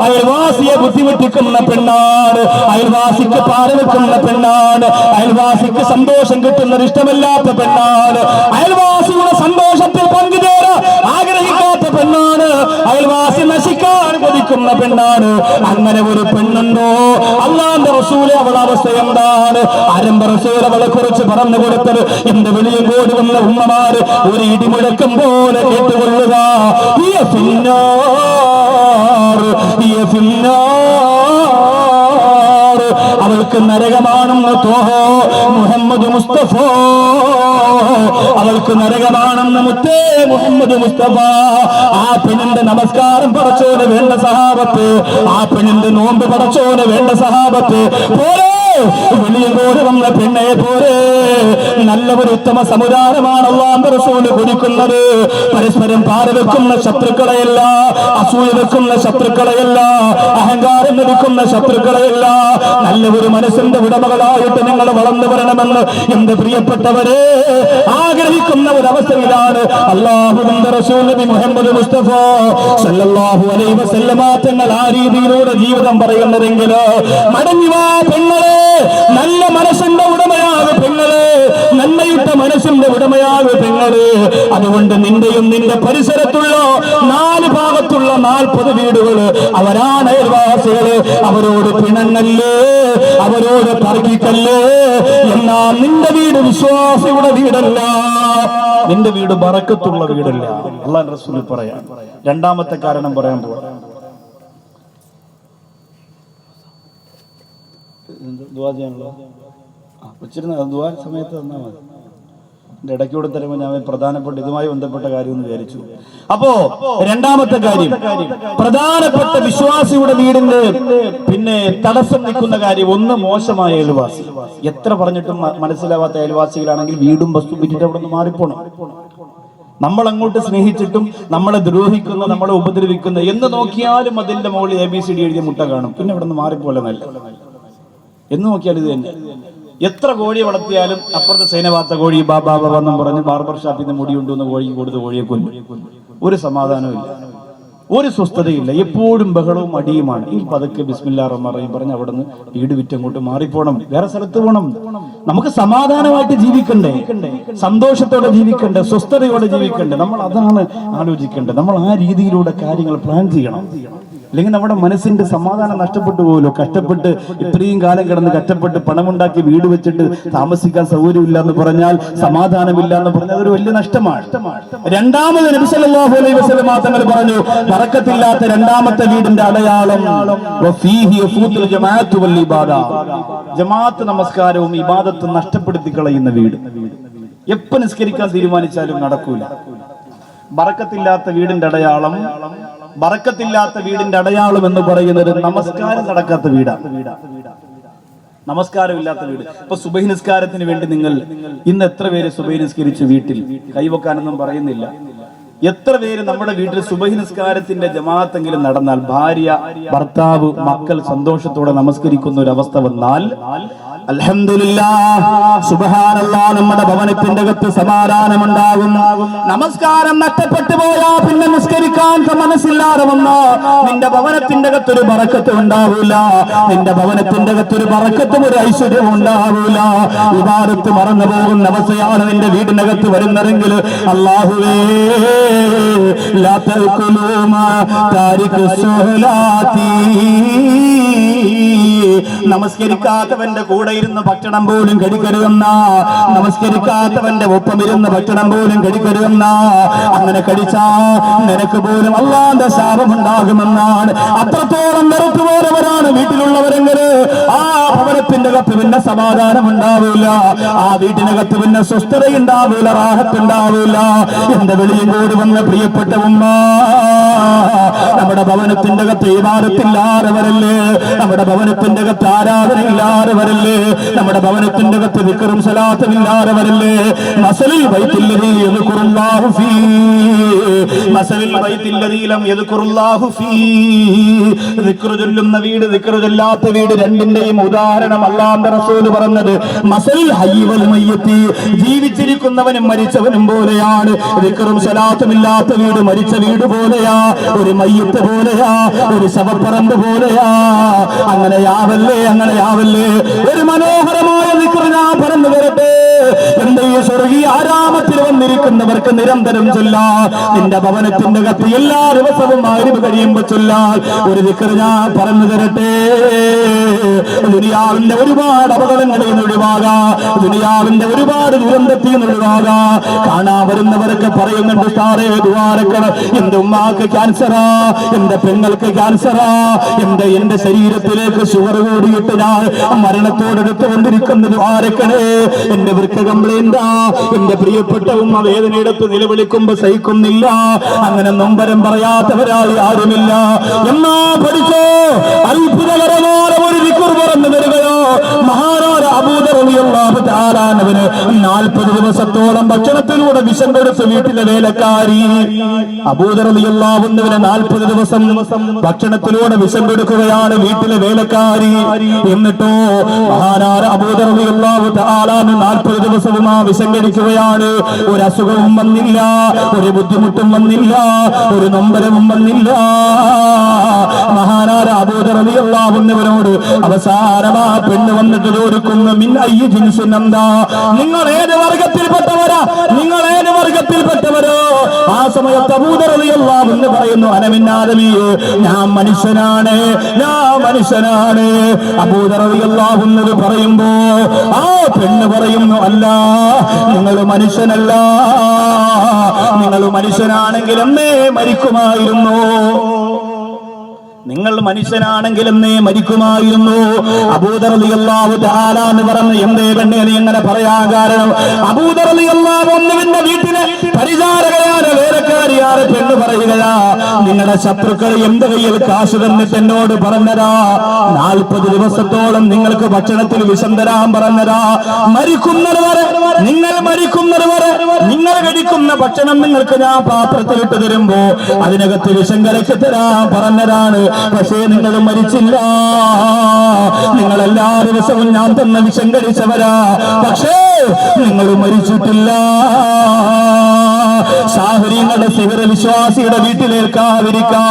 അയൽവാസിയെ ബുദ്ധിമുട്ടിക്കുന്ന പെണ്ണാണ്, അയൽവാസിക്ക് പാല് വെക്കുന്ന പെണ്ണാണ്, അയൽവാസിക്ക് സന്തോഷം കിട്ടുന്നത് ഇഷ്ടമല്ലാത്ത പെണ്ണാണ്, അയൽവാസിയുടെ സന്തോഷത്തിൽ പങ്കുചേരാൻ ആഗ്രഹിക്കാത്ത പെണ്ണാണ്, അയൽവാസി നശിക്കാൻ കൊതിക്കുന്ന പെണ്ണാണ്. അങ്ങനെ ഒരു പെണ്ണുണ്ടോ? അല്ലാഹുവിന്റെ റസൂലെ അവളുടെ അവസ്ഥ എന്താണ്? ആരംഭ റസൂൽ അവളെ കുറിച്ച് പറഞ്ഞു കൊടുത്തത് എന്റെ വെളിയും കോടി വന്ന ഉമ്മമാര് ഒരു ഇടിമുഴക്കം പോലെ കേട്ടുകൊള്ളുക, അവൾക്ക് നരകമാണെന്ന് തോഹോ മുഹമ്മദ് മുസ്തഫ, അവൾക്ക് നരകമാണെന്ന് മുത്തേ മുഹമ്മദ് മുസ്തഫ. ആ പെണ്ണിന്റെ നമസ്കാരം പടച്ചോന് വേണ്ട സഹാബത്ത്, ആ പെണ്ണിന്റെ നോമ്പ് പടച്ചോന് വേണ്ട സഹാബത്ത് പോരെ, വെളിയങ്കോട് വന്ന പെണ്ണെ പോരെ. നല്ല ഒരു ഉത്തമ സമുദായമാണ് അല്ലാഹുവിന്റെ റസൂല് കൊടുക്കുന്നത്. പരസ്പരം പാരവെക്കുന്ന ശത്രുക്കളെയല്ല, അസൂയ വെക്കുന്ന ശത്രുക്കളെയല്ല, അഹങ്കാരം വെക്കുന്ന ശത്രുക്കളെയല്ല, നല്ല ഒരു മനസ്സിന്റെ ഉടമകളായിട്ട് നിങ്ങൾ വളർന്നു വരണമെന്ന് എന്റെ പ്രിയപ്പെട്ടവരെ ആഗ്രഹിക്കുന്ന ഒരവസ്ഥയിലാണ് അല്ലാഹുവിന്റെ റസൂൽ നബി മുഹമ്മദ് മുസ്തഫ സല്ലല്ലാഹു അലൈഹി വസല്ലമ തങ്ങൾ ആ രീതിയിലൂടെ ജീവിതം പറയുന്നതെങ്കിൽ മടങ്ങി വാ പെങ്ങളെ, നല്ല മനസ്സിന്റെ ഉടമയാകെ പെങ്ങളെ, നന്മയിട്ട മനസ്സിന്റെ ഉടമയാകെ പെങ്ങളെ. അതുകൊണ്ട് നിന്റെയും നിന്റെ പരിസരത്തുള്ള 4 ഭാഗത്തുള്ള 40 വീടുകൾ അവരാണ് അയൽവാസികള്. അവരോട് പിണങ്ങല്ലേ, അവരോട് തർക്കിക്കല്ലേ. എന്നാ നിന്റെ വീട് വിശ്വാസിയുടെ വീടല്ല, നിന്റെ വീട് ബറക്കത്തുള്ള വീടല്ല. അല്ലാഹുവിന്റെ റസൂൽ പറയാം. രണ്ടാമത്തെ കാരണം പറയാൻ പോവാ. ദുആ ചെയ്യാനുള്ള ഉച്ചിരുന്ന ദുആ സമയത്ത് തന്നാൽ മതി. എന്റെ ഇടയ്ക്കൂടെ തരുമ്പോൾ ഞാൻ പ്രധാനപ്പെട്ട ഇതുമായി ബന്ധപ്പെട്ട കാര്യം എന്ന് വിചാരിച്ചു. അപ്പോ രണ്ടാമത്തെ കാര്യം, പ്രധാനപ്പെട്ട വിശ്വാസിയുടെ വീടിന്റെ പിന്നെ തടസ്സം നിൽക്കുന്ന കാര്യം ഒന്ന് മോശമായ അയൽവാസി. എത്ര പറഞ്ഞിട്ടും മനസ്സിലാവാത്ത അയൽവാസികളാണെങ്കിൽ വീടും വസ്തു വിറ്റിട്ട് അവിടെ നിന്ന് മാറിപ്പോണം. നമ്മൾ അങ്ങോട്ട് സ്നേഹിച്ചിട്ടും നമ്മളെ ദ്രോഹിക്കുന്ന, നമ്മളെ ഉപദ്രവിക്കുന്ന എന്ന് നോക്കിയാലും അതിന്റെ മുകളിൽ ABCD എഴുതിയ മുട്ട കാണും. പിന്നെ ഇവിടെ നിന്ന് മാറിപ്പോലെ നല്ല എന്ന് നോക്കിയാൽ ഇത് തന്നെ. എത്ര കോഴിയെ വളർത്തിയാലും അപ്പുറത്തെ സേനവാത്ത കോഴി ബാബാ എന്നും പറഞ്ഞ് ബാർബർ ഷാപ്പിൽ നിന്ന് മുടി കൊണ്ടുവന്ന് കോഴിക്ക് കൊടുത്ത് കോഴിയെ കൊല്ലും. ഒരു സമാധാനവും ഇല്ല, ഒരു സ്വസ്ഥതയില്ല, എപ്പോഴും ബഹളവും അടിയുമാണ്. ഈ പതുക്കെ ബിസ്മില്ലാഹിർ റഹ്മാനിർ റഹീം പറഞ്ഞ് അവിടെ നിന്ന് വീട് വിറ്റങ്ങോട്ട് മാറിപ്പോണം, വേറെ സ്ഥലത്ത് പോകണം. നമുക്ക് സമാധാനമായിട്ട് ജീവിക്കണ്ടേ, സന്തോഷത്തോടെ ജീവിക്കണ്ടേ, സ്വസ്ഥതയോടെ ജീവിക്കണ്ടേ. നമ്മൾ അതാണ് ആലോചിക്കേണ്ടത്. നമ്മൾ ആ രീതിയിലൂടെ കാര്യങ്ങൾ പ്ലാൻ ചെയ്യണം. അല്ലെങ്കിൽ നമ്മുടെ മനസ്സിന്റെ സമാധാനം നഷ്ടപ്പെട്ടു പോകല്ലോ. കഷ്ടപ്പെട്ട് ഇത്രയും കാലം കിടന്ന് കഷ്ടപ്പെട്ട് പണമുണ്ടാക്കി വീട് വെച്ചിട്ട് താമസിക്കാൻ സൗകര്യമില്ല എന്ന് പറഞ്ഞാൽ, സമാധാനമില്ല എന്ന് പറഞ്ഞാൽ അതൊരു വലിയ നഷ്ടമാണ്. രണ്ടാമത് നബി സല്ലല്ലാഹു അലൈഹി വസല്ലം തങ്ങൾ പറഞ്ഞു, ബറക്കത്തില്ലാത്ത രണ്ടാമത്തെ വീടിന്റെ അടയാളം ജമാഅത്ത് നമസ്കാരവും ഇബാദത്തും നഷ്ടപ്പെടുത്തി കളയുന്ന വീട്. എപ്പോ നിസ്കരിക്കാൻ തീരുമാനിച്ചാലും നടക്കൂല. ബറക്കത്തില്ലാത്ത വീടിന്റെ അടയാളം, ബറക്കത്തില്ലാത്ത വീടിന്റെ അടയാളം എന്ന് പറയുന്നത് നമസ്കാരം നടക്കാത്ത വീടാണ്. നമസ്കാരമില്ലാത്ത വീട്. ഇപ്പൊ സുബഹി നിസ്കാരത്തിന് വേണ്ടി നിങ്ങൾ ഇന്ന് എത്ര പേര് സുബഹി നിസ്കരിച്ചു വീട്ടിൽ? കൈവക്കാനൊന്നും പറയുന്നില്ല. എത്ര പേര് നമ്മുടെ വീട്ടിൽ സുബഹി നിസ്കാരത്തിന്റെ ജമാഅത്തെങ്കിലും നടന്നാൽ, ഭാര്യ, ഭർത്താവ്, മക്കൾ സന്തോഷത്തോടെ നമസ്കരിക്കുന്ന ഒരു അവസ്ഥ വന്നാൽ അൽഹംദുലില്ലാഹ്, സുബ്ഹാനല്ലാഹ്, നമ്മുടെ ഭവനത്തിന്റെ അകത്ത് സമാധാനമുണ്ടാകും. നമസ്കാരം നഷ്ടപ്പെട്ടു പോയാ പിന്നെ നിസ്കരിക്കാൻ മനസ്സില്ലാതെ വന്ന നിന്റെ ഭവനത്തിന്റെ അകത്തൊരു ബറക്കത്ത് ഉണ്ടാവൂല. നിന്റെ ഭവനത്തിന്റെ അകത്തൊരു ബറക്കത്തും ഒരു ഐശ്വര്യവും ഉണ്ടാവൂല. ഇബാദത്ത് മറന്നു പോകുന്ന അവസ്ഥയാണ് നിന്റെ വീടിനകത്ത് വരുന്നതെങ്കിൽ അല്ലാഹുവേ ലാ തൽകുലൂ മാ താരിഖു സ്വലാത്തി, നമസ്കരിക്കാത്തവന്റെ കൂടെ ഇരുന്ന് ഭക്ഷണം പോലും കഴിക്കരുതെന്ന, നമസ്കരിക്കാത്തവന്റെ ഒപ്പം ഇരുന്ന് ഭക്ഷണം പോലും കഴിക്കരുതെന്ന, അങ്ങനെ കഴിച്ചാ നിനക്ക് പോലും അല്ലാഹുവിന്റെ ശാപമുണ്ടാകുമെന്നാണ്. അത്രത്തോളം വെറുത്തുപോലവരാണ് വീട്ടിലുള്ളവരെങ്കിൽ ആ ഭവനത്തിന്റെ അകത്ത് പിന്നെ സമാധാനം ഉണ്ടാവൂല, ആ വീട്ടിനകത്ത് പിന്നെ സ്വസ്ഥതയുണ്ടാവൂല, റാഹത്തുണ്ടാവൂല. എന്റെ വെളിയും കൂടി വന്ന പ്രിയപ്പെട്ട ഉമ്മ, നമ്മുടെ ഭവനത്തിന്റെ അകത്ത് ഇബാദത്തില്ലാത്തവരല്ലേ, നമ്മുടെ ഭവനത്തിന്റെ അകത്ത് ആരാധനയില്ലാതെ വരല്ലേ, നമ്മുടെ ഭവനത്തിന്റെ അകത്ത് ദിക്റും സലാത്തും ഇല്ലാതെ വരല്ലേ. മസലിൽ ബൈത്തുല്ലദീ യദ്കുറുല്ലാഹു ഫീ മസലിൽ ബൈത്തുല്ലദീ ലം യദ്കുറുല്ലാഹു ഫീ. ദിക്ർ ചൊല്ലുന്ന വീട് ദിക്ർ ചൊല്ലാത്ത വീട് രണ്ടിന്റെയും ഉദാഹരണം അല്ലാഹുവിന്റെ റസൂൽ പറഞ്ഞത് മസലിൽ ഹയ്യി വൽ മയ്യിത്തി, ജീവിച്ചിരിക്കുന്നവനും മരിച്ചവനും പോലെയാണ്. ദിക്റും സലാത്തും ഇല്ലാത്ത വീട് മരിച്ച വീട് പോലെയാ, ഒരു മയ്യിത്ത് പോലെയാ, ഒരു ശവപ്പറമ്പ് പോലെയാ. അങ്ങനെയാവല്ലേ. ഒരു മനോഹരമായ ദിക്ർ ഞാൻ പറഞ്ഞു തരട്ടെ. എന്റെ ഈ സ്വർഗീയ ആരാമത്തിൽ വന്നിരിക്കുന്നവർക്ക് നിരന്തരം ചൊല്ലാൻ, നിന്റെ ഭവനത്തിന്റെ അകത്ത് എല്ലാ ദിവസവും മഗ്‌രിബ് കഴിയുമ്പോൾ ചൊല്ലാൻ ഒരു ദിക്ർ ഞാൻ പറഞ്ഞു തരട്ടെ. ദുനിയാവിന്റെ ഒരുപാട് അപകടങ്ങളിൽ നിന്ന് ഒഴിവാകാം, ദുനിയാവിന്റെ ഒരുപാട് ദുരന്തത്തിൽ നിന്ന് ഒഴിവാകാം. കാണാൻ വരുന്നവരൊക്കെ പറയുന്നുണ്ട്, സാറേ ദ്വാരക്കണം, എന്റെ ഉമ്മാക്ക് ക്യാൻസറാ, എന്റെ പെങ്ങൾക്ക് ക്യാൻസറാ, എന്റെ ശരീരത്തിലേക്ക് ഷുഗർ കൂടിയിട്ട് ഞാൻ മരണത്തോടെടുത്തുകൊണ്ടിരിക്കുന്നത് ദ്വാരക്കണേ, എന്റെ വൃക്ക കംപ്ലൈന്റാ, എന്റെ പ്രിയപ്പെട്ട ഉമ്മ വേദനയെടുത്ത് നിലവിളിക്കുമ്പോ സഹിക്കുന്നില്ല. അങ്ങനെ നൊമ്പരം പറയാത്തവരായി ആരുമില്ല. എന്നാ പഠിച്ചോ, അത്ഭുതകരമായ ഒരു ദിക്ർ പറഞ്ഞു തരികയോ. മഹാനായ അബൂദർ റളിയല്ലാഹു തആല അൻഹുവിന് 40 ദിവസത്തോളം ഭക്ഷണത്തിലൂടെ വിഷം കൊടുത്ത് വീട്ടിലെ വേലക്കാരി. അബൂദർ റളിയല്ലാഹു അൻഹുവിന് 40 ദിവസം ഭക്ഷണത്തിലൂടെ വിഷം കൊടുക്കുകയാണ് വീട്ടിലെ വേലക്കാരി. എന്നിട്ടോ മഹാനായ അബൂദർ റളിയല്ലാഹു തആല 40 ദിവസവും ആ വിഷം കഴിക്കുകയാണ്. ഒരു അസുഖവും വന്നില്ല, ഒരു ബുദ്ധിമുട്ടും വന്നില്ല, ഒരു നൊമ്പരവും വന്നില്ല. മഹാനായ അബൂദർ റളിയല്ലാഹു അൻഹുവിനോട് അവസാനമാ പെണ്ണ് വന്നിട്ട് ചോദിക്കുന്നു, മിൻ അയ്യി ജിൻസിൻ അന്താ, നിങ്ങൾ ഏത് വർഗത്തിൽപ്പെട്ടവരാ, നിങ്ങൾ ഏത് വർഗത്തിൽപ്പെട്ടവരോ? ആ സമയത്ത് അബൂദർ റളിയല്ലാഹു അൻഹു പറയുന്നു, അന മിൻ ആദമി, ഞാൻ മനുഷ്യനാണ്, ഞാൻ മനുഷ്യനാണ്. അബൂദർ റളിയല്ലാഹു അൻഹു പറയുമ്പോ ആ പെണ്ണ് പറയുന്നു, അല്ല, നിങ്ങൾ മനുഷ്യനല്ല, നിങ്ങൾ മനുഷ്യനാണെങ്കിൽ എന്നേ മരിക്കുമായിരുന്നു, നിങ്ങൾ മനുഷ്യനാണെങ്കിൽ എന്നേ മരിക്കുമായിരുന്നു. അബൂദർ റളിയല്ലാഹു തആല എന്ന് പറഞ്ഞു, എന്തേ പെണ്ണേ നീ എങ്ങനെ പറയാൻ കാരണം? അബൂദർ റളിയല്ലാഹു അൻഹുവിന്റെ വീട്ടിലെ പരിചാരകയാണ്, വേലക്കാരിയാണ് പെണ്ണ് പറയുകയാ, നിങ്ങളുടെ ശത്രുക്കൾ എന്റെ കയ്യിൽ കാശ് തന്നിട്ട് എന്നോട് പറഞ്ഞതാ, 40 ദിവസത്തോളം നിങ്ങൾക്ക് ഭക്ഷണത്തിൽ വിഷം തരാൻ പറഞ്ഞതാ, മരിക്കുന്നത് വരെ, നിങ്ങൾ മരിക്കുന്നത് വരെ നിങ്ങൾ കഴിക്കുന്ന ഭക്ഷണം നിങ്ങൾക്ക് ഞാൻ പാത്രത്തിലിട്ട് തരുമ്പോ അതിനകത്ത് വിഷം കലക്കി തരാൻ പറഞ്ഞതാണ്. പക്ഷേ നിങ്ങൾ മരിച്ചില്ല, നിങ്ങൾ എല്ലാ ദിവസവും ഞാൻ തന്ന വിഷം കഴിച്ചവരാ, പക്ഷേ നിങ്ങൾ മരിച്ചിട്ടില്ല. സാഹചര്യങ്ങളുടെ സിഹർ വിശ്വാസിയുടെ വീട്ടിലേക്കാതിരിക്കാ,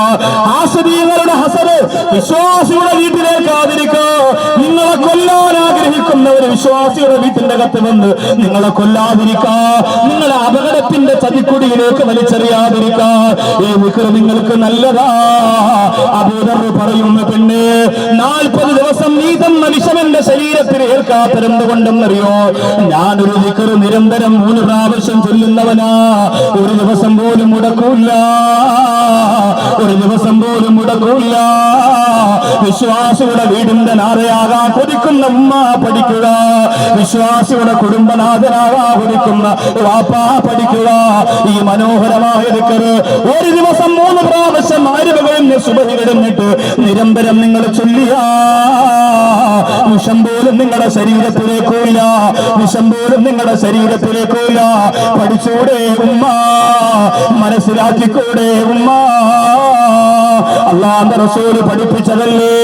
ആസദീങ്ങളുടെ ഹസര് വിശ്വാസിയുടെ വീട്ടിലേക്കാതിരിക്കാ. നിങ്ങളെ കൊല്ലാൻ ആഗ്രഹിക്കുന്ന ഒരു വിശ്വാസിയുടെ വീട്ടിന്റെ അകത്ത് വന്ന് നിങ്ങളെ കൊല്ലാതിരിക്കാ, നിങ്ങളെ അപകടത്തിന്റെ ചതിക്കുടിയിലേക്ക് വലിച്ചെറിയാതിരിക്കാ. ഈ ദിക്ർ നിങ്ങൾക്ക് നല്ലതാ. അബൂദർ പറയുന്നു, പിന്നെ 40 ദിവസം നീ തന്ന വിഷം എന്റെ ശരീരത്തിൽ ഏൽക്കാത്തരെന്തുകൊണ്ടെന്നറിയോ? ഞാനൊരു ദിക്ർ നിരന്തരം 3 പ്രാവശ്യം ചൊല്ലുന്നവനാ. ഒരു ദിവസം പോലും മുടക്കൂല്ല, ഒരു ദിവസം പോലും മുടക്കൂല്ല. വിശ്വാസിയുടെ വീടിന്റെ നാഥയാകാൻ കൊതിക്കുന്ന ഉമ്മ പഠിക്കുക, വിശ്വാസിയുടെ കുടുംബനാഥനാകാൻ കൊതിക്കുന്ന വാപ്പ പഠിക്കുക. ഈ മനോഹരമായ ദിക്ർ ഒരു ദിവസം 3 പ്രാവശ്യം മഗ്‌രിബ് കഴിഞ്ഞ് സുബ്ഹി കഴിഞ്ഞിട്ട് നിരന്തരം നിങ്ങൾ ചൊല്ലിയാ വിഷം പോലും നിങ്ങളുടെ ശരീരത്തിലേക്കില്ല, വിഷം പോലും നിങ്ങളുടെ ശരീരത്തിലേക്കില്ല. പഠിച്ചൂടെ ഉമ്മ, മനസ്സിലാക്കിക്കൂടെ ഉമ്മ? അല്ലാഹുവിന്റെ റസൂൽ പഠിപ്പിച്ചതല്ലേ,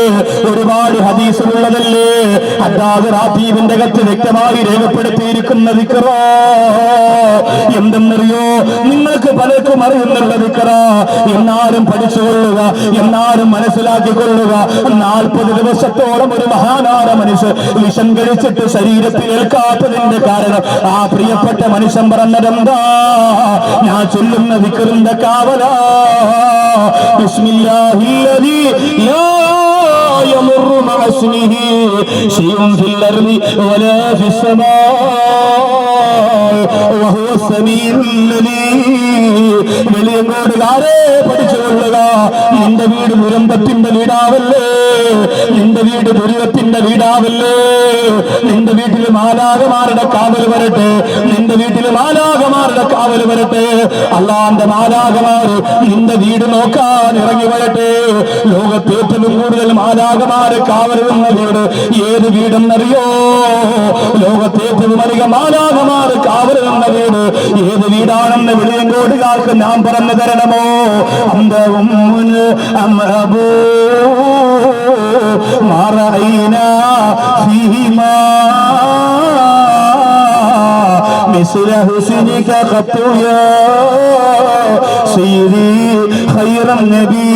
ഒരുപാട് ഹദീസുള്ളതല്ലേ. ഹദ്ദാദ് റാത്തീബിന്റെ അകത്ത് വ്യക്തമായി രേഖപ്പെടുത്തിയിരിക്കുന്ന ദിക്ർ എന്തെന്നറിയോ? നിങ്ങൾക്ക് പലർക്കും അറിയുന്നുള്ള ദിക്ർ, എന്നാലും പഠിച്ചുകൊള്ളുക, എന്നാലും മനസ്സിലാക്കിക്കൊള്ളുക. 40 ദിവസത്തോളം ഒരു മഹാനായ മനുഷ്യൻ വിഷം കഴിച്ചിട്ട് ശരീരത്തിൽ ഏൽക്കാത്തതിന്റെ കാരണം ആ പ്രിയപ്പെട്ട മനുഷ്യൻ പറഞ്ഞതെന്താ? ഞാൻ ചൊല്ലുന്ന ദിക്റിന്റെ കാവലാ. ബിസ്മില്ലാഹില്ലദീ ലാ യമുറു മഅ ഇസ്മിഹി ശൈഉൻ ഫിൽ അർളി വലാ ഫിസ് സമാ വെളിയങ്കോടുകാരെ പഠിച്ചുകൊള്ളുക. നിന്റെ വീട് ദുരന്തത്തിന്റെ വീടാവല്ലേ, നിന്റെ വീട് ദുരിതത്തിന്റെ വീടാവല്ലേ. നിന്റെ വീട്ടിൽ മാലാഖമാരുടെ കാവൽ വരട്ടെ, നിന്റെ വീട്ടിൽ മാലാഖമാരുടെ കാവൽ വരട്ടെ. അള്ളാന്റെ മാലാഖമാര് നിന്റെ വീട് നോക്കാൻ ഇറങ്ങി വരട്ടെ. ലോകത്ത് ഏറ്റവും കൂടുതൽ മാലാഖമാര് കാവലുള്ള വീട് ഏത് വീടെന്നറിയോ? ലോകത്ത് ഏറ്റവും അധികം മാലാഖമാര് കാവലുള്ള വീട് ഏത് വീടാണെന്ന് വെളിയങ്കോടുകാർക്ക് ഞാൻ പറഞ്ഞു തരണമോ? അന്തവും അമബൂ മറൈന ഫീമാ مثل حسنك خط يا سيدي خير النبي.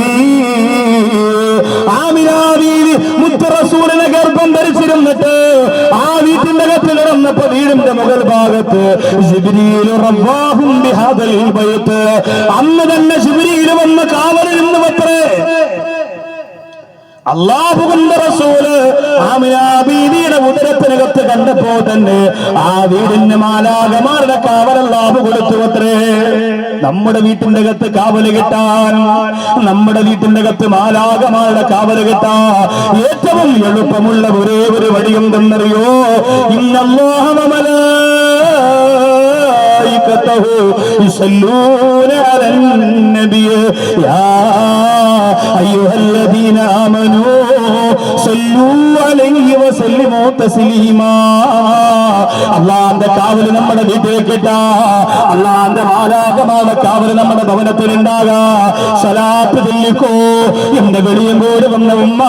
മുത്തറസൂലിനെ ഗർഭം ധരിച്ചിരുന്നിട്ട് ആ വീട്ടിന്റെ അകത്ത് കിടന്നപ്പോ വീടിന്റെ മുകൾ ഭാഗത്ത് ജിബ്രീൽ റബ്ബാഹും ബിഹാദൽ ബൈത്ത്, അന്ന് തന്നെ ജിബ്രീൽ വന്ന് കാവലിരുന്നു അത്രേ. അല്ലാഹുവിന്റെ റസൂല് ആമിനാ ബീവിയുടെ ഉദരത്തിനകത്ത് കണ്ടപ്പോ തന്നെ ആ വീടിന് മാലാഖമാരുടെ കാവൽ അല്ലാഹു കൊടുത്തു അത്രേ. നമ്മുടെ വീട്ടിന്റെ അകത്ത് കാവല് കിട്ടാൻ, നമ്മുടെ വീട്ടിന്റെ അകത്ത് മാലാഖമാരുടെ കാവല് കിട്ടാൻ ഏറ്റവും എളുപ്പമുള്ള ഒരേ ഒരു വഴിയുണ്ടെന്നറിയോ? ഇന്നല്ലാഹ يصلون على النبي يا أيها الذين آمنوا صلوا عليه وسلموا تسليما. അള്ളാന്റെ കാവല് നമ്മുടെ വീട്ടിലേക്ക് ഇട്ടാ, അള്ളാന്റെ മാലാഖമാരുടെ കാവല് നമ്മുടെ ഭവനത്തിൽ ഉണ്ടാകാ. സലാത്ത് ചൊല്ലിക്കോ എന്റെ വെളിയങ്കോട് വന്ന ഉമ്മ.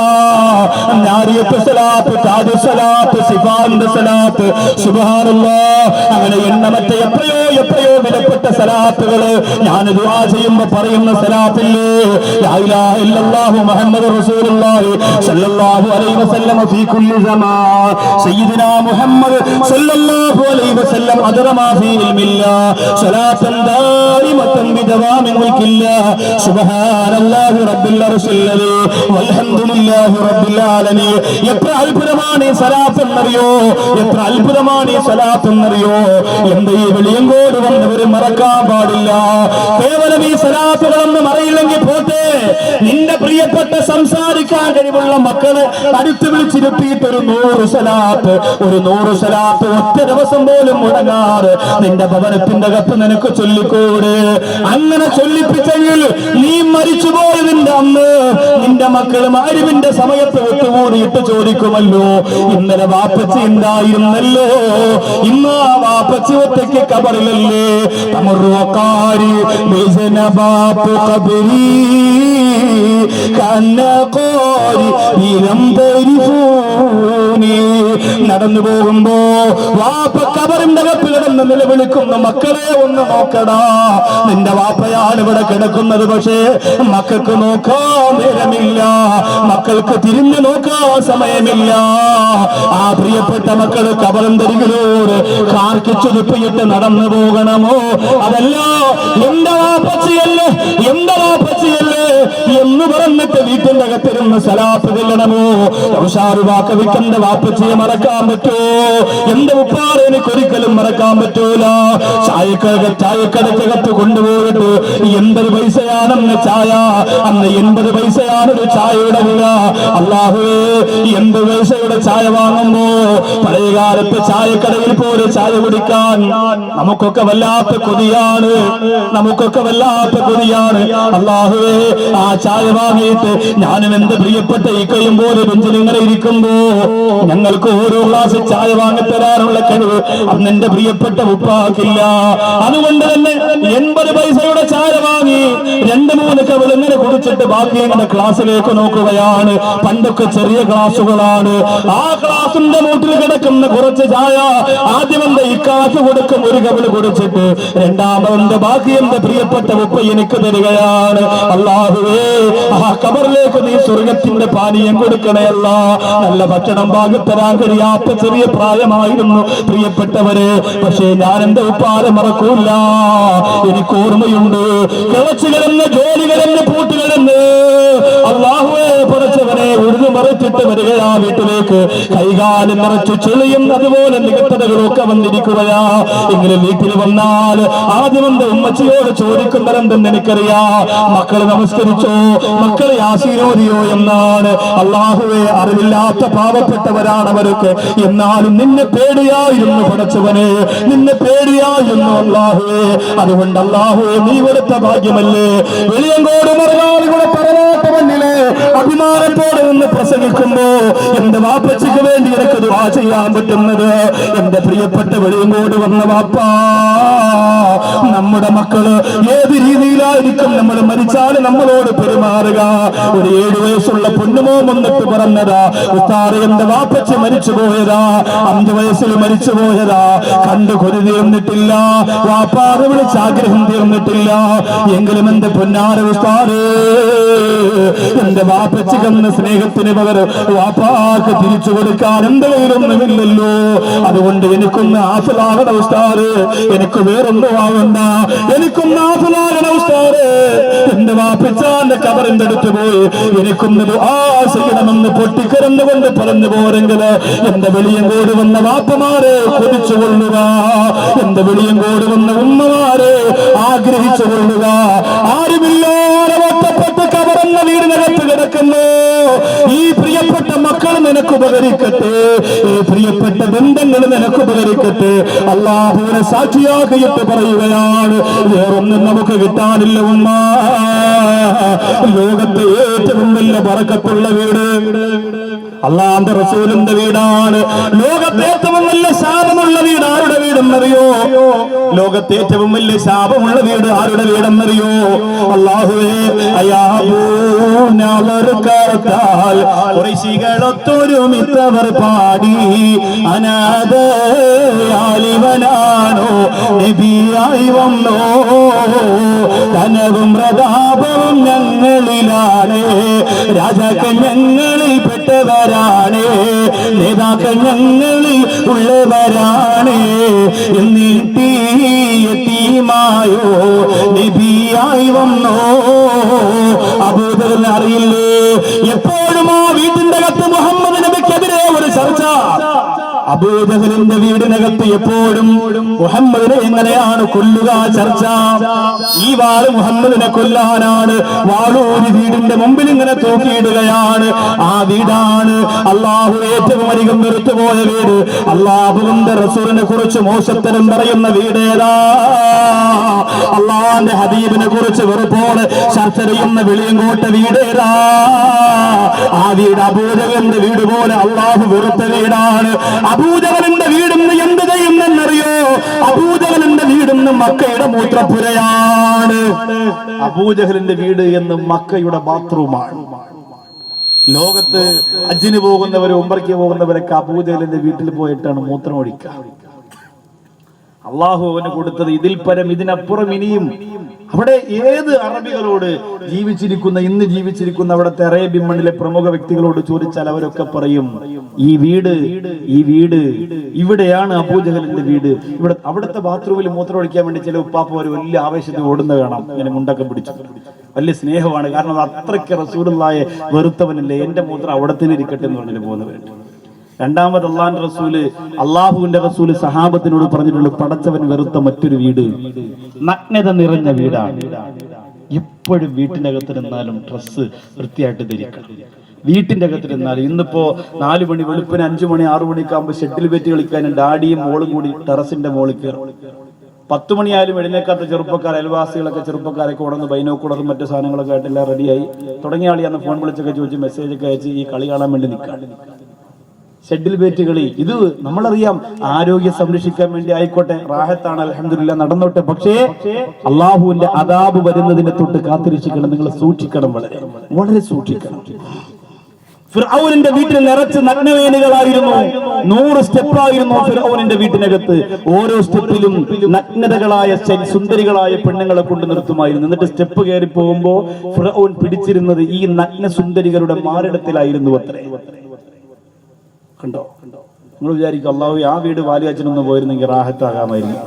നാരിയത്ത് സലാത്ത്, താജ് സലാത്ത്, സിഫാന്റെ സലാത്ത്, സുബ്ഹാനല്ലാഹ്, അങ്ങനെ എണ്ണമറ്റ എത്രയോ എത്രയോ വിലപ്പെട്ട സലാത്തുകള് ഞാൻ ദുആ ചെയ്യുമ്പോ പറയുന്ന സലാത്തില്ലേ, ലാ ഇലാഹ ഇല്ലല്ലാഹു മുഹമ്മദുർ റസൂലുള്ളാഹി സ്വല്ലല്ലാഹു അലൈഹി വസല്ലം ഫീ കുല്ലി സമാൻ സയ്യിദുനാ മുഹമ്മദ് സ്വല്ലല്ലാഹു അലൈഹി വസല്ലം അദ്റമാ ഫീ ഇൽമില്ലാഹ് സ്വലാത്തൻ ദായിമത്തൻ ബിദവാമി മുൽക്കില്ലാഹ് സുബ്ഹാനല്ലാഹി റബ്ബിൽ അർശിൽ വൽഹംദുലില്ലാഹി റബ്ബിൽ ആലമീൻ. എത്ര അത്ഭുതമാണ് ഈ സലാത്ത് എന്നറിയോ? എത്ര അത്ഭുതമാണ് ഈ സലാത്ത് എന്നറിയോ? എന്റെ ഈ വെളിയങ്കോട് വന്നവര് മറക്കാൻ പാടില്ല. കേവലം ഈ സലാത്തുകളൊന്നും അറിയില്ലെങ്കിൽ പോട്ടെ, നിന്റെ പ്രിയപ്പെട്ട സംസാരിക്കാൻ കഴിവുള്ള മക്കള് അടുത്ത് വിളിച്ചിരുത്തിയിട്ട് ഒരു 100 സലാത്ത്, ഒരു 100 സലാത്ത് ഒറ്റ ദിവസം പോലും മുടങ്ങാറ് നിന്റെ ഭവനത്തിന്റെ അകത്ത് നിനക്ക് ചൊല്ലിക്കൂടെ? അങ്ങനെ ചൊല്ലിപ്പിച്ചെങ്കിൽ നീ മരിച്ചുപോയതിന്റെ അന്ന് നിന്റെ മക്കള് മഗ്‌രിബിന്റെ സമയത്ത് ഒത്തുകൂടിയിട്ട് ചോദിക്കുമല്ലോ, ഇന്നലെ വാപ്പച്ചി ഉണ്ടായിരുന്നല്ലോ, ഇന്ന് ആ വാപ്പച്ചി ഒറ്റയ്ക്ക് കബറിലല്ലേ? തമറുവക്കാരി ബിജനബാപു ഖബരി കന്നഖാരി ഇലം തരിഫൂനി. നടന്നു പോകുമ്പോ വാപ്പ കബറിന്റെ അകത്ത് കിടന്ന് നിലവിളിക്കുന്ന മക്കളെ ഒന്ന് നോക്കടാ. നിന്റെ വാപ്പയാണ് ഇവിടെ കിടക്കുന്നത്, പക്ഷേ മക്കൾക്ക് നോക്കാൻ നേരമില്ല, മക്കൾക്ക് തിരിഞ്ഞു നോക്കാൻ സമയമില്ല. ആ പ്രിയപ്പെട്ട മക്കള് കബറിന്തരികിലൂടെ കാർക്കിച്ചു തുപ്പിയിട്ട് നടന്നു പോകണമോ? അതല്ല എന്റെ വാപ്പച്ചിയല്ലേ, എന്റെ വാപ്പച്ചിയല്ലേ എന്ന് പറഞ്ഞിട്ട് വീട്ടിന്റെ അകത്തിരുന്ന് സലാത്ത് ചെല്ലണമോ? വാക്കവിക്കന്റെ വാപ്പച്ചിയെ മറക്കാൻ പറ്റുമോ? എന്റെ ഉപ്പാട് എനിക്ക് ഒരിക്കലും മറക്കാൻ പറ്റൂല. ചായക്കടക്കകത്ത് കൊണ്ടുപോയിട്ട് 80 പൈസയാണെന്ന് ചായ, അന്ന് 80 പൈസയാണൊരു ചായയുടെ വില. അല്ലാഹുവേ, 80 പൈസയുടെ ചായ വാങ്ങുമ്പോ പഴയകാലത്ത് ചായക്കടയിൽ പോലെ ചായ കുടിക്കാൻ നമുക്കൊക്കെ വല്ലാത്ത കൊതിയാണ്, നമുക്കൊക്കെ വല്ലാത്ത കൊതിയാണ്. അല്ലാഹുവേ, ആ ചായ വാങ്ങിയിട്ട് ഞാനും എന്റെ പ്രിയപ്പെട്ട ഇക്കയും പോലെ ബെഞ്ചിലിങ്ങനെ ഇരിക്കുമ്പോ ഞങ്ങൾക്ക് ഓരോ ഗ്ലാസ് ചായ വാങ്ങിത്തരാനുള്ള കഴിവ് അന്ന് എന്റെ പ്രിയപ്പെട്ട ഉപ്പാക്കില്ല. അതുകൊണ്ട് തന്നെ 80 പൈസയുടെ ചായ വാങ്ങി 2-3 കവൾ ഇങ്ങനെ കുടിച്ചിട്ട് ബാക്കി എങ്ങനെ ക്ലാസ്സിലേക്ക് നോക്കുകയാണ്. പണ്ടൊക്കെ ചെറിയ ക്ലാസ്സുകളാണ്. ആ ക്ലാസിന്റെ മൂട്ടിൽ കിടക്കുന്ന കുറച്ച് ചായ ആദ്യം എന്റെ ഇക്കാറ്റ് കൊടുക്കും, 1 കവൾ കുടിച്ചിട്ട് രണ്ടാമതെന്റെ ബാക്കി എന്റെ പ്രിയപ്പെട്ട ഉപ്പ എനിക്ക് തരികയാണ്. അല്ലാഹുവേ, ആ കബറിലേക്ക് നീ സ്വർഗത്തിന്റെ പാനീയം കൊടുക്കണയല്ല. നല്ല ഭക്ഷണം ഭാഗത്തരാൻ കഴിയാത്ത ചെറിയ പ്രായമായിരുന്നു പ്രിയപ്പെട്ടവരെ, പക്ഷേ ഞാൻ എന്റെ ഉപ്പാരെ മറക്കൂല. എനിക്ക് ഓർമ്മയുണ്ട്, കിളച്ചു കിടന്ന് ജോലി കിടന്ന് പൂട്ടുകിടന്ന് അല്ലാഹുവേ പടച്ചവനെ ഒരു മറിച്ചിട്ട് വരികയാ വീട്ടിലേക്ക്. കൈകാലം നിറച്ചു ചെളിയും അതുപോലെ നികത്തതകളൊക്കെ വന്നിരിക്കുകയാ. എങ്കിലും വീട്ടിൽ വന്നാൽ ആദ്യം എന്റെ ഉമ്മച്ചിയോട് ചോദിക്കുന്നവരെന്തെന്ന് എനിക്കറിയാ, മക്കള് നമസ്കരിച്ചോ, മക്കളെ ആശീർവദിയോ എന്നാണ്. അള്ളാഹുവെ, അറിവില്ലാത്ത പാവപ്പെട്ടവരാണ് അവരൊക്കെ. എന്നാലും നിന്നെ പേടിയായിരുന്നു പടച്ചവനെ, നിന്നെ പേടിയായിരുന്നു അള്ളാഹുവെ. അതുകൊണ്ട് അള്ളാഹുവെ, നീ കൊടുത്ത ഭാഗ്യമല്ലേ. വെളിയങ്കോട് മറുനാളുകൂടെ പറവാത്ത മണ്ണിലെ അഭിമാനത്തോടെ നിന്ന് പ്രസംഗിക്കുമ്പോ എന്റെ വാപ്പച്ചിക്ക് വേണ്ടി എനിക്ക് ദുആ ചെയ്യാൻ പറ്റുന്നത്. എന്റെ പ്രിയപ്പെട്ട വെളിയങ്കോട് വന്ന വാപ്പാ, നമ്മുടെ മക്കള് ഏത് രീതിയിലായിരിക്കും നമ്മൾ മരിച്ചാലും നമ്മളോട് പെരുമാറുക. ഒരു 7 വയസ്സുള്ള പൊന്നുമോ വന്നിട്ട് പറഞ്ഞതാ, ഉസ്താദേ എന്റെ വാപ്പച്ചി മരിച്ചു പോയതാ, 5 വയസ്സിൽ മരിച്ചു പോയതാ. കണ്ടു കൊതി തീർന്നിട്ടില്ല, വാപ്പാറ് വിളിച്ച് ആഗ്രഹം തീർന്നിട്ടില്ല. എങ്കിലും എന്റെ പൊന്നാര ഉസ്താദേ, എന്റെ വാപ്പച്ചി കന്ന സ്നേഹത്തിന് പകരം വാപ്പാക്ക് തിരിച്ചു കൊടുക്കാൻ എന്റെ കയ്യിലൊന്നുമില്ലല്ലോ. അതുകൊണ്ട് എനിക്കൊന്ന് ആഫലാകണ ഉസ്താദേ, എനിക്ക് വേറൊന്നും ആവണ്ട, എനിക്കൊന്ന് ആഫലാകണ ഉസ്താദേ. എന്റെ വാപ്പച്ചാന്റെ കബറിന്റെ അടുത്ത് പോയി എനിക്കൊന്ന് ദുആ ചെയ്യണമെന്ന് പൊട്ടിക്കരന്നുകൊണ്ട് പറഞ്ഞു പോരെങ്കില് എന്റെ വെളിയങ്കോട് വന്ന വാപ്പമാരെ കൊതിച്ചു കൊള്ളുക, എന്റെ വെളിയങ്കോട് വന്ന ഉമ്മമാരെ ആഗ്രഹിച്ചു കൊള്ളുക. ആരുമില്ലാതെ ഒറ്റപ്പെട്ട് കബറെന്ന വീടിനകത്ത് കിടക്കുന്നു. ഈ പ്രിയപ്പെട്ട മക്കൾ നിനക്ക് ഉപകരിക്കട്ടെ, ഈ പ്രിയപ്പെട്ട ബന്ധങ്ങൾ നിനക്ക് ഉപകരിക്കട്ടെ. അല്ലാഹുവിനെ സാക്ഷിയാക്കിയിട്ട് പറയുകയാണ്, വേറൊന്നും നമുക്ക് കിട്ടാനില്ല ഉമ്മ. ലോകത്തെ ഏറ്റവും വലിയ ബറക്കത്തുള്ള വീട് അല്ലാഹുവിന്റെ റസൂലിന്റെ വീടാണ്. ലോകത്തെ ഏറ്റവും വലിയ ശാപമുള്ള വീട് ആരുടെ വീടെന്നറിയോ? ലോകത്തെ ഏറ്റവും വലിയ ശാപമുള്ള വീട് ആരുടെ വീടെന്നറിയോ? അല്ലാഹുവേ, അയാബൂനവർക്കാൽ ഖുറൈശികളൊത്തൊരുമിത്തവർ പാടി, അനാഥയാലിവനാണോ നബിയായി വന്നോ, ധനവും പ്രതാപവും ഞങ്ങളിലാണ്, രാജാക്കൾ ഞങ്ങളിൽ പെട്ടവരാണ്, നേതാക്കൾ ഞങ്ങളിൽ ഉള്ളവരാണ്. എന്നീട്ടീയമായോ നബിയായി വന്നോ. അബൂബക്കറിനെ അറിയില്ലേ? എപ്പോഴും ആ വീട്ടിന്റെ അകത്ത് മുഹമ്മദ് നബിക്കെതിരെ ഒരു ചർച്ച. അബൂജഹലിന്റെ വീടിനകത്ത് എപ്പോഴും മുഹമ്മദിനെ എങ്ങനെയാണ് കൊല്ലുക ചർച്ച. ഈ വാള് മുഹമ്മദിനെ കൊല്ലാനാണ്. വാളൂരി വീടിന്റെ മുമ്പിൽ ഇങ്ങനെ തൂക്കിയിടുകയാണ്. ആ വീടാണ് അള്ളാഹു ഏറ്റവും അധികം വെറുത്തുപോയ വീട്. അള്ളാഹുവിന്റെ റസൂലിനെ കുറിച്ച് മോശത്തരം പറയുന്ന വീടേതാ? അള്ളാഹുവിന്റെ ഹബീബിനെ കുറിച്ച് വെറുപ്പോടെ ചർച്ച ചെയ്യുന്ന വെളിയങ്കോട്ട വീടേതാ? ആ വീട് അബൂജഹലിന്റെ വീട് പോലെ അള്ളാഹു വെറുത്ത വീടാണ്. അബൂജഹലിന്റെ വീടിന്ന് എന്ത് ചെയ്യുമെന്നറിയോ? അബൂജഹലിന്റെ വീടിന്ന് മക്കയുടെ മൂത്രപ്പുരയാണ്. അബൂജഹലിന്റെ വീട് എന്ന് മക്കയുടെ ബാത്റൂമാണ്. ലോകത്ത് ഹജ്ജിന് പോകുന്നവര്, ഉംറയ്ക്ക് പോകുന്നവരൊക്കെ അബൂജഹലിന്റെ വീട്ടിൽ പോയിട്ടാണ് മൂത്രം ഒഴിക്കുക. അള്ളാഹു അവന് കൊടുത്തത് ഇതിൽ പരം ഇതിനപ്പുറം ഇനിയും. അവിടെ ഏത് അറബികളോട് ഇന്ന് ജീവിച്ചിരിക്കുന്ന അവിടുത്തെ അറേബ്യൻ മണ്ണിലെ പ്രമുഖ വ്യക്തികളോട് ചോദിച്ചാൽ അവരൊക്കെ പറയും, ഈ വീട് ഇവിടെയാണ് അബൂജഹലിന്റെ വീട്. അവിടുത്തെ ബാത്റൂമിൽ മൂത്രം ഒഴിക്കാൻ വേണ്ടി ചില ഉപ്പാപ്പ ഒരു വലിയ ആവേശത്തിൽ ഓടുന്ന കാണാം, ഇങ്ങനെ മുണ്ടൊക്കെ പിടിച്ചു. വലിയ സ്നേഹമാണ്, കാരണം അത് അത്രയ്ക്ക് റസൂലുള്ളാഹിയെ വെറുത്തവനല്ലേ, എന്റെ മൂത്രം അവിടെ തന്നെ ഇരിക്കട്ടെ എന്ന് പറഞ്ഞിട്ട് പോകുന്നവരുണ്ട്. രണ്ടാമത് അള്ളാഹുവിന്റെ റസൂല് സഹാബത്തിനോട് പറഞ്ഞിട്ടുണ്ട്, പടച്ചവൻ വെറുത്ത മറ്റൊരു വീട് നഗ്നത നിറഞ്ഞ വീടാണ്. എപ്പോഴും വീട്ടിന്റെ അകത്തിരുന്നാലും ഡ്രസ്സ് വൃത്തിയായിട്ട് ധരിക്കണം. വീട്ടിന്റെ അകത്തിരുന്നാലും ഇന്നിപ്പോ 4 മണി വെളുപ്പിന് 5 മണി 6 മണിക്കാകുമ്പോ ഷെട്ടിൽ ബെറ്റ് കളിക്കാനും ഡാഡിയും മോളും കൂടി ടെറസിന്റെ മോളിൽ കയറും. 10 മണിയായാലും എഴുന്നേക്കാത്ത ചെറുപ്പക്കാർ, അയൽവാസികളൊക്കെ ചെറുപ്പക്കാരൊക്കെ ഉടന്ന് ബൈനോക്കുളറും മറ്റു സാധനങ്ങളൊക്കെ ആയിട്ട് എല്ലാം റെഡിയായി തുടങ്ങിയ ആളിയാന്ന് ഫോൺ വിളിച്ചൊക്കെ ചോദിച്ച് മെസ്സേജൊക്കെ അയച്ച് ഈ കളി കാണാൻ വേണ്ടി നിൽക്കാം. ഷെഡിൽ ബേറ്റ് കളി ഇത് നമ്മളറിയാം, ആരോഗ്യം സംരക്ഷിക്കാൻ വേണ്ടി ആയിക്കോട്ടെ, റാഹത്താണ്, അൽഹംദുലില്ലാഹ് നടന്നോട്ടെ. പക്ഷേ അള്ളാഹുവിന്റെ അദാബ് വരുന്നതിനെ തൊട്ട് കാത്തിരിക്കണം. നിങ്ങൾ സൂക്ഷിക്കണം, വളരെ വളരെ സൂക്ഷിക്കണം. ഫിർഔനിന്റെ വീട്ടിൽ നിറച്ച് നഗ്നവേനികളായിരുന്നു. 100 സ്റ്റെപ്പായിരുന്നു ഫിർഔനിന്റെ വീട്ടിനകത്ത്. ഓരോ സ്റ്റെപ്പിലും നഗ്നതകളായ സുന്ദരികളായ പെണ്ണുങ്ങളെ കൊണ്ട് നിർത്തുമായിരുന്നു. എന്നിട്ട് സ്റ്റെപ്പ് കയറി പോകുമ്പോ ഫിർഔൻ പിടിച്ചിരുന്നത് ഈ നഗ്ന സുന്ദരികളുടെ മാറിടത്തിലായിരുന്നു അത്രേ. കണ്ടോ? നിങ്ങൾ വിചാരിക്കും, അള്ളാഹു ആ വീട് വാലിയാച്ചനൊന്ന് പോയിരുന്നെങ്കിൽ റാഹത്താകാമായിരുന്നു.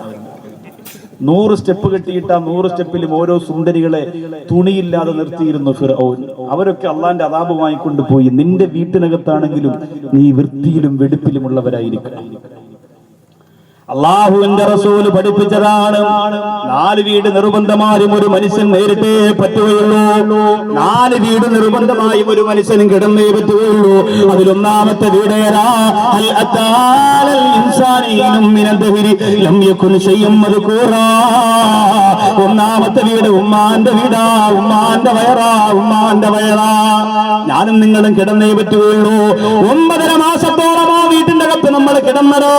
100 സ്റ്റെപ്പ് കെട്ടിയിട്ട് ആ 100 സ്റ്റെപ്പിലും ഓരോ സുന്ദരികളെ തുണിയില്ലാതെ നിർത്തിയിരുന്നു ഫിർഔൻ. അവരൊക്കെ അള്ളാന്റെ അദാബുമായി കൊണ്ടുപോയി. നിന്റെ വീട്ടിനകത്താണെങ്കിലും നീ വൃത്തിയിലും വെടുപ്പിലുമുള്ളവരായിരിക്കണം. അള്ളാഹുവിന്റെ റസൂല് പഠിപ്പിച്ചതാണ് 4 വീട് നിർബന്ധമായും ഒരു മനുഷ്യൻ നേരിട്ടേ പറ്റുകയുള്ളൂ. 4 വീട് നിർബന്ധമായും ഒരു മനുഷ്യനും കിടന്നേ പറ്റുകയുള്ളൂ. അതിലൊന്നാമത്തെ വീട് ഏതാ? ഹൽ അതാലൽ ഇൻസാനിനും മിനൽ ദഹരി ലം യകുൻ ശൈഅൻ മദ്കൂറാ. ഒന്നാമത്തെ വീട് ഉമ്മാന്റെ വീടാ. ഉമ്മാന്റെ വയറാ. ഞാനും നിങ്ങളും കിടന്നേ പറ്റുകയുള്ളൂ. 9.5 മാസത്തോളം ആ വീട്ടിന്റെ അകത്ത് നമ്മൾ കിടന്നതോ.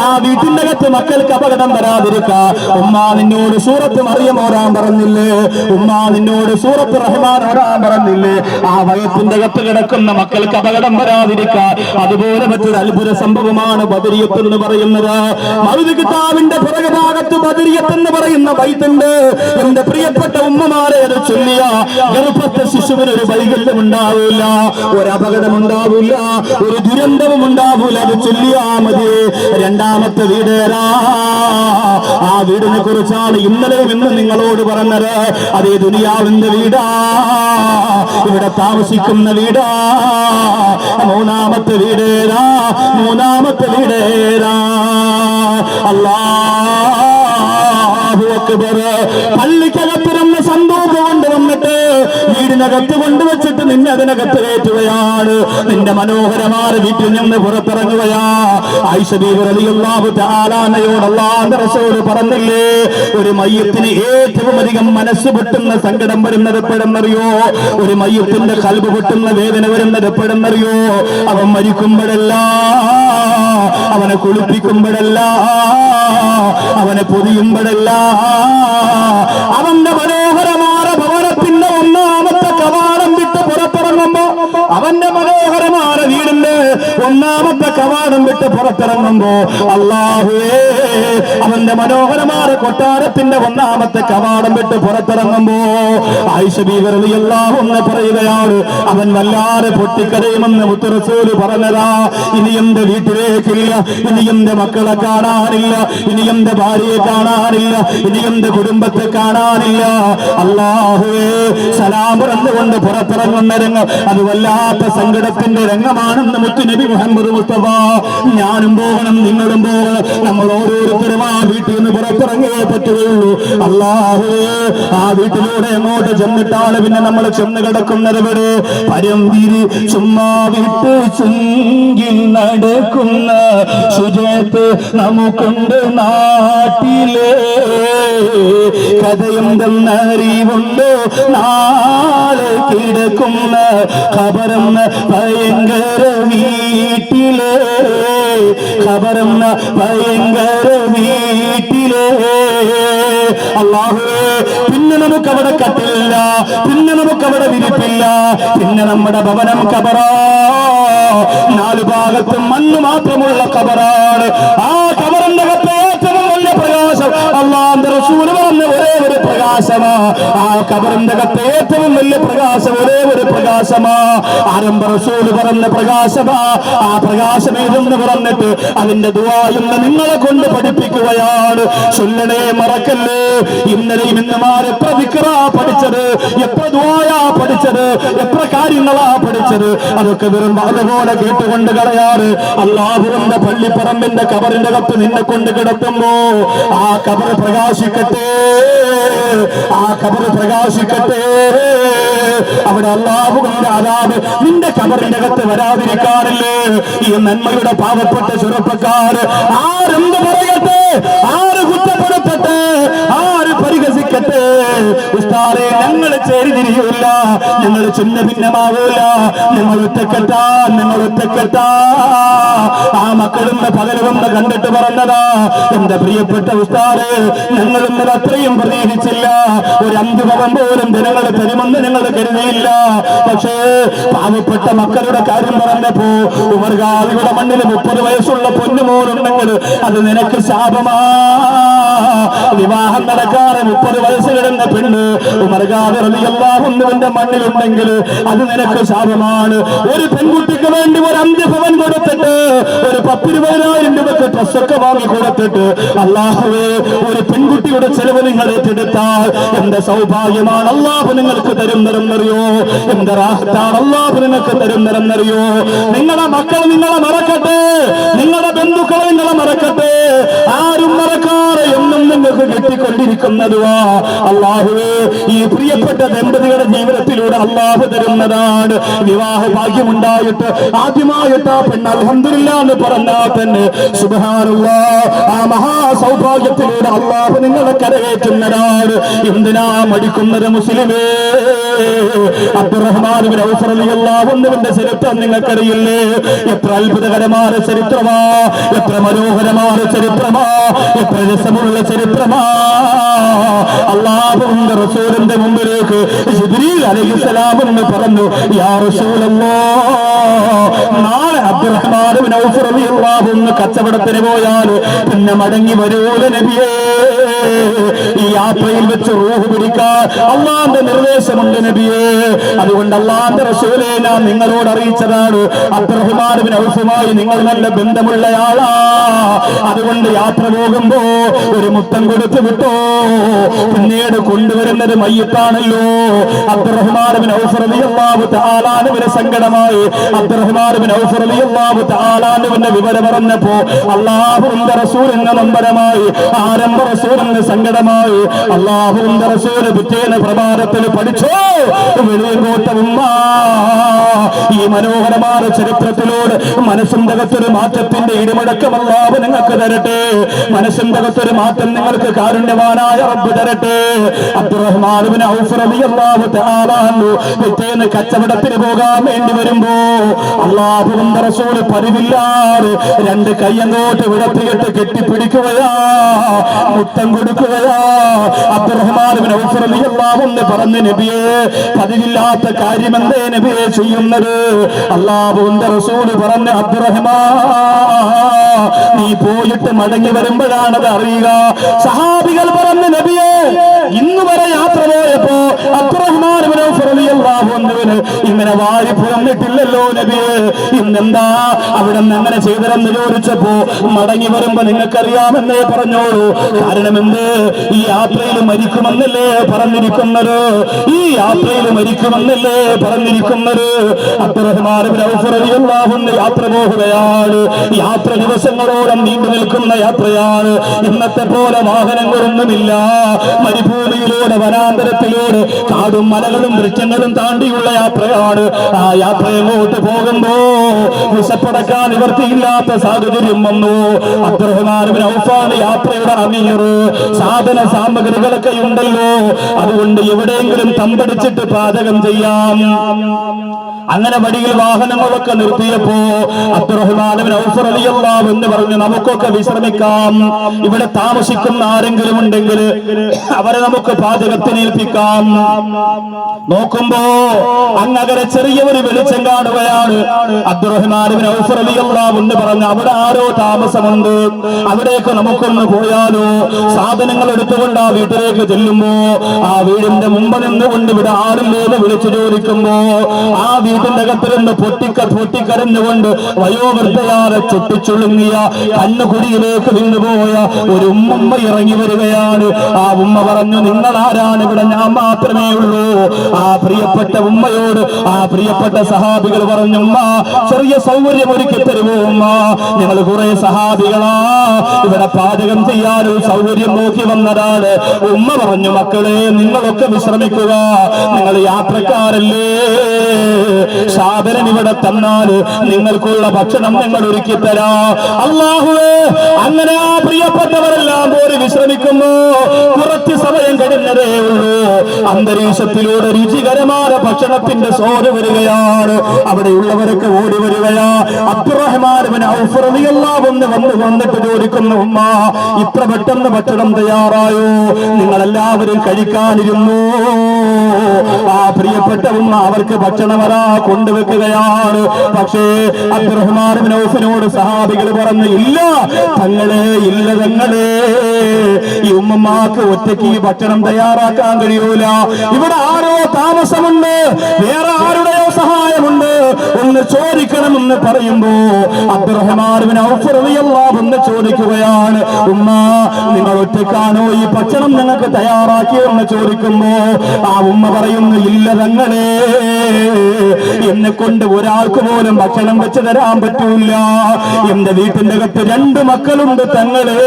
ആ വീട്ടിന്റെ അകത്ത് മക്കൾക്ക് അപകടം വരാതിരിക്കാൻ ഉമ്മ നിന്നോട് സൂറത്ത് മറിയം ഓരാൻ പറഞ്ഞില്ലേ? ഉമ്മ നിന്നോട് സൂറത്ത് റഹ്മാൻ ഓരാൻ പറഞ്ഞില്ലേ? ആ വയറ്റിന്റെ അകത്ത് കിടക്കുന്ന മക്കൾക്ക് അപകടം വരാതിരിക്കാൻ അതുപോലെ മറ്റൊരു അത്ഭുത സംഭവമാണ് ബദരിയത്ത് എന്ന് പറയുന്നത്. മൗലിദ് കിതാബിന്റെ പുറകെ ഭാഗത്ത് ബദരിയത്ത് എന്ന് പറയുന്ന ബൈത്തുണ്ട്. എന്റെ പ്രിയപ്പെട്ട ഉമ്മമാരെ അത് ചൊല്ലിയ ഗർഭത്തെ ശിശുവിന് ഒരു വൈകല്യം ഉണ്ടാവില്ല, ഒരു അപകടം ഉണ്ടാവില്ല, ഒരു ദുരന്തവും ഉണ്ടാവില്ല. അത് ചൊല്ലിയാ മതി. രണ്ടാമത്തെ വീട്, ആ വീടിനെ കുറിച്ചാണ് ഇന്നലെയും ഇന്ന് നിങ്ങളോട് പറഞ്ഞത്. അതേ ദുനിയാവിന്റെ വീടാ, ഇവിടെ താമസിക്കുന്ന വീടാ. മൂന്നാമത്തെ വീടേതാ? അല്ലാഹു അക്ബർ. പള്ളിക്കകത്തിരുന്ന സന്തോഷം കൊണ്ടുവന്നിട്ട് വീടിനകത്ത് കൊണ്ടുവച്ചിട്ട് നിന്നെ അതിനകത്ത് കയറ്റുകയാണ്. നിന്റെ മനോഹരമായ വീട്ടിൽ നിന്ന് പുറത്തിറങ്ങുകയാ. ആയിഷ ബീവി റളിയല്ലാഹു തആല അൻഹയോട് അല്ലാഹുവിന്റെ റസൂൽ പറഞ്ഞില്ലേ, ഒരു മയ്യത്തിന് ഏറ്റവും അധികം മനസ്സ് പൊട്ടുന്ന സങ്കടം വരുന്നത് എപ്പോഴെന്നറിയോ? ഒരു മയ്യത്തിന്റെ ഖൽബ് പൊട്ടുന്ന വേദന വരുന്നത് എപ്പോഴെന്നറിയോ? അവൻ മരിക്കുമ്പോഴല്ല, അവനെ കുളിപ്പിക്കുമ്പോഴല്ല, അവനെ പൊതിയുമ്പോഴല്ല, അവന്റെ മനോഹരമായ ഭവനത്തിന്റെ ഒന്നാമത്തെ കവാടം വിട്ട് പുറത്തിറങ്ങുമ്പോ, അവന്റെ മനോഹരമായ വീടിന്റെ ഒന്നാമത്തെ കവാടം വിട്ട് പുറത്തിറങ്ങുമ്പോ, അല്ലാഹുവേ, അവന്റെ മനോഹരമായ കൊട്ടാരത്തിന്റെ ഒന്നാമത്തെ കവാടം വിട്ട് പുറത്തിറങ്ങുമ്പോ ആയിഷ ബീവി റളിയല്ലാഹു അൻഹ പറയുകയാണ്, അവൻ വല്ലാതെ പൊട്ടിക്കരയുമെന്ന് മുത്ത് റസൂൽ പറഞ്ഞതാ. ഇനി എന്റെ വീട്ടിലേക്കില്ല, ഇനി എന്റെ മക്കളെ കാണാനില്ല, ഇനി എന്റെ ഭാര്യയെ കാണാനില്ല, ഇനി എന്റെ കുടുംബത്തെ കാണാനില്ല. അല്ലാഹുവേ, സലാം പറഞ്ഞുകൊണ്ട് പുറത്തിറങ്ങുന്ന രംഗം അത് വല്ലാത്ത സങ്കടത്തിന്റെ രംഗമാണെന്ന് മുത്ത് നബി മുഹമ്മദ് മുസ്തഫ. ഞാനും പോകണം, നിങ്ങളും പോകണം. നമ്മൾ ഓരോരുത്തരും ആ വീട്ടിൽ നിന്ന് പുറത്തിറങ്ങിയേ പറ്റുകയുള്ളൂ. അല്ലാഹുവേ, ആ വീട്ടിലൂടെ എങ്ങോട്ട് ചെന്നിട്ടാണ് പിന്നെ നമ്മൾ ചെന്ന് കിടക്കുന്നത്? ഇവിടെ പരംതിരി ചുമ്മാ വിട്ട് ചുങ്കിൽ നടക്കുന്ന സുജത്ത് നമുക്കുണ്ട് നാട്ടിലെ. കഥയുണ്ടെന്നറിവുണ്ട് നാളെ കിടക്കുന്ന ഖബറെന്ന ഭയങ്കര വീട്ടിലെ. ഖബറെന്ന ഭയങ്കര വീട്ടിലെ. അല്ലാഹുവേ, പിന്നെ നമുക്കവിടെ കട്ടിലില്ല, പിന്നെ നമുക്കവിടെ വിരിപ്പില്ല, പിന്നെ നമ്മുടെ ഭവനം ഖബറാ. 4 ഭാഗത്തും മണ്ണ് മാത്രമുള്ള ഖബറാണ്. ആ ഖബറിന്റെ അകത്ത് ഏറ്റവും വലിയ പ്രകാശം അല്ലാഹുവിന്റെ റസൂൽ പറഞ്ഞ ഒരേ ഒരു പ്രകാശമാ. ആ ഖബറിന്റെ അകത്ത് ഏറ്റവും വലിയ പ്രകാശം ഒരേ ഒരു പ്രകാശമാ. ആരംഭ റസൂൽ പറഞ്ഞ പ്രകാശമാ. ആ പ്രകാശം ഏതെന്ന് പറഞ്ഞിട്ട് അതിന്റെ ദുആ ഇന്ന് നിങ്ങളെ കൊണ്ട് പഠിപ്പിക്കുകയാണ്. ചൊല്ലണേ, മറക്കല്ലേ. ഇന്നലെയും ഇന്നുമാർ എത്ര ദിക്റാ പഠിച്ചത്, എത്ര ദുആയാ പഠിച്ചത്, എത്ര കാര്യങ്ങളാ പഠിച്ചത്. അതൊക്കെ വെറും അതുപോലെ കേട്ടുകൊണ്ട് കളയാറ്. അല്ലാഹുവിന്റെ പള്ളിപ്പറമ്പിന്റെ ഖബറിന്റെ അകത്ത് നിന്നെ കൊണ്ട് കിടത്തുമ്പോ ആ ഖബർ പ്രകാശിക്കട്ടെ, ആ ഖബർ പ്രകാശിക്കട്ടെ. അവിടെ അല്ലാഹുവിന്റെ അദാബ് നിന്റെ ഖബറിന്റെ അകത്ത് വരാതിരിക്കാറില്ലേ? ഈ നന്മയുടെ പാവപ്പെട്ട ചെറുപ്പക്കാർ ആരെന്ത് പറയട്ടെ, ആര് കുറ്റപ്പെടുത്തട്ടെ, ആര് പരിഹസിക്കട്ടെ, ഉസ്താദേ, ഞങ്ങൾ ചേരിതിരിയൂല, ഞങ്ങൾ ചിന്ന ഭിന്നമാവൂല, ഞങ്ങൾ ഒറ്റക്കെട്ടാ, ഞങ്ങൾ ഒറ്റക്കെട്ടാ. ആ മക്കളിന്ന് പകരവെന്ന് കണ്ടിട്ട് പറഞ്ഞതാ, എന്റെ പ്രിയപ്പെട്ട ഉസ്താദേ, ഞങ്ങൾ ഇന്നലെ അത്രയും പ്രതീക്ഷിച്ചില്ല. ഒരു 5 പവൻ പോലും ജനങ്ങൾ തരുമെന്ന് ഞങ്ങൾ കരുതിയില്ല. പക്ഷേ പാവപ്പെട്ട മക്കളുടെ കാര്യം പറഞ്ഞപ്പോ ഉമർഗാദിയുടെ മണ്ണിൽ 30 വയസ്സുള്ള പൊന്നുമോനുണ്ടെങ്കിൽ അത് നിനക്ക് ശാപമാ. വിവാഹം നടക്കാതെ 30 വയസ്സ് കിടന്ന പെണ്ണ് ഉമർഗാവിന്റെ മണ്ണിലുണ്ടെങ്കിൽ അത് നിനക്ക് ശാപമാണ്. ഒരു പെൺകുട്ടിക്ക് വേണ്ടി ഒരു 5 ഭവൻ കൊടുത്തിട്ട് ഒരു 10-20,000 രൂപക്ക് ഡ്രസ്സൊക്കെ വാങ്ങി കൊടുത്തിട്ട് അല്ലാഹുവേ ഒരു പെൺകുട്ടിയുടെ ചെലവ് നിങ്ങൾ ഏറ്റെടുത്താൽ എന്റെ സൗഭാഗ്യമാണ് അല്ലാഹു നിങ്ങൾക്ക് തരുന്നതെന്നറിയോ? എന്റെ റാഹത്താണ് അല്ലാഹു നിങ്ങൾക്ക് തരുന്നതെന്നറിയോ? നിങ്ങളുടെ മക്കൾ നിങ്ങളെ മറക്കട്ടെ, നിങ്ങളുടെ ബന്ധുക്കൾ നിങ്ങളെ മറക്കട്ടെ, ആരും മറക്കാതെ എന്നും നിങ്ങൾക്ക് കിട്ടിക്കൊണ്ടിരിക്കുന്നതുവാ അല്ലാഹുവേ ഈ പ്രിയപ്പെട്ട ദമ്പതികളുടെ ജീവിതത്തിലൂടെ അല്ലാഹു തരുന്നതാണ്. വിവാഹ ഭാഗ്യമുണ്ടായിട്ട് ആദ്യമായിട്ട് ആ പെണ്ണ് അൽഹംദുലില്ലാഹ് എന്ന് പറഞ്ഞാൽ തന്നെ സുബ്ഹാനല്ലാഹ് ആ മഹാസൗഭാഗ്യത്തിലൂടെ അല്ലാഹു നിങ്ങളെ കരകയറ്റുന്നതാണ്. എന്തിനാ മടിക്കുന്നത് മുസ്ലിമേ? അബ്ദുറഹ്മാൻ ഇബ്നു ഔഫ് റളിയല്ലാഹു അൻഹുവിന്റെ ചരിത്രം നിങ്ങൾക്കറിയില്ലേ? എത്ര അത്ഭുതകരമായ ചരിത്രമാ, എത്ര മനോഹരമായ ചരിത്രമാ, എത്ര രസമുള്ള ചരിത്രമാ. അല്ലാഹുവിന്റെ റസൂലിന്റെ മുമ്പിലേക്ക് ജിബ്രീൽ അലൈഹിസ്സലാം എന്ന് പറഞ്ഞു, യാ റസൂലല്ലാഹ്, നാളെ അബ്ദുറഹ്മാൻ ഇബ്നു ഔഫ് റളിയല്ലാഹു അൻഹു കച്ചവടത്തിന് പോയാൽ പിന്നെ മടങ്ങി വരൂല നബിയേ. ഈ യാത്രയിൽ വെച്ച് റൂഹ് പിടിക്കാൻ അള്ളാന്റെ നിർദ്ദേശമുണ്ട് നബിയേ. അതുകൊണ്ട് അള്ളാന്റെ റസൂലേ ഞാൻ നിങ്ങളോട് അറിയിച്ചതാണ്, അബ്ദുറഹ്മാൻ ഇബ്നു ഔഫുമായി നിങ്ങൾ നല്ല ബന്ധമുള്ളയാളാ. അതുകൊണ്ട് യാത്ര പോകുമ്പോ ഒരു മുത്തം കൊടുത്തു വിട്ടോ, പിന്നീട് കൊണ്ടുവരുന്നത് മയ്യിത്താണല്ലോ. അബ്ദുറഹ്മാൻ ഇബ്നു ഔഫ് റളിയല്ലാഹു തആല അൻഹുവിന് സങ്കടമായി. അബ്ദുറഹ്മാൻ ഇബ്നു ഔഫ് റളിയല്ലാഹു തആല അൻഹുവിന്റെ വിവരം പറഞ്ഞപ്പോ അല്ലാഹുവിന്റെ റസൂലിന് നമ്പരമായി, ആരംഭ റസൂലിന് സങ്കടമായി. അല്ലാഹുവിന്റെ റസൂല് പിറ്റേന്ന് പ്രഭാതത്തിൽ പഠിച്ചോ വെളിയങ്കോട്ട ഉമ്മ. ഈ മനോഹരമായ ചരിത്രത്തിലൂടെ മനസ്സിന്റെ അകത്തൊരു മാറ്റത്തിന്റെ ഇടിമുഴക്കം അല്ലാഹു നിങ്ങൾക്ക് തരട്ടെ. മനസ്സിന്റെ അകത്തൊരു മാറ്റം നിങ്ങൾക്ക് കാരുണ്യവാനായ റബ്ബ് തരട്ടെ. അബ്ദുറഹ്മാൻ ഇബ്നു ഔഫ് റളിയല്ലാഹു തആല അൻഹു പിറ്റേന്ന് കച്ചവടത്തിന് പോകാൻ വേണ്ടി വരുമ്പോ അല്ലാഹുവിന്റെ റസൂല് പതിവില്ലാതെ 2 കൈയങ്ങോട്ട് വിടത്തിയിട്ട് കെട്ടിപ്പിടിക്കുകയാ, മുത്തം കൊടുക്കുകയാ. അബ്ദുറഹ്മാൻ ഇബ്നു ഔഫ് റളിയല്ലാഹു അൻഹു പറഞ്ഞു, നബിയേ പതിവില്ലാത്ത കാര്യമെന്തേ നബിയെ ചെയ്യുന്നത്? അല്ലാഹുവിന്റെ റസൂല് പറഞ്ഞു, അബ്ദുറഹ്മാൻ നീ പോയിട്ട് മടങ്ങി വരുമ്പോഴാണത് അറിയുക. സഹാബികൾ പറഞ്ഞു, നബിയേ ഇന്നു വരെ യാത്ര പോയപ്പോ അബ്ദുറഹ്മാൻ ഇബ്നു ഔഫ് റളിയല്ലാഹു അൻഹുവിന് ഇങ്ങനെ വാരി പുറന്നിട്ടില്ലല്ലോ നബിയേ, ഇന്നെന്താ അവിടെ നിന്ന് അങ്ങനെ ചെയ്തതെന്ന് ചോദിച്ചപ്പോ മടങ്ങി വരുമ്പോ നിങ്ങൾക്കറിയാമെന്നേ പറഞ്ഞോളൂ. കാരണം എന്ത്? ഈ യാത്രയിൽ മരിക്കുമെന്നല്ലേ പറഞ്ഞിരിക്കുന്നത്, ഈ യാത്രയിൽ മരിക്കുമെന്നല്ലേ പറഞ്ഞിരിക്കുന്നത്. അബ്ദുറഹ്മാൻ ഇബ്നു ഔഫ് റളിയല്ലാഹു അൻഹു യാത്ര പോകുകയാണ്. യാത്ര ദിവസങ്ങളോളം നീണ്ടു നിൽക്കുന്ന യാത്രയാണ്. ഇന്നത്തെ പോലെ വാഹനങ്ങളൊന്നുമില്ല. മരുഭൂമിയിലൂടെ വനാന്തരത്തിലൂടെ കാടും മലകളും വൃക്ഷങ്ങളും താണ്ടിയുള്ള യാത്രയാണ്. ആ യാത്ര എങ്ങോട്ട് പോകുമ്പോ വിശപ്പടക്കാൻ നിവർത്തിയില്ലാത്ത സാഹചര്യം വന്നു. അബ്ദുറഹ്മാൻ ഇബ്നു ഔഫാണ് യാത്രയുടെ അമീർ. സാധന സാമഗ്രികളൊക്കെ ഉണ്ടല്ലോ, അതുകൊണ്ട് എവിടെയെങ്കിലും തമ്പടിച്ചിട്ട് പാചകം ചെയ്യാം. അങ്ങനെ വഴിയിൽ വാഹനങ്ങളൊക്കെ നിർത്തിയപ്പോ അബ്ദുറഹ്മാൻ ഇബ്നു ഔഫ് റളിയല്ലാഹു അൻഹു പറഞ്ഞു, നമുക്കൊക്കെ വിശ്രമിക്കാം, ഇവിടെ താമസിക്കുന്ന ആരെങ്കിലും ഉണ്ടെങ്കിൽ അവരെ നമുക്ക് പാചകത്തിന് ഏൽപ്പിക്കാം. നോക്കുമ്പോ അങ്ങകരെ ചെറിയൊരു വെളിച്ചം കാണുകയാണ്. അബ്ദുറഹ്മാൻ ഇബ്നു ഔഫ് റളിയല്ലാഹു അൻഹു പറഞ്ഞു, അവിടെ ആരോ താമസമുണ്ട്, അവിടേക്ക് നമുക്കൊന്ന് പോയാലോ. സാധനങ്ങൾ എടുത്തുകൊണ്ട് ആ വീട്ടിലേക്ക് ചെല്ലുമ്പോ ആ വീടിന്റെ മുമ്പ് നിന്നുകൊണ്ട് ഇവിടെ ആളില്ലേന്ന് വിളിച്ചു ചോദിക്കുമ്പോ ആ വീട്ടിന്റെ അകത്തിരുന്ന് പൊട്ടിക്കരഞ്ഞുകൊണ്ട് വയോവൃദ്ധയാരെ ചുട്ടിച്ചുളുങ്ങിയ കണ്ണുകുടിയിലേക്ക് വീണുപോയ ഒരു ഉമ്മ ഇറങ്ങി വരികയാണ്. ആ ഉമ്മ പറഞ്ഞു, നിങ്ങൾ ആരാണ്? ഇവിടെ ഞാൻ മാത്രമേ ഉള്ളൂ. ആ പ്രിയപ്പെട്ട ഉമ്മയോട് ആ പ്രിയപ്പെട്ട സഹാബികൾ പറഞ്ഞു, ഉമ്മ ചെറിയ സൗകര്യം ഒരുക്കി തരുമോ ഉമ്മ? ഞങ്ങൾ കുറെ സഹാബികളാ, ഇവിടെ പാചകം ചെയ്യാനൊരു സൗകര്യം നോക്കി വന്നതാണ്. ഉമ്മ പറഞ്ഞു, മക്കളെ നിങ്ങളൊക്കെ വിശ്രമിക്കുക, നിങ്ങൾ യാത്രക്കാരല്ലേ, സാധനം ഇവിടെ തന്നാൽ നിങ്ങൾക്കുള്ള ഭക്ഷണം ഞങ്ങൾ ഒരുക്കി തരാ. അല്ലാഹുവേ, അങ്ങനെ ആ പ്രിയപ്പെട്ടവരെല്ലാം പോയി വിശ്രമിക്കുന്നു. കുറച്ച് സമയം കഴിഞ്ഞതേ ഉള്ളൂ, അന്തരീക്ഷത്തിലൂടെ രുചികരമായ ഭക്ഷണത്തിന്റെ സോര് വരികയാണ്. അവിടെയുള്ളവരൊക്കെ ഓടി വരികയാ. അബ്ദുറഹ്മാൻ ഇബ്നു ഔഫ് റളിയല്ലാഹു അൻഹു വന്നിട്ട് ചോദിക്കുന്നു, ഉമ്മ ഇത്ര പെട്ടെന്ന് ഭക്ഷണം തയ്യാറായോ? നിങ്ങളെല്ലാവരും കഴിക്കാനിരുന്നു. ആ പ്രിയപ്പെട്ട ഉമ്മ അവർക്ക് ഭക്ഷണം അതാ കൊണ്ടുവെക്കുകയാണ്. പക്ഷേ അബ്ദുറഹ്മാൻ ഇബ്നു ഔഫിനോട് സഹാബികൾ പറഞ്ഞു, ഇല്ല തങ്ങളെ, ഇല്ല തങ്ങളെ, ഈ ഉമ്മമാക്ക് ഒറ്റയ്ക്ക് ഈ ഭക്ഷണം തയ്യാറാക്കാൻ കഴിയൂല. ഇവിടെ ആരോ താമസമുണ്ട്, വേറെ ആരുടെയോ സഹായമുണ്ട്, ഒന്ന് ചോദിക്കണമെന്ന് പറയുമ്പോ അബ്ദുറഹ്മാൻ ഇബ്നു ഔഫ് റളിയല്ലാഹു അൻഹു ചോദിക്കുകയാണ്, ഉമ്മ നിങ്ങൾ ഒറ്റയ്ക്കാണോ ഈ ഭക്ഷണം നിങ്ങൾക്ക് തയ്യാറാക്കിയെന്ന് ചോദിക്കുമ്പോ ആ ഉമ്മ പറയുന്നു, ഇല്ല തങ്ങളെ, എന്നെ കൊണ്ട് ഒരാൾക്ക് പോലും ഭക്ഷണം വെച്ച് തരാൻ പറ്റൂല. എന്റെ വീട്ടിന്റെ അകത്ത് 2 മക്കളുണ്ട് തങ്ങളെ,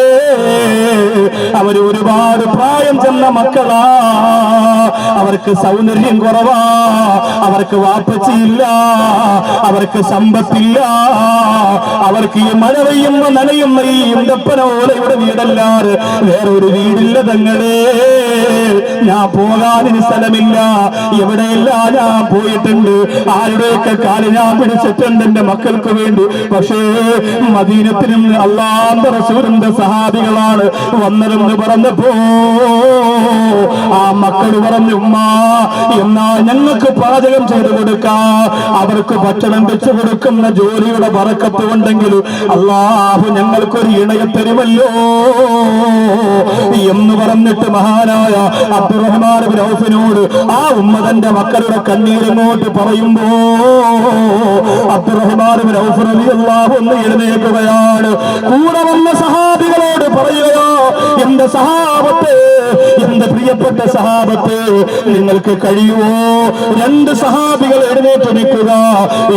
അവര് ഒരുപാട് പ്രായം ചെന്ന മക്കളാ, അവർക്ക് സൗന്ദര്യം കുറവാ, അവർക്ക് വാപ്പച്ചിയില്ല, അവർക്ക് സമ്പത്തില്ല, അവർക്ക് ഈ മഴ പെയ്യുമ്പോ നനയുന്ന ഈ ഇണ്ടപ്പനോലയുടെ വീടല്ലാതെ വേറൊരു വീടില്ല തങ്ങളെ. ഞാൻ പോകാനിന് സ്ഥലമില്ല, എവിടെയെല്ലാം ഞാൻ പോയിട്ടുണ്ട്, ആരുടെയൊക്കെ കാല് ഞാൻ പിടിച്ചിട്ടുണ്ട് എന്റെ മക്കൾക്ക് വേണ്ടി. പക്ഷേ മദീനത്തിനും അല്ലാഹുവിന്റെ റസൂലിന്റെ സഹാബികളാണ് വന്നതെന്ന് പറഞ്ഞപ്പോ ആ മക്കൾ പറഞ്ഞു, ഉമ്മ എന്നാ ഞങ്ങൾക്ക് പാചകം ചെയ്തു കൊടുക്കാം, അവർക്ക് ഭക്ഷണം വെച്ചു കൊടുക്കുന്ന ജോലിയുടെ ബറക്കത്ത് ഉണ്ടെങ്കിൽ അല്ലാഹു ഞങ്ങൾക്കൊരു ഇണയെ തരുമല്ലോ എന്ന് പറഞ്ഞിട്ട് മഹാനായ അബ്ദുറഹ്മാൻ ഇബ്നു ഔഫിനോട് ആ ഉമ്മ തന്റെ മക്കളുടെ കണ്ണീരിങ്ങോട്ട് പറയുമ്പോ അബ്ദുറഹ്മാൻ ഇബ്നു ഔഫ് റളിയല്ലാഹു അൻഹു എഴുന്നേൽക്കുകയാണ്. കൂടെ വന്ന സഹാബികളോട് പറയുകയോ, എന്റെ സഹാബത്തെ, എന്റെ പ്രിയപ്പെട്ട സഹാബത്തെ, നിങ്ങൾക്ക് കഴിയുമോ 2 സഹാബികൾ എഴുന്നേറ്റ് നിൽക്കുക,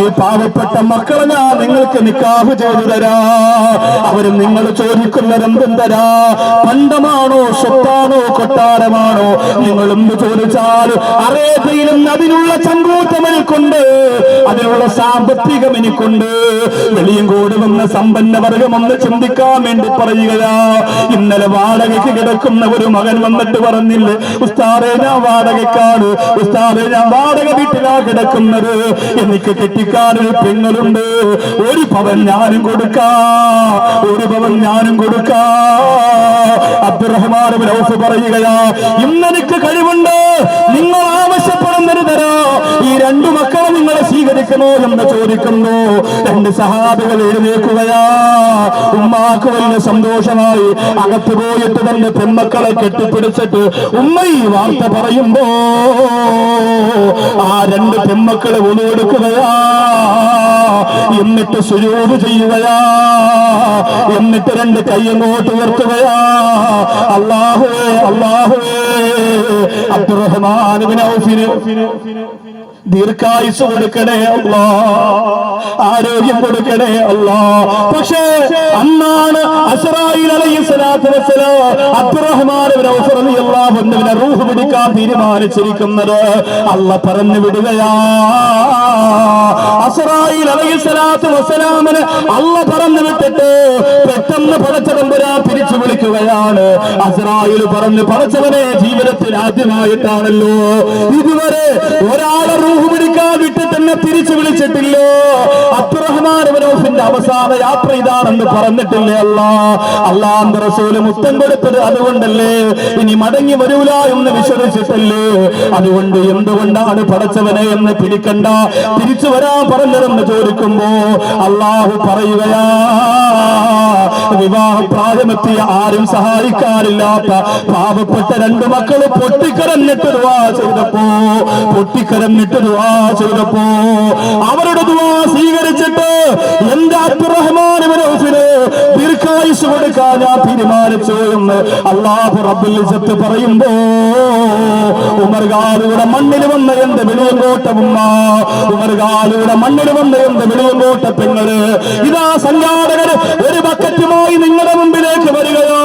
ഈ പാവപ്പെട്ട മക്കളെ ഞാൻ നിങ്ങൾക്ക് നിക്കാഹ് ചെയ്തു തരാ, അവരും നിങ്ങൾ ചോദിക്കുന്നത് എന്തും തരാ, പണ്ടമാണോ സ്വത്താണോ കൊട്ടാരമാണോ, നിങ്ങൾ എന്ത് ചോദിച്ചാൽ അറേബ്യയിലും അതിനുള്ള ചങ്കൂറ്റം എനിക്കുണ്ട്, അതിനുള്ള സാമ്പത്തികം എനിക്കുണ്ട്. വെളിയങ്കോട് വന്ന സമ്പന്ന വർഗം ഒന്ന് ചിന്തിക്കാൻ വേണ്ടി പറയുകയാ. ഇന്നലെ വാടകയ്ക്ക് കിടക്കുന്ന ഒരു മകൻ വന്നിട്ട് പറഞ്ഞില്ലേ, ഉസ്താദേ ഞാൻ വാടകയ്ക്കാണ്, ഉസ്താദേ ഞാൻ വാടക വീട്ടിലാ കിടക്കുന്നത്, എനിക്ക് കെട്ടിക്കാനൊരു പെങ്ങളുണ്ട്, 1 പവൻ ഞാനും കൊടുക്കാ, 1 പവൻ ഞാനും കൊടുക്കാ. അബ്ദുറഹ്മാൻ ഇബ്നു ഔഫ് പറയുകയാ, ഇന്നെനിക്ക് കഴിവുണ്ട്, നിങ്ങൾ ആവശ്യപ്പെടുന്നത് തരാ, ഈ 2 മക്കളെ നിങ്ങൾ സ്വീകരിക്കണോ എന്ന് ചോദിക്കുന്നു. 2 സഹാബികൾ എഴുന്നേൽക്കുകയാ. ഉമ്മാക്ക് വലിയ സന്തോഷമായി, അകത്ത് പോയിട്ട് തന്നെ പെൺമക്കളെ കെട്ടിപ്പിടിച്ചിട്ട് ഉമ്മ ഈ വാർത്ത പറയുമ്പോ ആ 2 പെൺമക്കളെ ഒളിയെടുക്കുകയാ, എന്നിട്ട് സുജൂദ് ചെയ്യുകയാ, എന്നിട്ട് 2 കൈയങ്ങോട്ട് ഉയർത്തുകയാ. അല്ലാഹുവേ, അല്ലാഹുവേ, അബ്ദുറഹ്മാൻ ഇബ്നു ഔഫിന് ദീർഘായുസ് കൊടുക്കണേ അല്ലാ, ആരോഗ്യം കൊടുക്കണേ അല്ലാ. പക്ഷേ അന്നാണ് അസ്റായീൽ അലൈഹിസ്സലാത്തു വസ്സലാം അബ്ദുറഹ്മാൻ ഇബ്നു ഔഫ് റളിയല്ലാഹു അൻഹുവിനെ റൂഹ് പിടിക്കാൻ തീരുമാനിച്ചിരിക്കുന്നത്. അല്ലാഹ് പറഞ്ഞു വിടുകയാ. അസ്റായീൽ അലൈഹിസ്സലാത്തു വസ്സലാമിനെ അല്ലാഹ് പറഞ്ഞു വിട്ടിട്ട് പെട്ടെന്ന് പടച്ചതമ്പുരാൻ തിരിച്ചു വിളിക്കുകയാണ്. അസ്റായീൽ പറഞ്ഞു, പടച്ചവനെ, ജീവിതത്തിൽ ആദ്യമായിട്ടാണല്ലോ ഇതുവരെ ഒരാളെ റൂഹ് പിടിക്കാൻ വിട്ടിട്ട് എന്നെ തിരിച്ചു വിളിച്ചിട്ടില്ലോ. അബ്ദുറഹ്മാൻ ഇബ്നു ഔഫിന്റെ അവസാന യാത്ര ഇതാണെന്ന് പറഞ്ഞിട്ടില്ലേ അല്ലാഹുവിന്റെ റസൂൽ മുത്തം കൊടുത്തത് അതുകൊണ്ടല്ലേ, ഇനി മടങ്ങി വരൂല എന്ന് വിശ്വസിച്ചിട്ടല്ലേ, അതുകൊണ്ട് എന്തുകൊണ്ടാണ് പടച്ചവനെ എന്ന് പിടിക്കണ്ട, തിരിച്ചു വരാൻ പറഞ്ഞതെന്ന് ചോദിക്കുമ്പോ അല്ലാഹു പറയുകയാ, വിവാഹ പ്രായമെത്തിയ ആരും സഹായിക്കാനില്ലാത്ത പാവപ്പെട്ട 2 മക്കള് പൊട്ടിക്കരഞ്ഞിട്ട് ദുആ ചെയ്തപ്പോ അവരുടെ ദുആ സ്വീകരിച്ചിട്ട് എന്റെ അബ്ദുറഹ്മാൻ ഇബ്നു ഔഫിന് ദീർഘായുസ് കൊടുക്കാൻ ഞാൻ തീരുമാനിച്ചു എന്ന് അല്ലാഹു റബ്ബുൽ ഇസ്സത്ത് പറയുമ്പോ ഉമർഗാലിയുടെ മണ്ണിൽ വന്ന എന്റെ വെളിയങ്കോട്ട ഉമ്മ, ഉമർഗാലിയുടെ മണ്ണിൽ വന്ന എന്റെ വെളിയങ്കോട്ട പെങ്ങള്, ഇതാ സംഘാടകര് ഒരു ബക്കറ്റുമായി നിങ്ങളുടെ മുമ്പിലേക്ക് വരികയോ,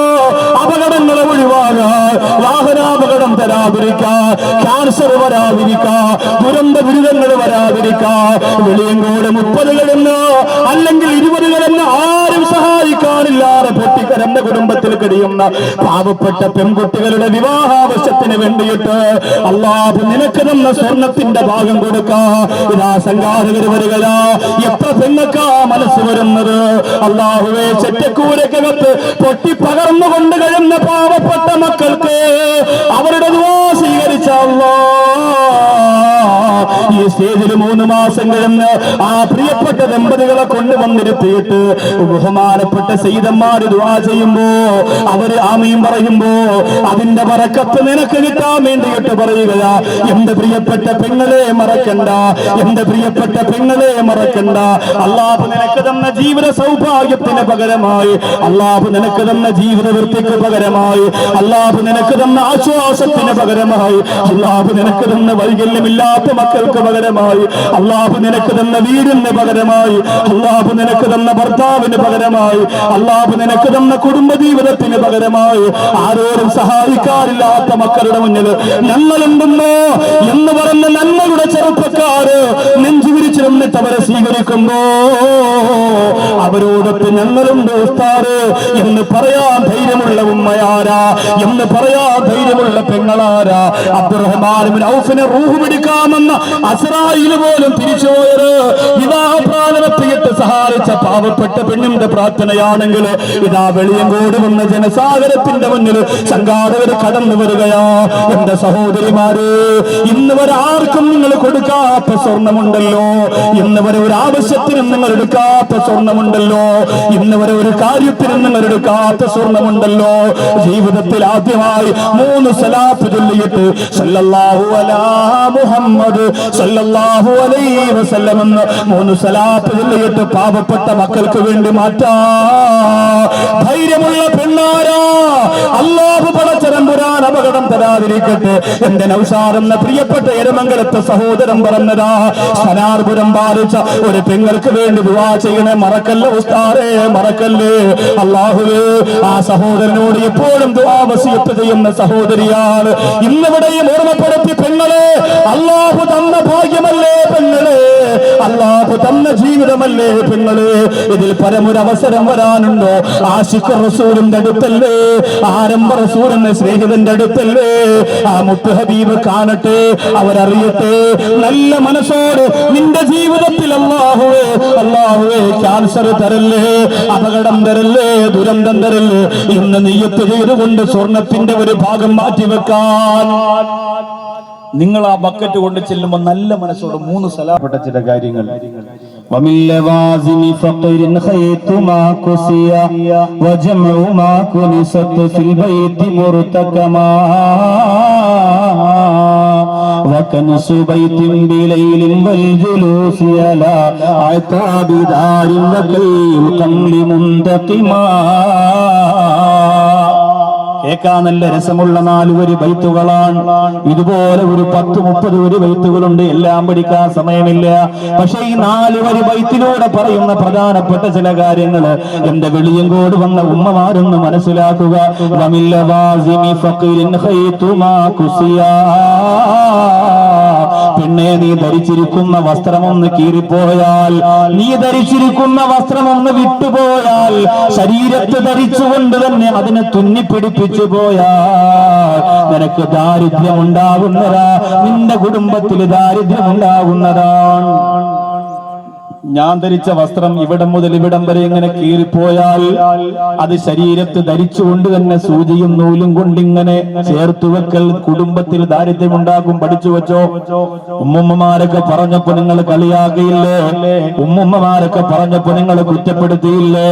അപകടങ്ങളെ ഒഴിവാകാൻ, വാഹനാപകടം തരാതിരിക്കാൻ, ക്യാൻസർ വരാതിരിക്കാൻ, ദുരന്ത ദുരിതങ്ങൾ വരാതിരിക്കാൻ, വെളിയങ്കോട് 30 അല്ലെങ്കിൽ 20 ആരും സഹായിക്കാനില്ലാതെ പൊട്ടിക്കരന്റെ കുടുംബത്തിൽ കഴിയുന്ന പാവപ്പെട്ട പെൺകുട്ടികളുടെ വിവാഹാവശ്യത്തിന് വേണ്ടിയിട്ട് അല്ലാഹു നിനക്ക് തന്ന സ്വർണത്തിന്റെ ഭാഗം കൊടുക്കാ. ഇതാ സംഘാടകർ വരികയാ. എത്ര പെണ്ണക്കാ മനസ്സ് വരുന്നത്. അല്ലാഹുവേ, ചെറ്റക്കൂരക്കകത്ത് പൊട്ടി പകർന്നുകൊണ്ട് കഴിയുന്ന പാവപ്പെട്ട മക്കൾക്ക് അവരുടെ ദുആ സ്വീകരിച്ച അല്ലാഹ് ഈ സ്റ്റേജിൽ 3 മാസം കഴിഞ്ഞ് ആ പ്രിയപ്പെട്ട ദമ്പതികളെ കൊണ്ടുവന്നിരുത്തിയിട്ട് ബഹുമാനപ്പെട്ട സയ്യിദന്മാര് ദുആ ചെയ്യുമ്പോ അവര് ആമീൻ പറയുമ്പോ അതിന്റെ ബറക്കത്ത് നിനക്ക് കിട്ടാൻ വേണ്ടിയിട്ട് പറയുകയാ, എന്റെ പ്രിയപ്പെട്ട പെങ്ങളെ മറക്കണ്ട, എന്റെ പ്രിയപ്പെട്ട പെങ്ങളെ മറക്കണ്ട. അല്ലാഹു നിനക്ക് തന്ന ജീവിത സൗഭാഗ്യത്തിന് പകരമായി, അല്ലാഹു നിനക്ക് തന്ന ജീവിത വൃത്തിക്ക് പകരമായി, അല്ലാഹു നിനക്ക് തന്ന ആശ്വാസത്തിന് പകരമായി, അല്ലാഹു നിനക്ക് തന്ന വൈകല്യമില്ലാത്ത മക്കൾക്ക് പകരമായി, അല്ലാഹു നിനക്ക് തന്ന വീടിന് പകരമായി, അല്ലാഹു നിനക്ക് തന്ന ഭർത്താവിന് പകരമായി, അല്ലാഹു നിനക്ക് തന്ന കുടുംബ ജീവിതത്തിന് പകരമായി, ആരോരും സഹായിക്കാറില്ലാത്ത മക്കളുടെ മുന്നിൽ ഞങ്ങളുണ്ടെന്നോ എന്ന് പറഞ്ഞ നന്മയുടെ ചെറുപ്പക്കാര് നെഞ്ചു വിരിച്ചു നിന്നിട്ട് അവരെ സ്വീകരിക്കുമ്പോ അവരോടൊത്ത് ഞങ്ങളുണ്ട് ഉസ്താദ് എന്ന് പറയാൻ ധൈര്യമുള്ള ഉമ്മയാരാ, എന്ന് പറയാൻ ധൈര്യമുള്ള പെങ്ങളാരാ? അബ്ദുറഹ്മാൻ ഇബ്നു ഔഫിനെ റൂഹ് പിടിക്കാമെന്ന അസ്രായിൽ പോലും തിരിച്ചുപോയത് വിവാഹപ്രാരംഭത്തിയിട്ട് സഹായിച്ച പാവപ്പെട്ട പെണ്ണിന്റെ പ്രാർത്ഥനയാണെങ്കിൽ ഇതാ വെളിയങ്കോട് വന്ന ജനസാഗരത്തിന്റെ മുന്നിൽ സംഘാടകർ കടന്നു വരികയാ. എന്റെ സഹോദരിമാര്, ഇന്ന് വരെ ആർക്കും നിങ്ങൾ കൊടുക്കാത്ത സ്വർണമുണ്ടല്ലോ, ഇന്ന് വരെ ഒരു ആവശ്യത്തിനും നിങ്ങൾ എടുക്കാത്ത സ്വർണമുണ്ടല്ലോ, ഇന്ന് വരെ ഒരു കാര്യത്തിനും നിങ്ങൾ എടുക്കാത്ത സ്വർണമുണ്ടല്ലോ. ജീവിതത്തിൽ ആദ്യമായി 3 സലാത്ത് ചൊല്ലിയിട്ട് സല്ലല്ലാഹു അലാ മുഹമ്മദ് സല്ലല്ലാഹു അലൈഹി വസല്ലം എന്ന് 3 സലാത്ത് ചൊല്ലിയിട്ട് പാവപ്പെട്ട മക്കൾക്ക് വേണ്ടി മാറ്റാ ധൈര്യമുള്ള പെണ്ണാരാ? അല്ലാഹു പടച്ചതമ്പുരാൻ അപകടം തരാതിരിക്കട്ടെ. എന്റെ നൗഷാദ് എന്ന പ്രിയപ്പെട്ട എരമംഗലത്തെ സഹോദരൻ പറഞ്ഞതാ, സനാർപുരം ബാധിച്ച ഒരു പെങ്ങൾക്ക് വേണ്ടി ദുആ ചെയ്യണേ, മറക്കല്ലേ ഉസ്താദേ, മറക്കല്ലേ. അല്ലാഹുവേ, ആ സഹോദരനോട് എപ്പോഴും ദുആ വസിയത്ത് ചെയ്യുന്ന സഹോദരിയാണ്. ഇന്നിവിടെയും ഓർമ്മപ്പെടുത്തി പെങ്ങളെ, അല്ലാഹു തന്ന ഭാഗ്യമല്ലേ പെങ്ങളെ, അല്ലാഹു തന്ന ജീവിതമല്ലേ പെങ്ങളെ. ഇതിൽ പരമൊരവസരം വരാനുണ്ടോ? ആശിഖ് റസൂലിന്റെ അടുത്തല്ലേ, ആരംഭ റസൂലിന്റെ സ്നേഹിതന്റെ അടുത്തല്ലേ ആ മുത്ത് ഹബീബ് കാണട്ടെ, അവരറിയട്ടെ. നല്ല മനസ്സോട് നിന്റെ ജീവിതത്തിൽ അല്ലാഹുവേ, അല്ലാഹുവേ ക്യാൻസർ തരല്ലേ, അപകടം തരല്ലേ, ദുരന്തം തരല്ലേ എന്ന് നിയ്യത്ത് ചെയ്തുകൊണ്ട് സ്വർണത്തിന്റെ ഒരു ഭാഗം മാറ്റിവെക്കാൻ നിങ്ങൾ ആ ബക്കറ്റ് കൊണ്ട് ചെല്ലുമ്പോൾ നല്ല മനസ്സോട് 3 സലാപ്പെട്ട ചില കാര്യങ്ങൾ. ومن لوازم فقر خيط ما كسيا وجمع ما كنست في البيت مرتكما وكنس بيت بليل والجلوس على عتاب دار وكي القمل منتقما. കേൾക്കാൻ നല്ല രസമുള്ള 4 വരി ബൈത്തുകളാണ്. ഇതുപോലെ ഒരു 10-30 വരി ബൈത്തുകളുണ്ട്, എല്ലാം പഠിക്കാൻ സമയമില്ല. പക്ഷെ ഈ 4 വരി ബൈത്തിലൂടെ പറയുന്ന പ്രധാനപ്പെട്ട ചില കാര്യങ്ങൾ എന്റെ വെളിയങ്കോട് വന്ന ഉമ്മമാരൊന്ന് മനസ്സിലാക്കുക. പിന്നെ നീ ധരിച്ചിരിക്കുന്ന വസ്ത്രമൊന്ന് കീറിപ്പോയാൽ, നീ ധരിച്ചിരിക്കുന്ന വസ്ത്രമൊന്ന് വിട്ടുപോയാൽ, ശരീരത്ത് ധരിച്ചുകൊണ്ട് തന്നെ അതിനെ തുന്നിപ്പിടിപ്പിച്ചു പോയാൽ നിനക്ക് ദാരിദ്ര്യം ഉണ്ടാകുന്നതാ, നിന്റെ കുടുംബത്തിൽ ദാരിദ്ര്യം ഉണ്ടാകുന്നതാണ്. ഞാൻ ധരിച്ച വസ്ത്രം ഇവിടം മുതൽ ഇവിടം വരെ ഇങ്ങനെ കീറിപ്പോയാൽ അത് ശരീരത്ത് ധരിച്ചുകൊണ്ട് തന്നെ സൂചിയും നൂലും കൊണ്ട് ഇങ്ങനെ ചേർത്തു വെക്കൽ കുടുംബത്തിൽ ദാരിദ്ര്യം ഉണ്ടാകും. പഠിച്ചു വെച്ചോ. ഉമ്മുമ്മമാരൊക്കെ പറഞ്ഞപ്പോ നിങ്ങൾ കളിയാക്കിയില്ലേ? ഉമ്മുമ്മമാരൊക്കെ പറഞ്ഞപ്പോ നിങ്ങൾ കുറ്റപ്പെടുത്തിയില്ലേ?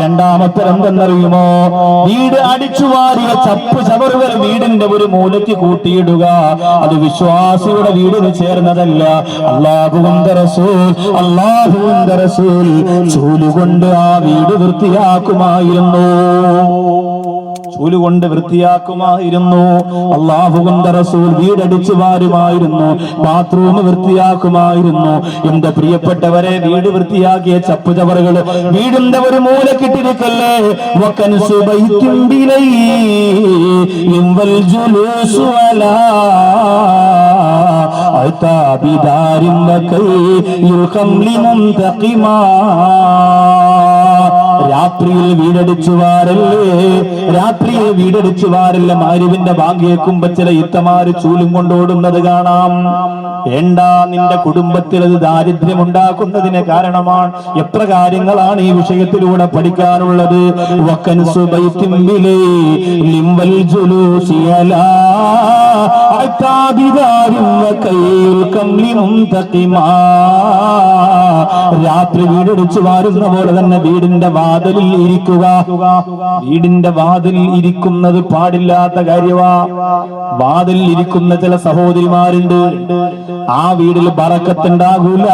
രണ്ടാമത്തെ എന്തെന്നറിയുമോ? വീട് അടിച്ചു വാരിയ ചപ്പ് ചവറുകൾ വീടിന്റെ ഒരു മൂലയ്ക്ക് കൂട്ടിയിടുക. അത് വിശ്വാസിയുടെ വീടിന് ചേർന്നതല്ല. അല്ലാഹുവിന്റെ റസൂൽ, അല്ലാഹുവിന്റെ റസൂൽ ചൂലുകൊണ്ട് ആ വീട് വൃത്തിയാക്കുമായിരുന്നു, ചൂലുകൊണ്ട് വൃത്തിയാക്കുമായിരുന്നു. അല്ലാഹുവിന്റെ റസൂൽ വീടടിച്ചു വാരുമായിരുന്നു, ബാത്റൂം വൃത്തിയാക്കുമായിരുന്നു. എന്റെ പ്രിയപ്പെട്ടവരെ, വീട് വൃത്തിയാക്കിയ ചപ്പുചവറുകൾ വീടിന്റെ ഒരു മൂലക്കിട്ടിരിക്കല്ലേ. രാത്രിയിൽ വീടടിച്ചു വാരല്ലേ, രാത്രിയിൽ വീടടിച്ചു വാരല്ല. മാരിവിന്റെ ബാങ്ക് കേൾക്കുമ്പോ ചില ഇത്തമാര് ചൂലും കൊണ്ടോടുന്നത് കാണാം. വേണ്ട, നിന്റെ കുടുംബത്തിൽ അത് ദാരിദ്ര്യം ഉണ്ടാക്കുന്നതിന് കാരണമാണ്. എത്ര കാര്യങ്ങളാണ് ഈ വിഷയത്തിലൂടെ പഠിക്കാനുള്ളത്. രാത്രി വീടടിച്ചു വാരുന്ന പോലെ തന്നെ വീടിന്റെ വാതിലിൽ ഇരിക്കുക. വീടിന്റെ വാതിലിൽ ഇരിക്കുന്നത് പാടില്ലാത്ത കാര്യമാ. വാതിലിൽ ഇരിക്കുന്ന ചില സഹോദരിമാരുണ്ട്, ആ വീടിൽ ബറക്കത്തുണ്ടാകൂല.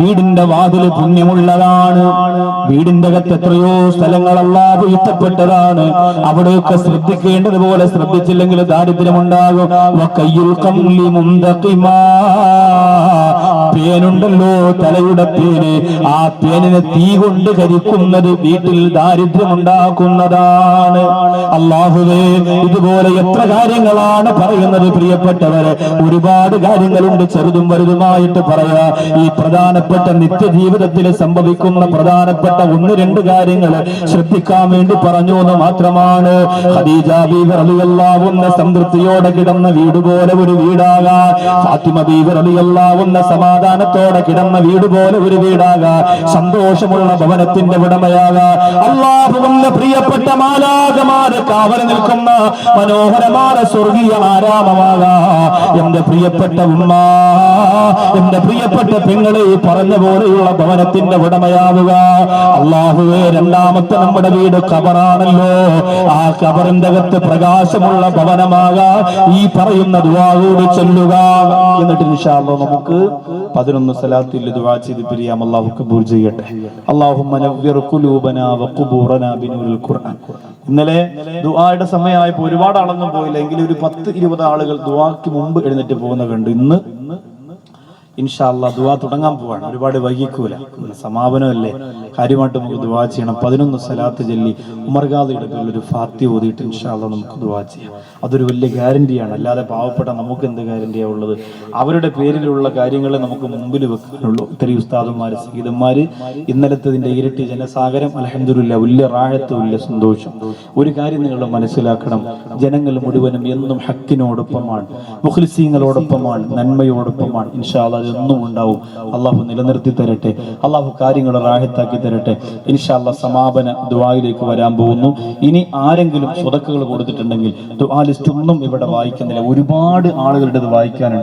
വീടിന്റെ വാതിൽ പുണ്യമുള്ളതാണ്. വീടിന്റെ അകത്ത് എത്രയോ സ്ഥലങ്ങൾ അല്ലാഹു ഇഷ്ടപ്പെട്ടതാണ്. അവിടെയൊക്കെ ശ്രദ്ധിക്കേണ്ടതുപോലെ ശ്രദ്ധിച്ചില്ലെങ്കിൽ ദാരിദ്ര്യമുണ്ടാകും. പേനുണ്ടല്ലോ, തലയുടെ പേന്, ആ പേനിനെ തീ കൊണ്ട് കരിക്കുന്നത് വീട്ടിൽ ദാരിദ്ര്യമുണ്ടാക്കുന്നതാണ്. അല്ലാഹുവേ, ഇതുപോലെ എത്ര കാര്യങ്ങളാണ് പറയുന്നത് പ്രിയപ്പെട്ടവരെ. ഒരുപാട് കാര്യങ്ങളുണ്ട്, ചെറുതും വലുതുമായിട്ട് പറയാ. ഈ പ്രധാനപ്പെട്ട നിത്യജീവിതത്തിൽ സംഭവിക്കുന്ന പ്രധാനപ്പെട്ട 1-2 കാര്യങ്ങൾ ശ്രദ്ധിക്കാൻ വേണ്ടി പറഞ്ഞു എന്ന് മാത്രമാണ്. ഖദീജ ബീവി റളിയല്ലാഹു അൻഹ സംതൃപ്തിയോടെ കിടന്ന വീട് പോലെ ഒരു വീടാകാൻ, ഫാത്തിമ ബീവി റളിയല്ലാഹു അൻഹ സമാധാനത്തോടെ കിടന്ന വീട് പോലെ ഒരു വീടാകാൻ, സന്തോഷമുള്ള ഭവനത്തിന്റെ ഉടമയാകാൻ, അല്ലാഹുവിന്റെ പ്രിയപ്പെട്ട മാലാഖമാരെ കാവൽ നിൽക്കുന്ന മനോഹരമായ സ്വർഗീയ ആരാമമാകാൻ എന്റെ പ്രിയപ്പെട്ട ഉമ്മ, എന്റെ പ്രിയപ്പെട്ട പെങ്ങളെ പറഞ്ഞ പോലെയുള്ള ഭവനത്തിന്റെ ഉടമയാവുക. അല്ലാഹുവേ, രണ്ടാമത്തെ നമ്മുടെ വീട് ഖബറാണല്ലോ. ആ ഖബറിന്റെ അകത്ത് പ്രകാശമുള്ള ഭവനമാകാൻ ഈ പറയുന്ന ദുആ കൂടി ചൊല്ലുക. എന്നിട്ട് ഇൻഷാ അല്ലാഹ് നമുക്ക് 11 സലാത്തിൽ ദുആ ചെയ്ത് പിരിയാം. അല്ലാഹു കബൂൽ ചെയ്യട്ടെ. അല്ലാഹുമ്മ നവ്വിർ ഖുലൂബനാ വഖുബൂറനാ ബിനൂരിൽ ഖുർആൻ. ഇന്നലെ ദുആയുടെ സമയമായപ്പോൾ ഒരുപാട് ആളൊന്നും പോയില്ല, എങ്കിലും ഒരു 10-20 ആളുകൾ ദുആക്ക് മുമ്പ് എഴുന്നേറ്റ് പോകുന്ന കണ്ടു. ഇന്ന് ഇൻഷാ അല്ലാഹ് ദുആ തുടങ്ങാൻ പോവാണ്. ഒരുപാട് വൈകിക്കൂല, സമാപനമല്ലേ, കാര്യമായിട്ട് നമുക്ക് ദുആ ചെയ്യണം. 11 സലാത്ത് ചൊല്ലി ഉമർ ഖാദിയുടെ പേരിൽ ഒരു ഫാത്തിഹ ഓതിയിട്ട് ഇൻഷാ അല്ലാഹ് നമുക്ക് ദുആ ചെയ്യാം. അതൊരു വലിയ ഗ്യാരണ്ടിയാണ്. അല്ലാതെ പാവപ്പെട്ട നമുക്ക് എന്ത് ഗ്യാരണ്ടിയാ ഉള്ളത്? അവരുടെ പേരിലുള്ള കാര്യങ്ങളെ നമുക്ക് മുമ്പിൽ വെക്കാനുള്ളൂ. ഇത്രയും ഉസ്താദന്മാര്, സയ്യിദന്മാര്, ഇന്നലത്തതിന്റെ ഇരട്ടി ജനസാഗരം. അൽഹംദുലില്ലാഹ്, വലിയ റാഹത്ത്, വലിയ സന്തോഷം. ഒരു കാര്യം നിങ്ങൾ മനസ്സിലാക്കണം, ജനങ്ങൾ മുഴുവനും എന്നും ഹക്കിനോടൊപ്പമാണ്, മുഖ്ലിസീങ്ങളോടൊപ്പമാണ്, നന്മയോടൊപ്പമാണ്. ഇൻഷാ അല്ലാഹ് എന്നും ഉണ്ടാവും. അള്ളാഹു നിലനിർത്തി തരട്ടെ. അള്ളാഹു കാര്യങ്ങൾ റാഹത്താക്കി തരട്ടെ. ഇൻഷാ അല്ലാഹ് സമാപന ദുആയിലേക്ക് വരാൻ പോകുന്നു. ഇനി ആരെങ്കിലും സ്വതക്കകൾ കൊടുത്തിട്ടുണ്ടെങ്കിൽ ദുആ ലിസ്റ്റ് ഒന്നും ഇവിടെ വായിക്കുന്നില്ല, ഒരുപാട് ആളുകളുടെ വായിക്കാനുണ്ട്.